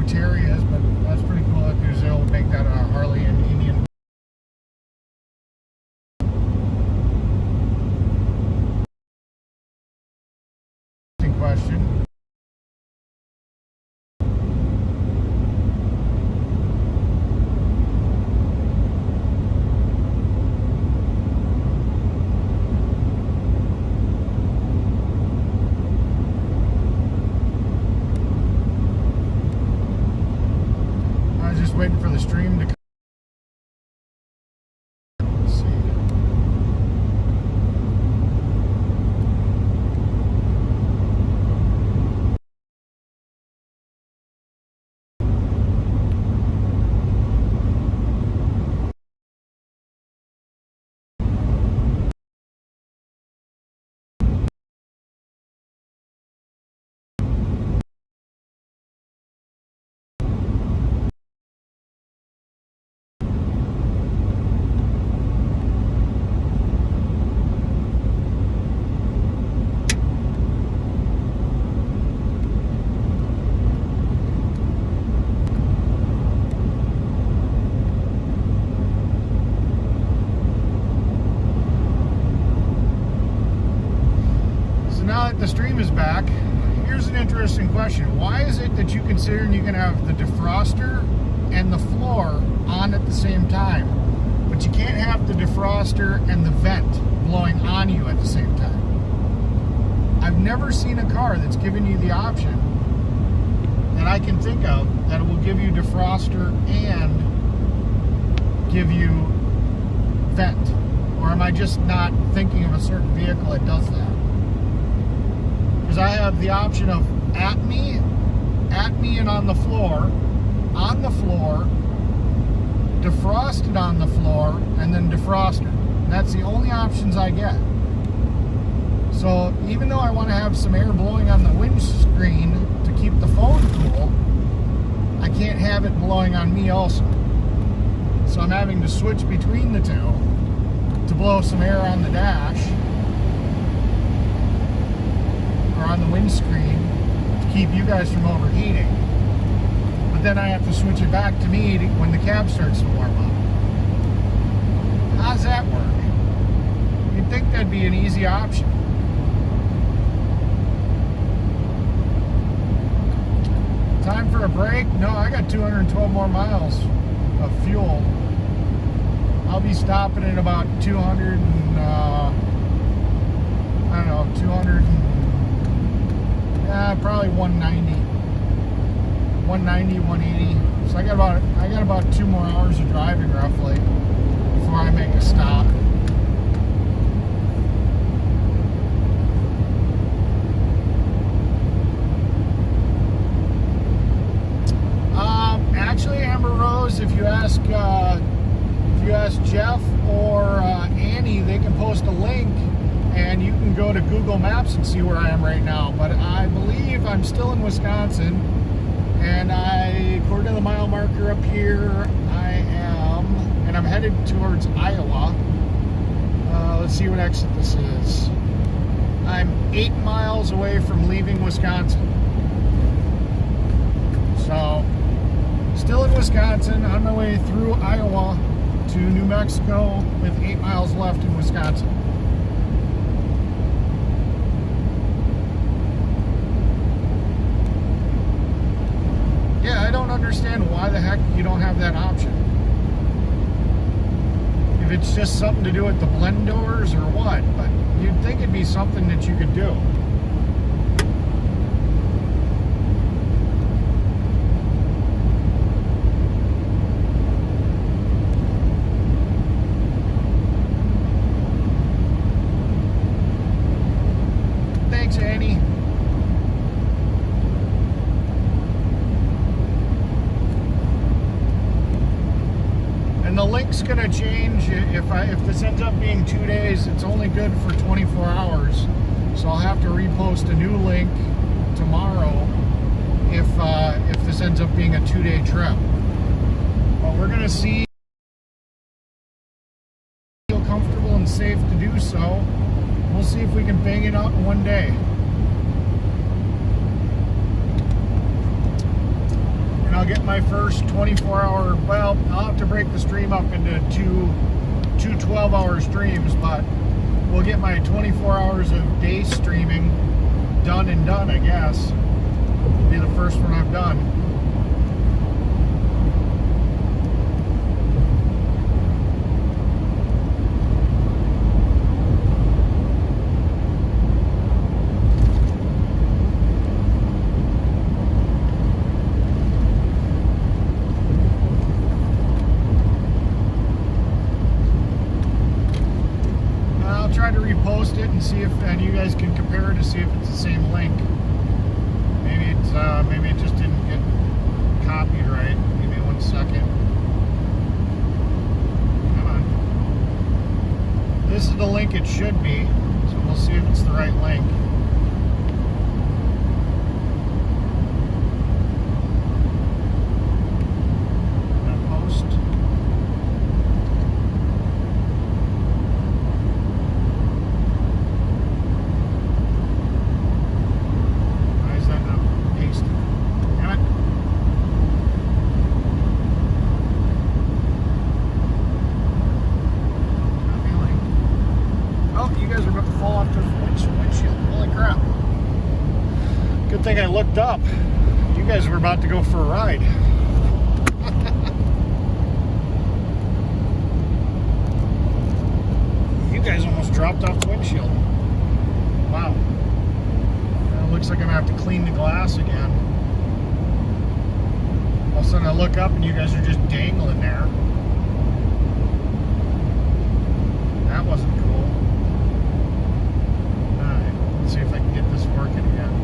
Terry is, but that's pretty cool that there's able to make that a Harley and Indian question. Waiting for the stream to come. Let's see. Now that the stream is back, here's an interesting question. Why is it that you consider you can have the defroster and the floor on at the same time, but you can't have the defroster and the vent blowing on you at the same time? I've never seen a car that's given you the option that I can think of that will give you defroster and give you vent. Or am I just not thinking of a certain vehicle that does that? Because I have the option of at me and on the floor, defrosted on the floor, and then defroster. That's the only options I get. So even though I want to have some air blowing on the windscreen to keep the phone cool, I can't have it blowing on me also. So I'm having to switch between the two to blow some air on the dash or on the windscreen to keep you guys from overheating. But then I have to switch it back to me when the cab starts to warm up. How's that work? You'd think that'd be an easy option. Time for a break? No, I got 212 more miles of fuel. I'll be stopping at about 200 and, I don't know, 200 and, probably 190. 190, 180. So I got about 2 more hours of driving roughly before I make a stop. Actually, Amber Rose, if you ask Jeff or Annie, they can post a link and you can go to Google Maps and see where I am right now. But I believe I'm still in Wisconsin, and according to the mile marker up here. And I'm headed towards Iowa. Let's see what exit this is. I'm 8 miles away from leaving Wisconsin. So, still in Wisconsin, on my way through Iowa to New Mexico with 8 miles left in Wisconsin. Yeah, I don't understand why the heck you don't have that option. If it's just something to do with the blend doors or what, but you'd think it'd be something that you could do. Thanks, Annie. And the link's gonna change if this ends up being 2 days. It's only good for 24 hours, so I'll have to repost a new link tomorrow if this ends up being a 2-day trip. But we're gonna see. Feel comfortable and safe to do so. We'll see if we can bang it out in 1 day. I'll get my first 24-hour, well, I'll have to break the stream up into two 12-hour streams, but we'll get my 24 hours of day streaming done, I guess. It'll be the first one I've done. Try to repost it and see if, and you guys can compare it to see if it's the same link. Maybe it just didn't get copied right. Give me 1 second. Come on. This is the link it should be, so we'll see if it's the right link. Good thing I looked up. You guys were about to go for a ride. You guys almost dropped off the windshield. Wow. It looks like I'm gonna have to clean the glass again. All of a sudden I look up and you guys are just dangling there. That wasn't cool. Alright, let's see if I can get this working again.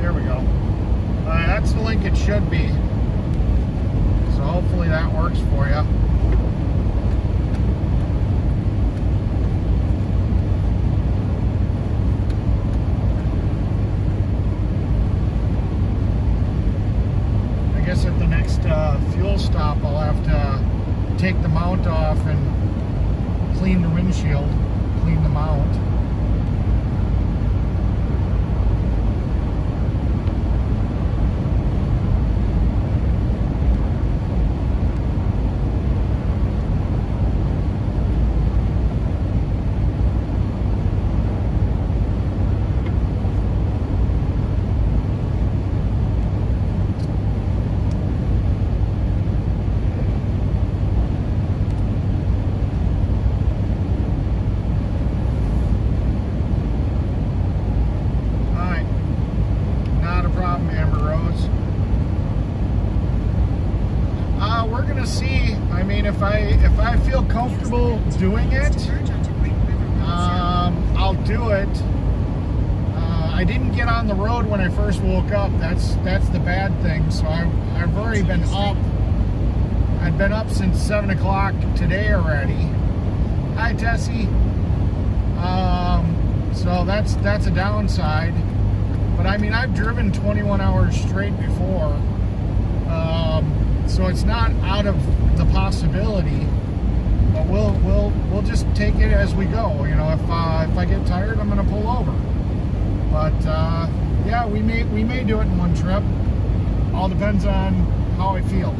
There we go. Alright, that's the link it should be. So hopefully that works for you. I guess at the next fuel stop I'll have to take the mount off and clean the windshield, clean the mount. See, I mean, if I feel comfortable doing it, I'll do it. I didn't get on the road when I first woke up. That's the bad thing. So I've already been up. I've been up since 7 o'clock today already. Hi, Tessie. So that's a downside. But But I mean, I've driven 21 hours straight before, so it's not out of the possibility. But we'll just take it as we go. You know, if I get tired, I'm gonna pull over. But yeah, we may do it in one trip. All depends on how I feel.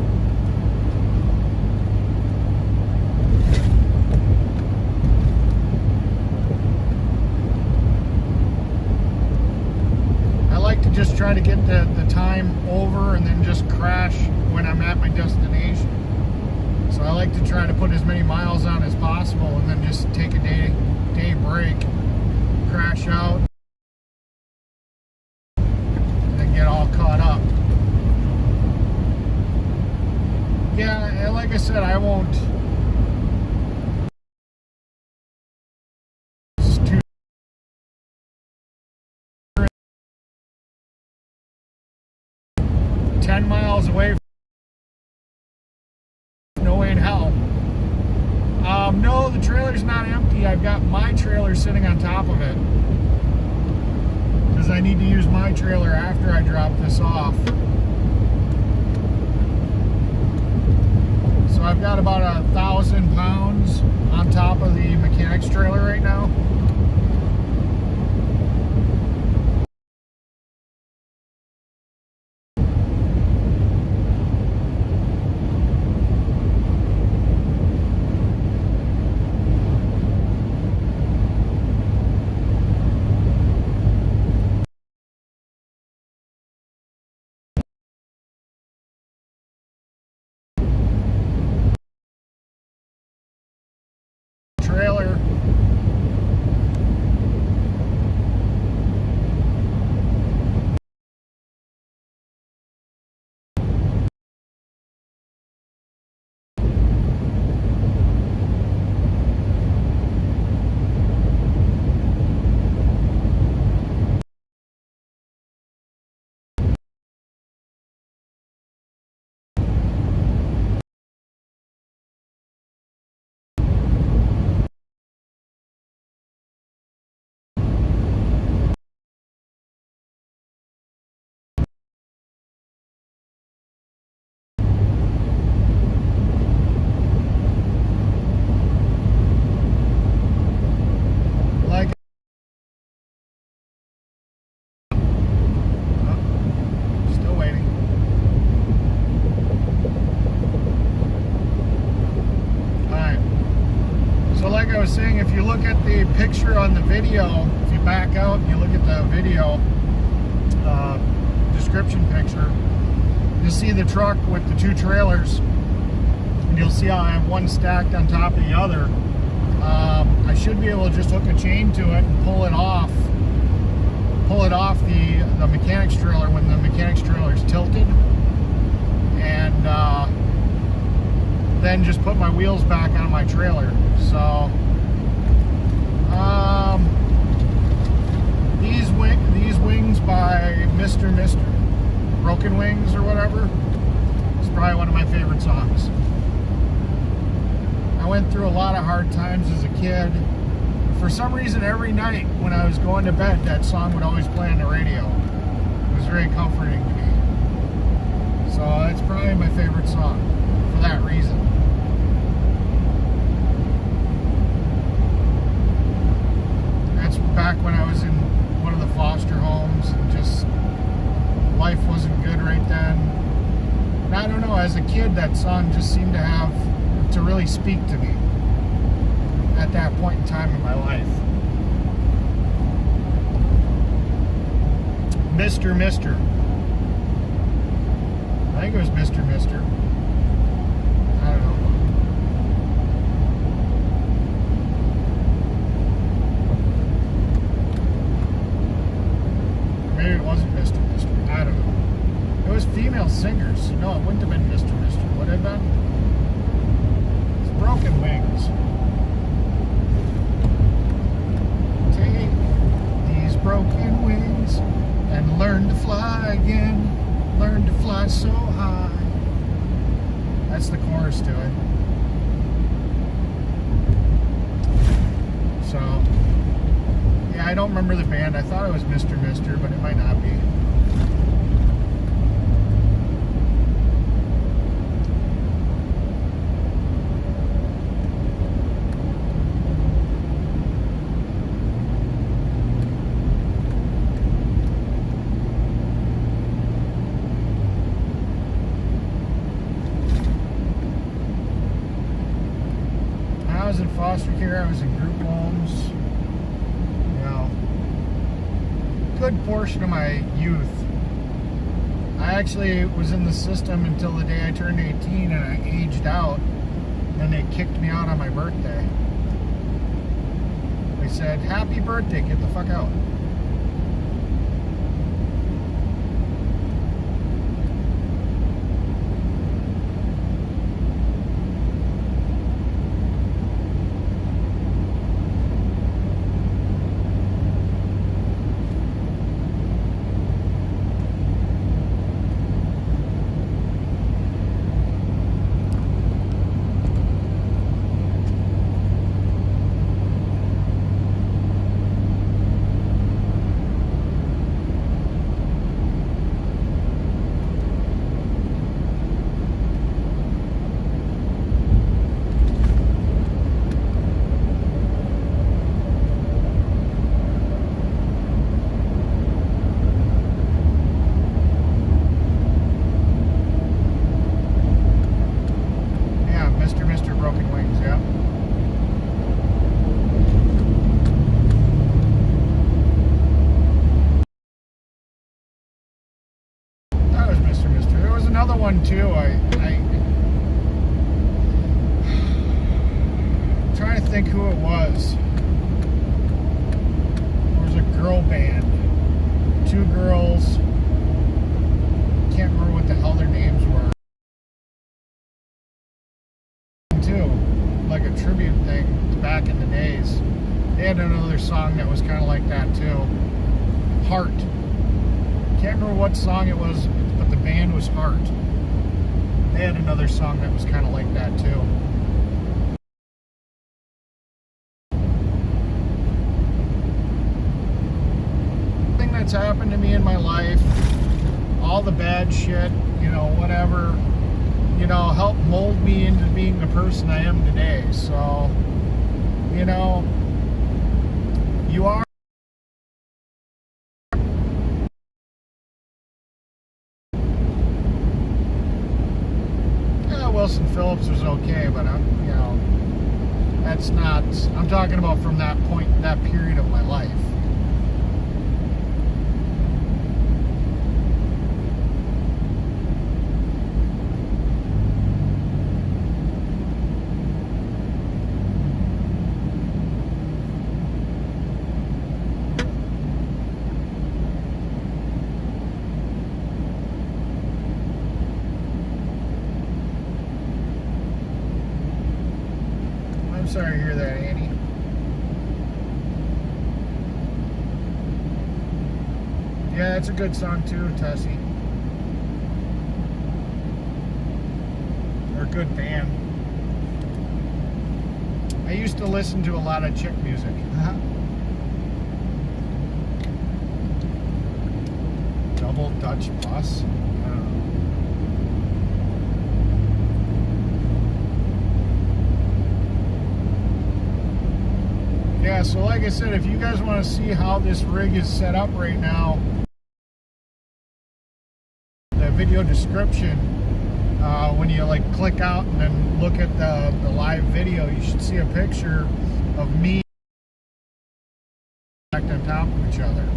I like to just try to get the time over and then just crash when I'm at my destination. So I like to try to put as many miles on as possible and then just take a day break, crash out, and then get all caught up. Yeah, like I said, I won't. It's too 10 miles away. No way in hell. No, the trailer's not empty. I've got my trailer sitting on top of it because I need to use my trailer after I drop this off. So I've got about 1,000 pounds on top of the mechanic's trailer right now. Trailer. I was saying, if you look at the picture on the video, if you back out and you look at the video description picture, you'll see the truck with the two trailers, and you'll see how I have one stacked on top of the other. I should be able to just hook a chain to it and pull it off the mechanic's trailer when the mechanic's trailer is tilted, and then just put my wheels back on my trailer. So these wings by Mr. Broken Wings or whatever, it's probably one of my favorite songs. I went through a lot of hard times as a kid. For some reason, every night when I was going to bed, that song would always play on the radio. It was very comforting to me. So it's probably my favorite song for that reason. That's back when I was in one of the foster homes, and just life wasn't good right then. And I don't know, as a kid, that song just seemed to really speak to me at that point in time in my life. Mr. I think it was Mr. I don't know. Maybe it wasn't Mr. I don't know. It was female singers. No, it wouldn't have been Mr. Would it have been? It's Broken Wings. Take these broken wings and learn to fly again. Learn to fly so high. That's the chorus to it. So, yeah, I don't remember the band. I thought it was Mr. but it might not be. foster care. I was in group homes. You know, good portion of my youth. I actually was in the system until the day I turned 18 and I aged out. And they kicked me out on my birthday. They said, "Happy birthday, get the fuck out." Mr. Broken Wings, yeah. That was Mr. There was another one too. I'm trying to think who it was. There was a girl band. 2 girls. Can't remember what the hell their names were. Like a tribute thing back in the days. They had another song that was kind of like that too. Heart. Can't remember what song it was, but the band was Heart. They had another song that was kind of like that too. Thing that's happened to me in my life, all the bad shit, you know, whatever, you know, helped mold me into being the person I am today. So, you know, you are. Yeah, Wilson Phillips was okay, but you know, that's not. I'm talking about from that point, that period of my life. I'm sorry to hear that, Annie. Yeah, that's a good song too, Tessie. Or a good band. I used to listen to a lot of chick music. Double Dutch bus. Yeah, so like I said, if you guys want to see how this rig is set up right now, the video description, when you like click out and then look at the live video, you should see a picture of me stacked on top of each other.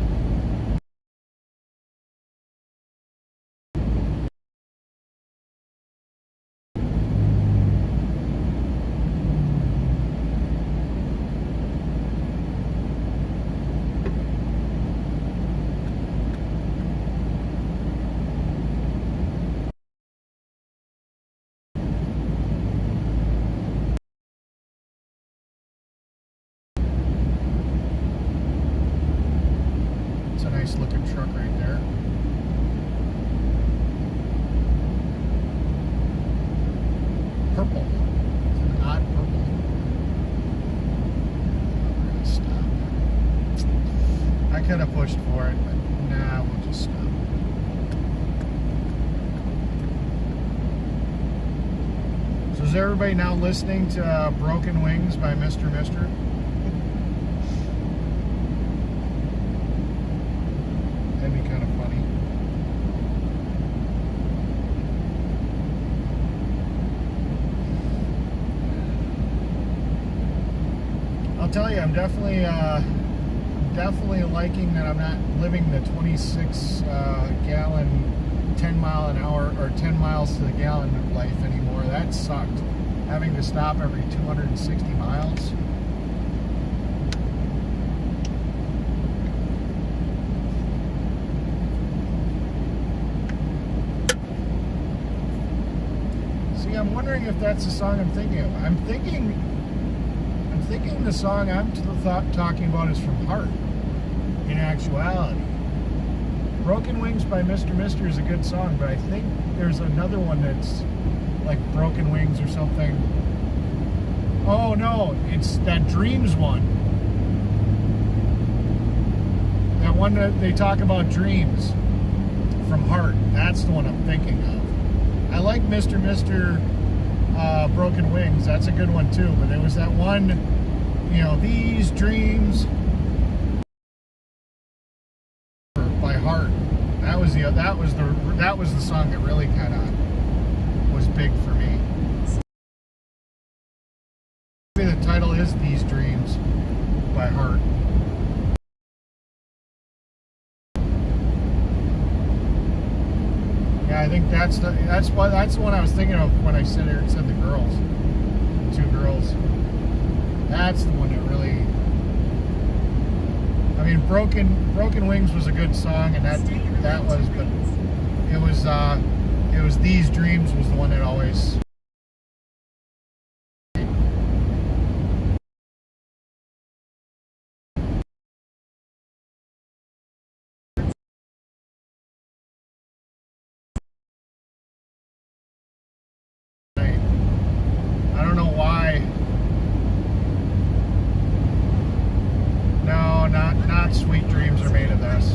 Looking truck right there. Purple. It's an odd purple. We're gonna stop. I could have pushed for it, but nah, we'll just stop. So is everybody now listening to Broken Wings by Mr. That'd be kind of funny. tell you, I'm definitely liking that I'm not living the 26 gallon, 10 mile an hour or 10 miles to the gallon life anymore. That sucked. Having to stop every 260 miles. See, I'm wondering if that's the song I'm thinking of. I'm thinking the song I'm talking about is from Heart, in actuality. Broken Wings by Mr. Mister is a good song, but I think there's another one that's like Broken Wings or something. Oh no, it's that Dreams one. That one that they talk about Dreams from Heart. That's the one I'm thinking of. I like Mr. Mister Broken Wings. That's a good one too, but there was that one, you know, These Dreams by Heart. That was the song that really kind of was big for me. Maybe the title is These Dreams by Heart. Yeah, I think that's the one I was thinking of when I said the girls, two girls. That's the one that really. I mean, Broken Wings was a good song, and that was, but it was These Dreams was the one that always. I don't know why. No, not Sweet Dreams are made of this.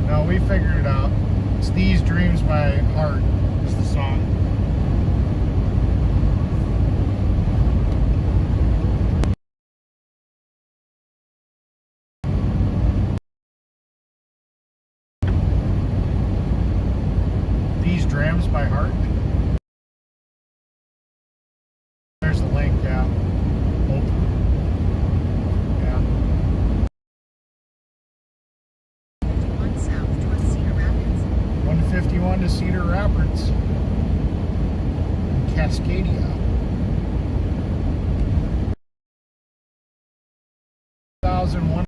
No, we figured it out. It's These Dreams by Heart is the song. These Dreams by Heart. There's the link, yeah. Oh. Yeah. 51 south towards Cedar Rapids. 151 to Cedar Rapids. Cascadia. 2001.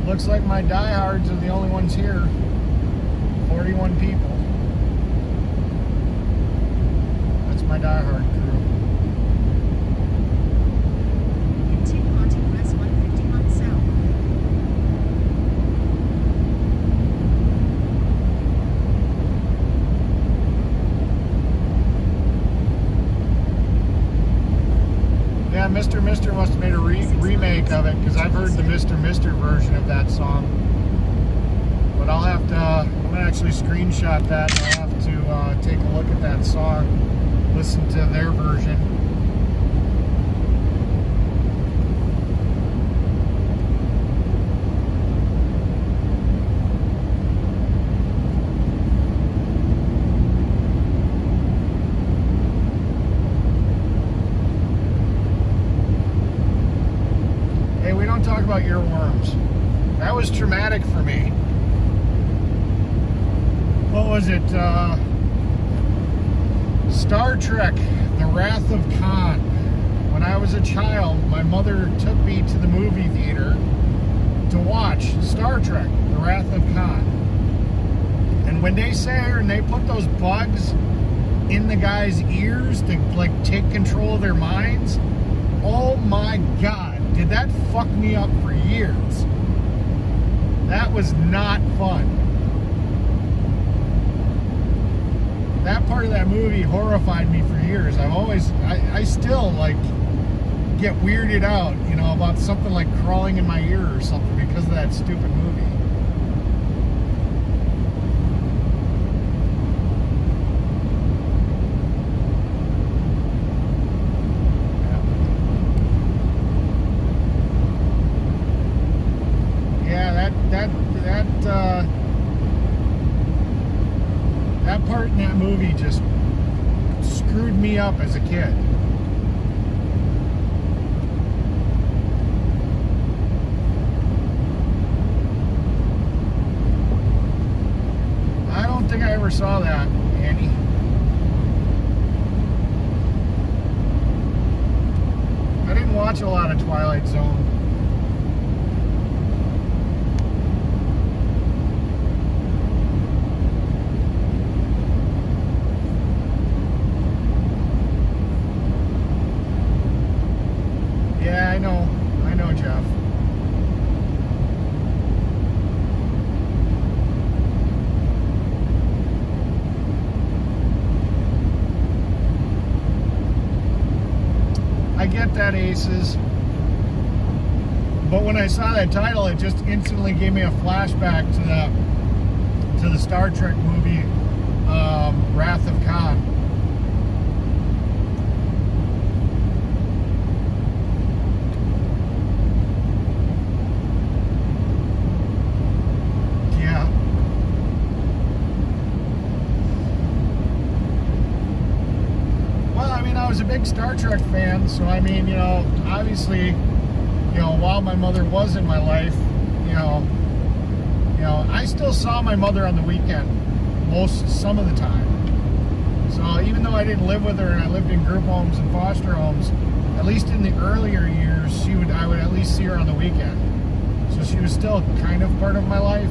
Looks like my diehards are the only ones here. 41 people. That's my diehard crew. Continue onto US 151 south. Yeah, Mr. Mister must have made a remake of it, because I've heard the Mr. Mister version of that song. But I'll have to, I'm going to actually screenshot that, and I'll have to take a look at that song, listen to their version. Hey, we don't talk about earworms. That was traumatic for me. What was it? Star Trek, The Wrath of Khan. When I was a child, my mother took me to the movie theater to watch Star Trek, The Wrath of Khan. And when they say, and they put those bugs in the guy's ears to like take control of their minds, oh my God, did that fuck me up for years. That was not fun. That part of that movie horrified me for years. I still like get weirded out, you know, about something like crawling in my ear or something because of that stupid movie. that part in that movie just screwed me up as a kid. I don't think I ever saw that, Andy. I didn't watch a lot of Twilight Zone. Yeah, I know, Jeff. I get that, Aces. But when I saw that title, it just instantly gave me a flashback to the Star Trek movie, Wrath of Khan. Yeah. Well, I mean, I was a big Star Trek fan, so I mean, obviously, while my mother was in my life, I still saw my mother on the weekend, some of the time. So even though I didn't live with her and I lived in group homes and foster homes, at least in the earlier years, I would at least see her on the weekend. So she was still kind of part of my life.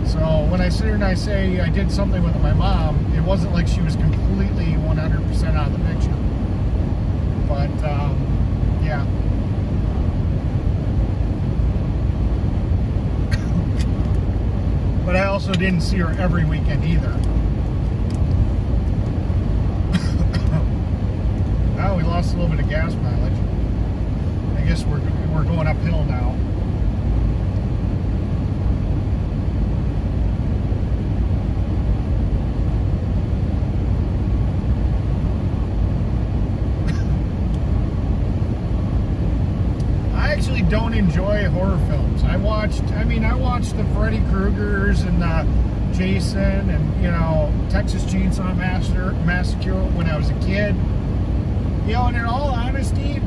So when I sit here and I say I did something with my mom, it wasn't like she was completely 100% out of the picture. But, yeah. But I also didn't see her every weekend either. Well, we lost a little bit of gas mileage. I guess we're going uphill now. Don't enjoy horror films. I watched the Freddy Kruegers and the Jason and Texas Chainsaw Massacre when I was a kid. And in all honesty,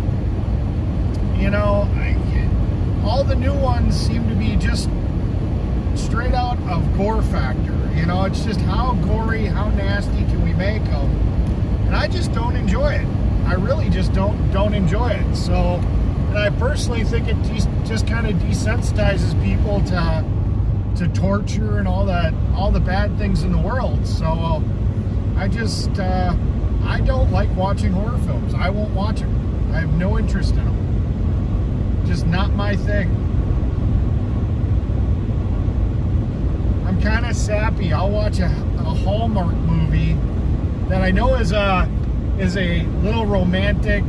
all the new ones seem to be just straight out of gore factor. It's just how gory, how nasty can we make them? And I just don't enjoy it. I really just don't enjoy it. So. And I personally think it just kind of desensitizes people to torture and all the bad things in the world. So I don't like watching horror films. I won't watch them. I have no interest in them. Just not my thing. I'm kind of sappy. I'll watch a Hallmark movie that I know is a little romantic,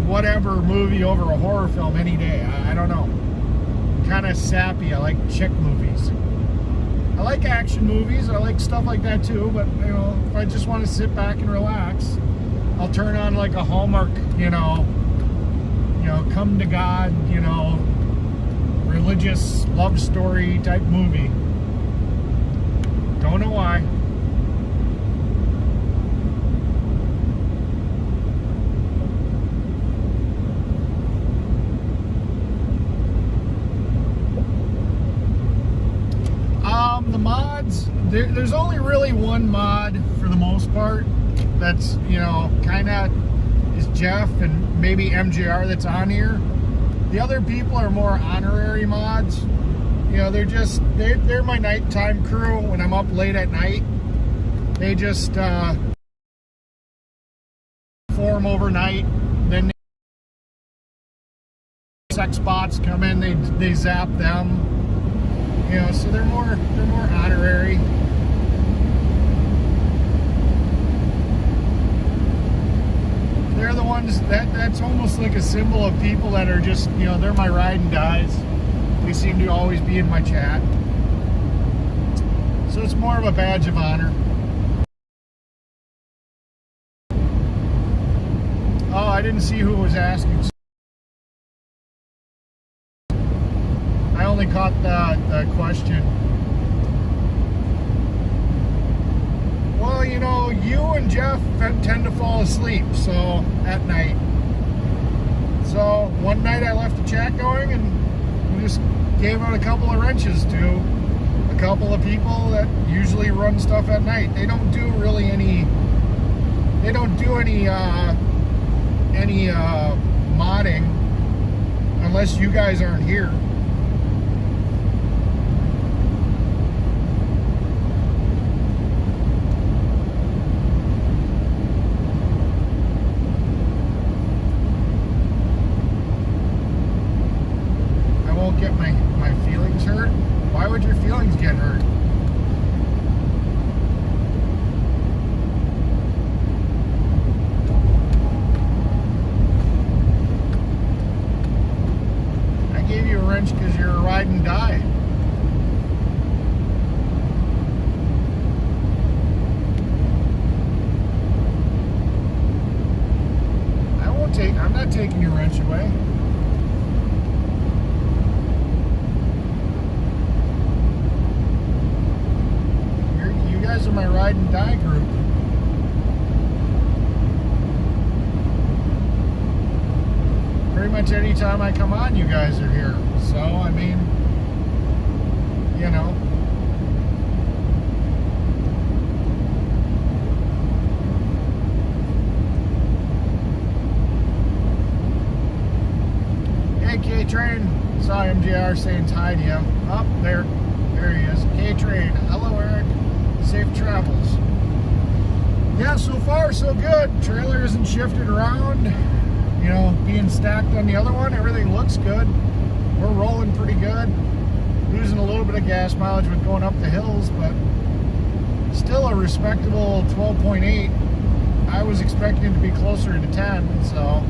whatever movie over a horror film any day. I don't know. I'm kind of sappy. I like chick movies. I like action movies. I like stuff like that too. But if I just want to sit back and relax, I'll turn on like a Hallmark, come to God, religious love story type movie. Don't know why. The mods, there's only really one mod for the most part that's, kind of is Jeff and maybe MJR that's on here. The other people are more honorary mods. They're my nighttime crew when I'm up late at night. They just form overnight. Then sex bots come in, they zap them. So they're more honorary. They're the ones that's almost like a symbol of people that are just, they're my ride and dies. They seem to always be in my chat. So it's more of a badge of honor. Oh, I didn't see who was asking. I only caught the question. Well, you know, you and Jeff tend to fall asleep, so at night. So one night I left the chat going and we just gave out a couple of wrenches to a couple of people that usually run stuff at night. They don't do really any. They don't do any modding unless you guys aren't here. I won't get my feelings hurt. Why would your feelings get hurt? Because you're a ride and die. I'm not taking your wrench away. You guys are my ride and die group. Pretty much any time I come on, you guys are here. So, I mean, you know. Hey, K-Train. Saw MJR saying hi to you. Up there. There he is. K-Train. Hello, Eric. Safe travels. Yeah, so far, so good. Trailer isn't shifted around. You know, being stacked on the other one, everything looks good. We're rolling pretty good. Losing a little bit of gas mileage with going up the hills, but still a respectable 12.8. I was expecting it to be closer to 10, so.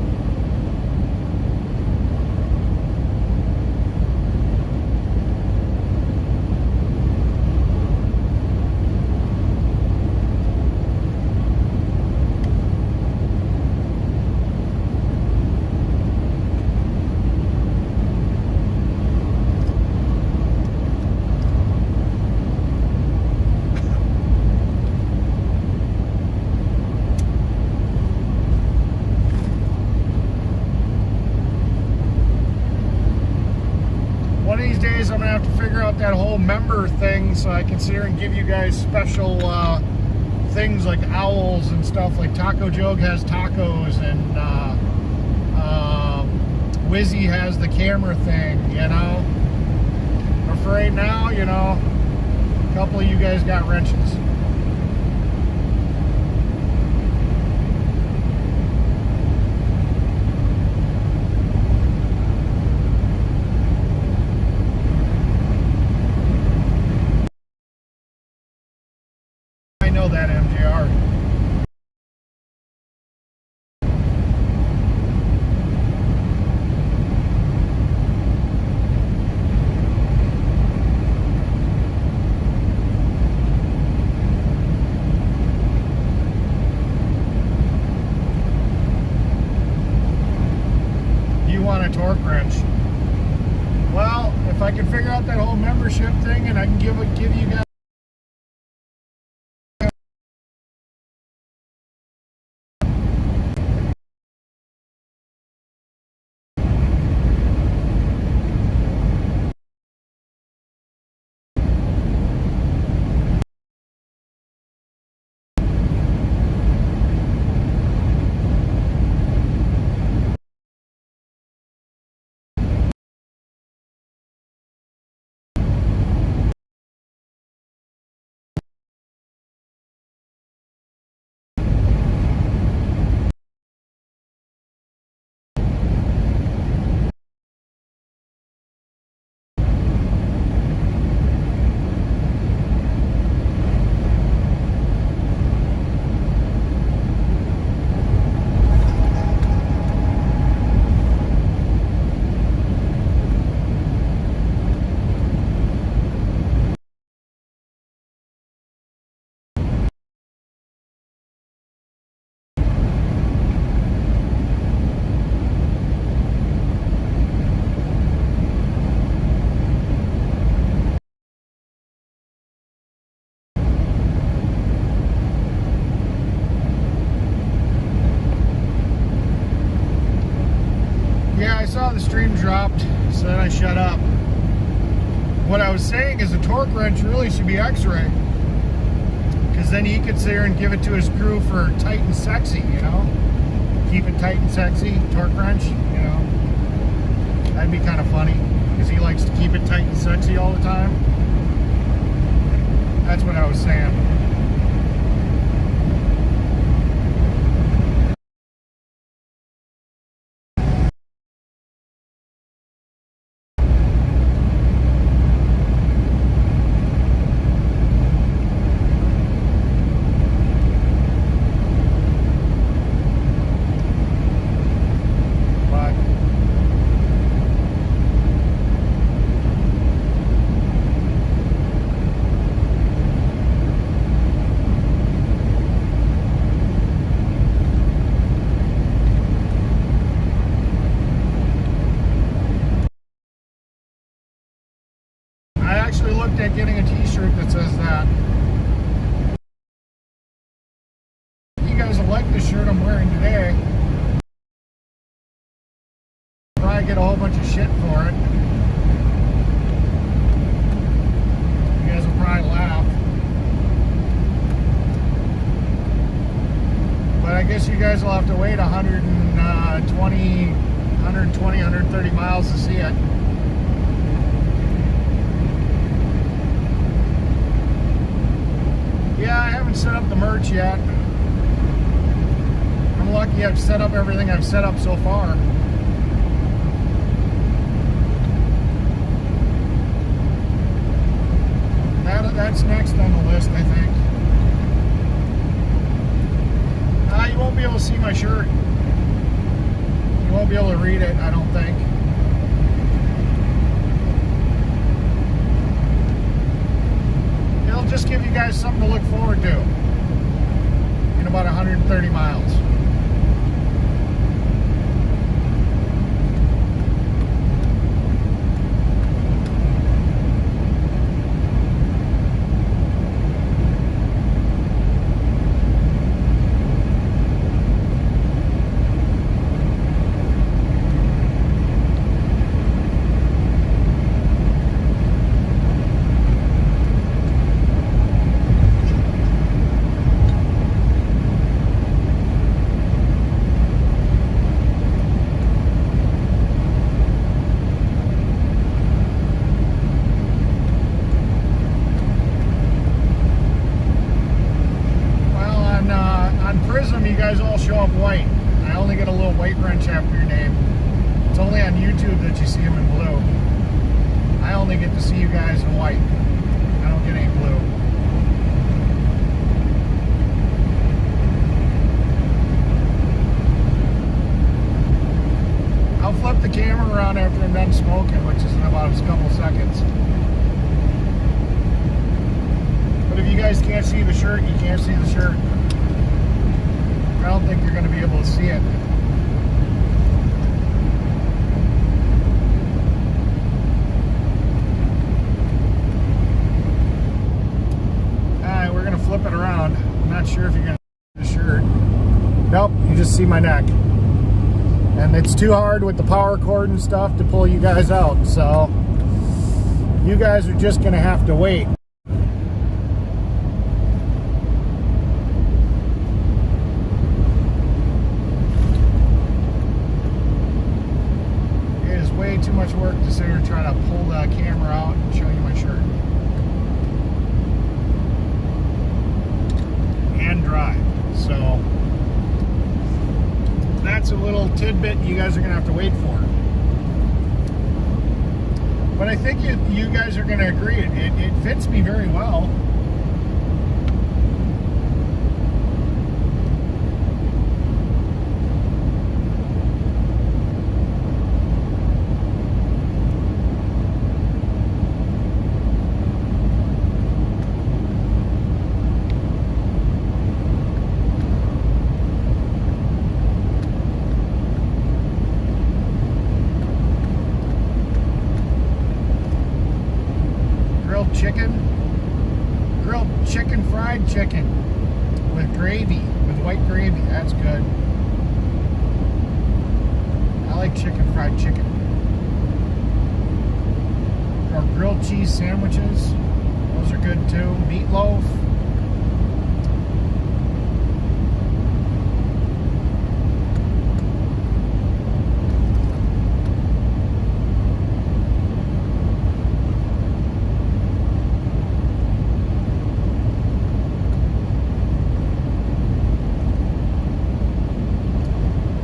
One of these days I'm gonna have to figure out that whole member thing so I can sit here and give you guys special things like owls and stuff. Like Taco Joe has tacos, and Wizzy has the camera thing, you know. But for right now, you know, a couple of you guys got wrenches. I know that, MJR. You want a torque wrench? Well, if I can figure out that whole membership thing and I can give you guys so then I shut up. What I was saying is a torque wrench really should be X-ray, because then he could sit there and give it to his crew for tight and sexy, you know? Keep it tight and sexy, torque wrench, you know? That'd be kind of funny, because he likes to keep it tight and sexy all the time. That's what I was saying. Looked at getting a t-shirt that says that. You guys will like the shirt I'm wearing today. Probably get a whole bunch of shit for it. You guys will probably laugh. But I guess you guys will have to wait 130 miles to see it. Yeah, I haven't set up the merch yet. I'm lucky I've set up everything I've set up so far. That's next on the list, I think. You won't be able to see my shirt. You won't be able to read it, I don't think. It'll just give you guys something to look forward to in about 130 miles. You guys all show up white. I only get a little white wrench after your name. It's only on YouTube that you see them in blue. I only get to see you guys in white. I don't get any blue. I'll flip the camera around after I'm done smoking, which is in about a couple seconds. But if you guys can't see the shirt, you can't see the shirt. I don't think you're going to be able to see it. Alright, we're going to flip it around. I'm not sure if you're going to see the shirt. Nope, you just see my neck. And it's too hard with the power cord and stuff to pull you guys out, so you guys are just going to have to wait. Too much work to sit here and try to pull the camera out and show you my shirt. And drive. So that's a little tidbit you guys are going to have to wait for. But I think you guys are going to agree. It fits me very well. Grilled chicken, fried chicken with gravy, with white gravy. That's good. I like chicken, fried chicken. cheese sandwiches. Those are good too. Meatloaf.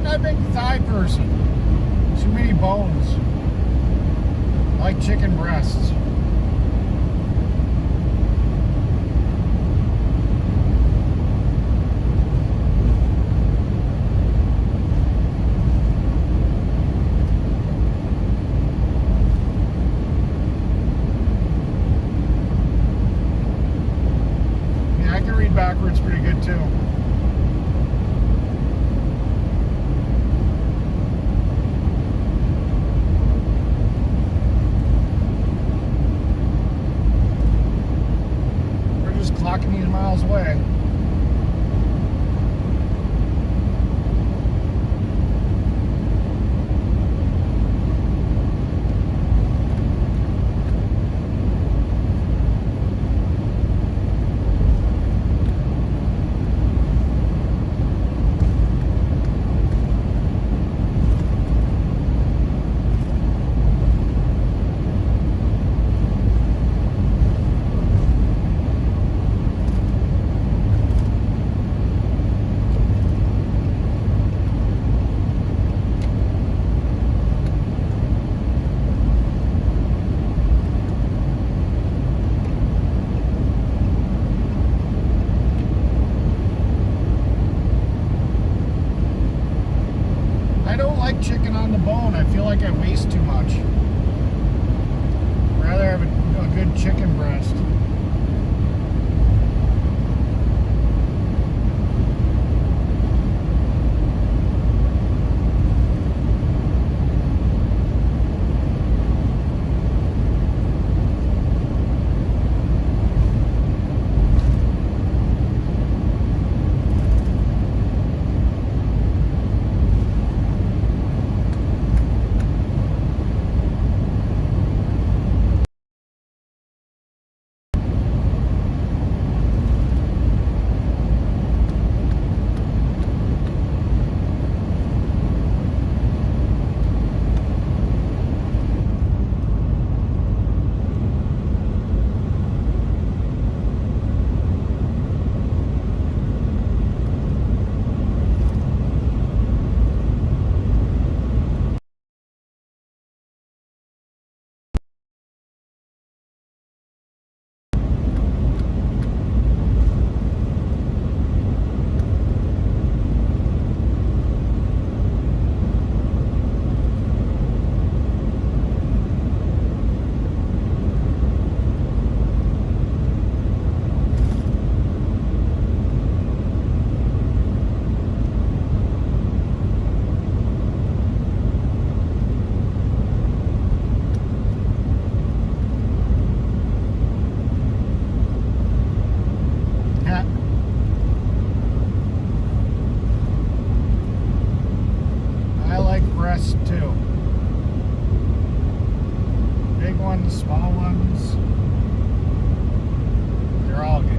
Not a big thigh person. Too many bones. I like chicken breasts. Yeah, I can read backwards pretty good too. Clocking these miles away. Chicken on the bone. I feel like I waste too much. Rather have a good chicken breast. Breast too. Big ones, small ones, they're all good.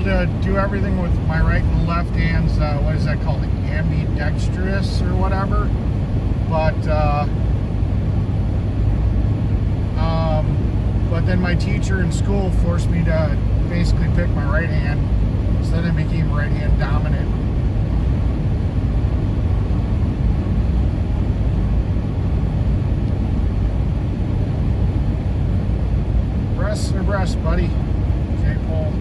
able to do everything with my right and left hands. What is that called? Ambidextrous or whatever. But then my teacher in school forced me to basically pick my right hand, so then I became right hand dominant. Breasts are breasts, buddy. J-pole.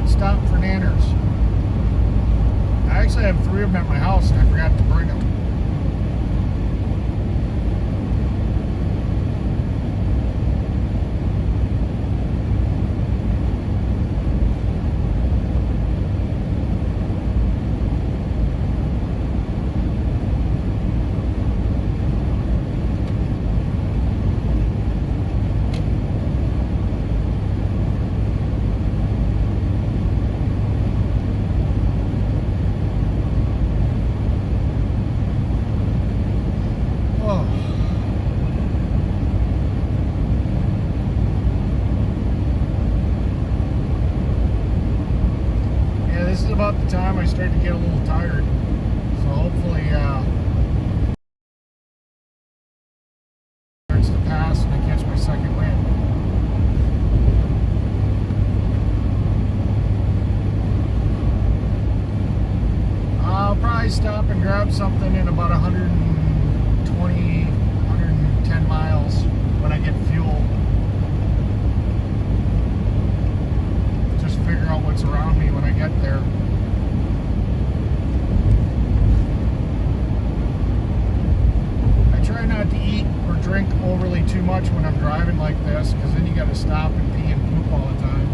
Stop for nanners. I actually have 3 of them at my house and I forgot to bring them. This is about the time I start to get a little tired, so hopefully starts to pass and I catch my second wind. I'll probably stop and grab something in about 120, 110 miles when I get fuel. Just figure out what's around me when I get there. I try not to eat or drink overly too much when I'm driving like this, because then you got to stop and pee and poop all the time.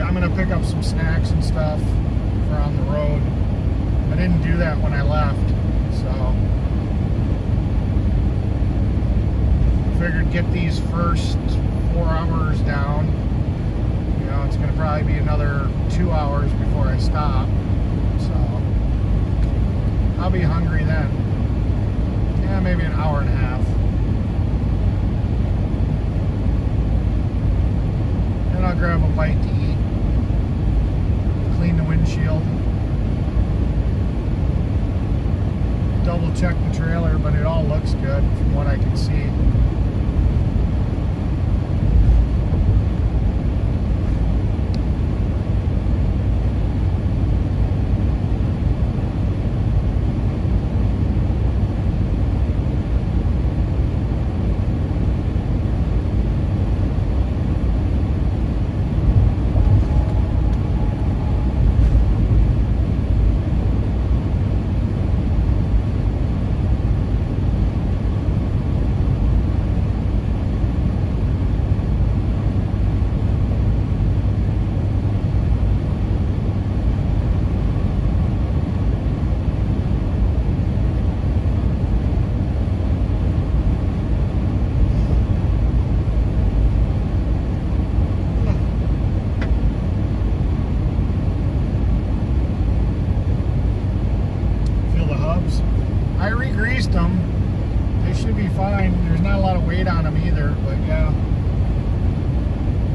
I'm going to pick up some snacks and stuff for on the road. I didn't do that when I left, so figured get these first 4 hours down. You know, it's going to probably be another 2 hours before I stop, so I'll be hungry then. Yeah, maybe an hour and a half. Then I'll grab a bite to eat. Clean the windshield. Double check the trailer, but it all looks good from what I can see. I re-greased them. They should be fine. There's not a lot of weight on them either, but yeah.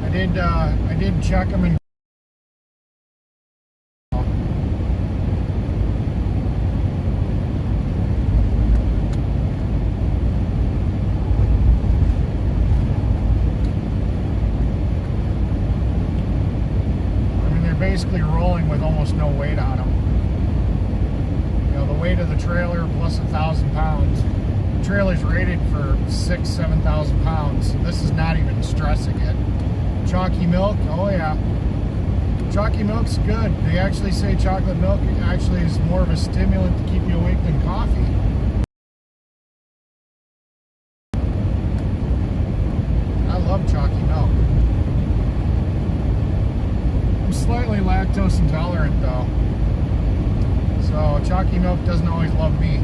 I did check them and milling with almost no weight on them. You know, the weight of the trailer plus 1,000 pounds. The trailer's rated for 6,000 to 7,000 pounds, so this is not even stressing it. Chalky milk, oh yeah. Chalky milk's good. They actually say chocolate milk actually is more of a stimulant to keep you awake than coffee. I love chalky milk. I'm slightly lactose intolerant though, so chalky milk doesn't always love me.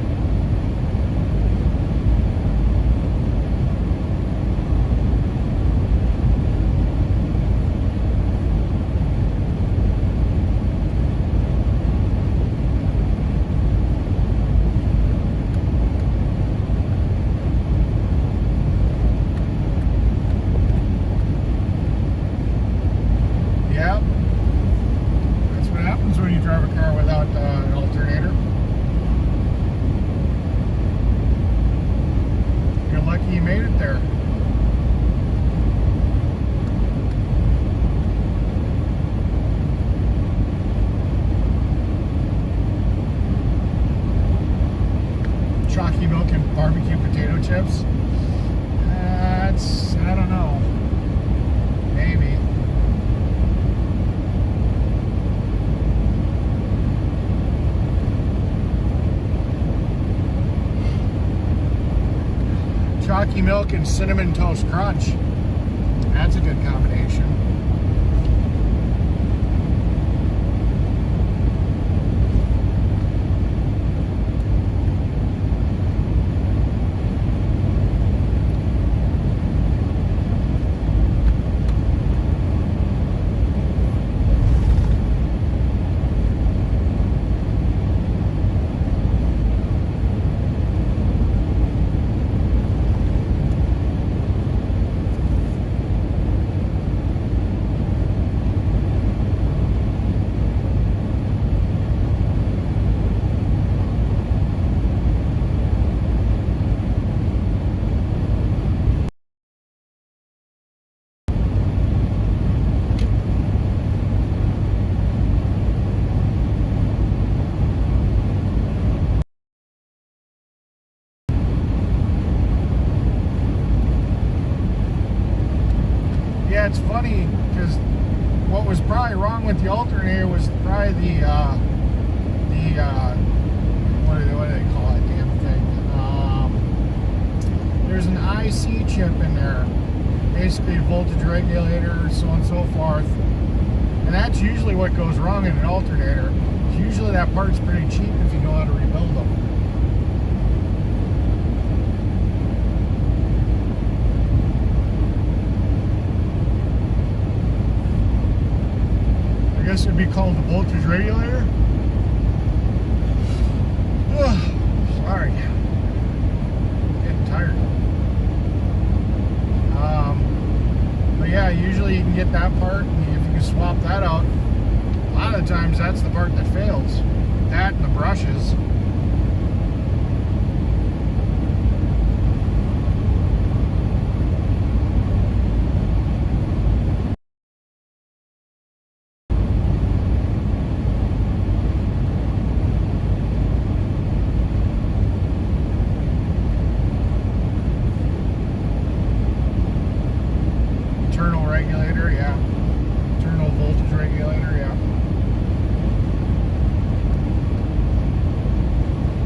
Chalky milk and barbecue potato chips. That's, I don't know. Maybe. Chalky milk and cinnamon toast crunch. That's a good combination. Yeah, it's funny because what was probably wrong with the alternator was probably the what do they call that damn thing? There's an IC chip in there, basically a voltage regulator, so on and so forth. And that's usually what goes wrong in an alternator. Usually that part's pretty cheap if you know how to rebuild them. I guess it would be called the voltage regulator. Ugh, sorry. Getting tired. But yeah, usually you can get that part, and if you can swap that out, a lot of the times that's the part that fails. That and the brushes. Regulator, yeah. Internal voltage regulator, yeah.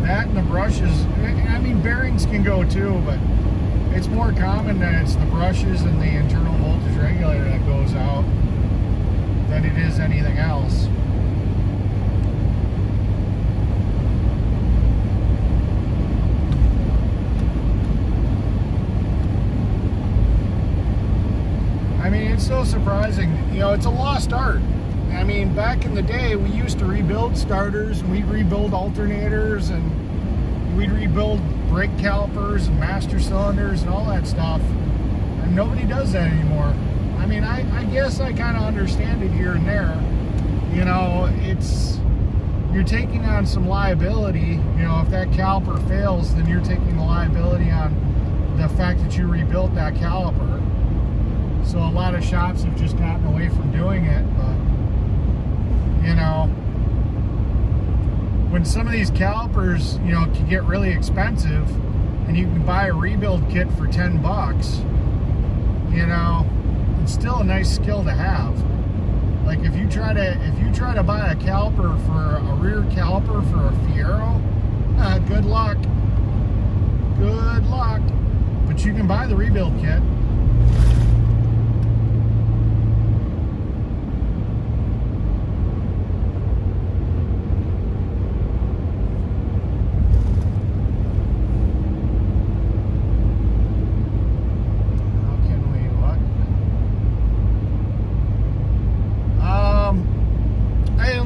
That and the brushes, I mean bearings can go too, but it's more common that it's the brushes and the internal voltage regulator that goes out than it is anything else. I mean, it's so surprising. You know, it's a lost art. I mean, back in the day, we used to rebuild starters, and we'd rebuild alternators, and we'd rebuild brake calipers and master cylinders and all that stuff. And nobody does that anymore. I mean, I guess I kind of understand it here and there. You know, you're taking on some liability. You know, if that caliper fails, then you're taking the liability on the fact that you rebuilt that caliper. So a lot of shops have just gotten away from doing it, but You know, when some of these calipers, you know, can get really expensive and you can buy a rebuild kit for 10 bucks, you know, it's still a nice skill to have. Like if you try to buy a caliper for a rear caliper for a Fiero, good luck. Good luck. But you can buy the rebuild kit.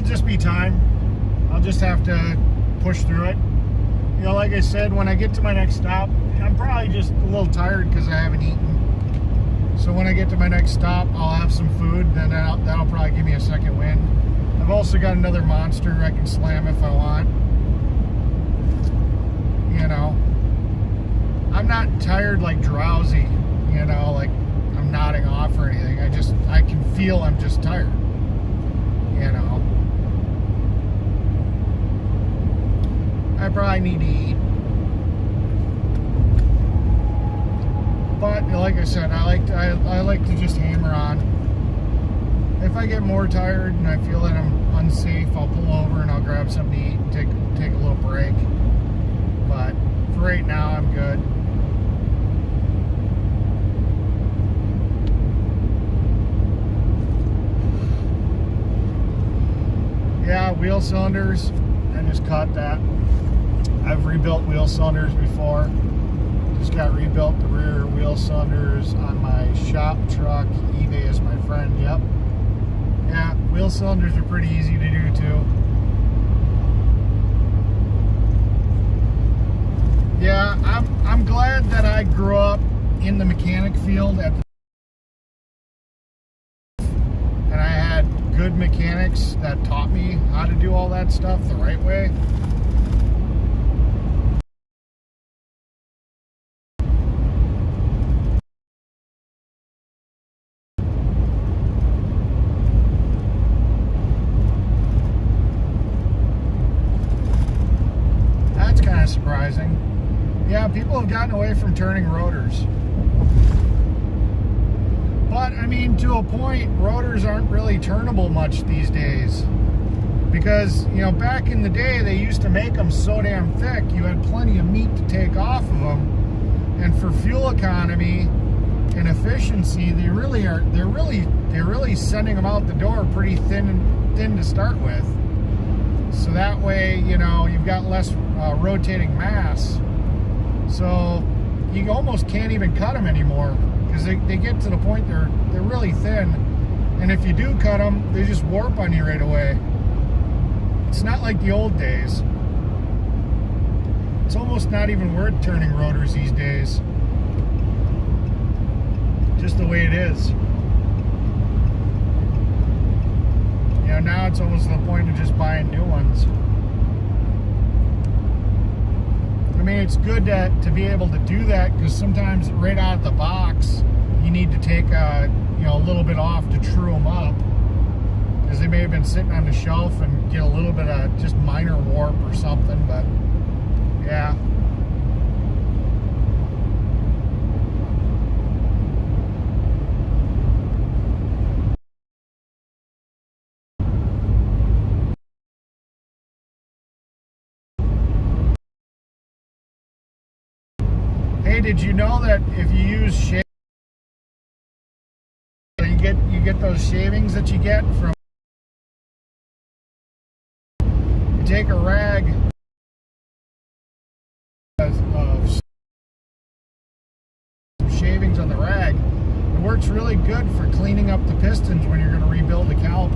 Just be time. I'll just have to push through it. You know, like I said, when I get to my next stop, I'm probably just a little tired because I haven't eaten. So when I get to my next stop, I'll have some food, then that'll probably give me a second wind. I've also got another monster I can slam if I want. You know, I'm not tired, like drowsy, you know, like I'm nodding off or anything. I can feel I'm just tired, you know. I probably need to eat. But like I said, I like to just hammer on. If I get more tired and I feel that I'm unsafe, I'll pull over and I'll grab something to eat and take a little break. But for right now, I'm good. Yeah, wheel cylinders. I just caught that. I've rebuilt wheel cylinders before. Just got rebuilt the rear wheel cylinders on my shop truck. eBay is my friend, yep. Yeah, wheel cylinders are pretty easy to do too. Yeah, I'm glad that I grew up in the mechanic field and I had good mechanics that taught me how to do all that stuff the right way. Surprising. Yeah, people have gotten away from turning rotors. But, I mean, to a point, rotors aren't really turnable much these days. Because, you know, back in the day, they used to make them so damn thick, you had plenty of meat to take off of them. And for fuel economy and efficiency, they're really sending them out the door pretty thin to start with. So that way, you know, you've got less rotating mass. So you almost can't even cut them anymore because they get to the point they're really thin. And if you do cut them, they just warp on you right away. It's not like the old days. It's almost not even worth turning rotors these days. Just the way it is. You know, now it's almost to the point of just buying new ones. I mean, it's good to be able to do that because sometimes right out of the box, you need to take a little bit off to true them up because they may have been sitting on the shelf and get a little bit of just minor warp or something. But yeah. Hey, did you know that if you use shavings, you get those shavings that you get from, you take a rag of shavings on the rag, it works really good for cleaning up the pistons when you're going to rebuild the caliper.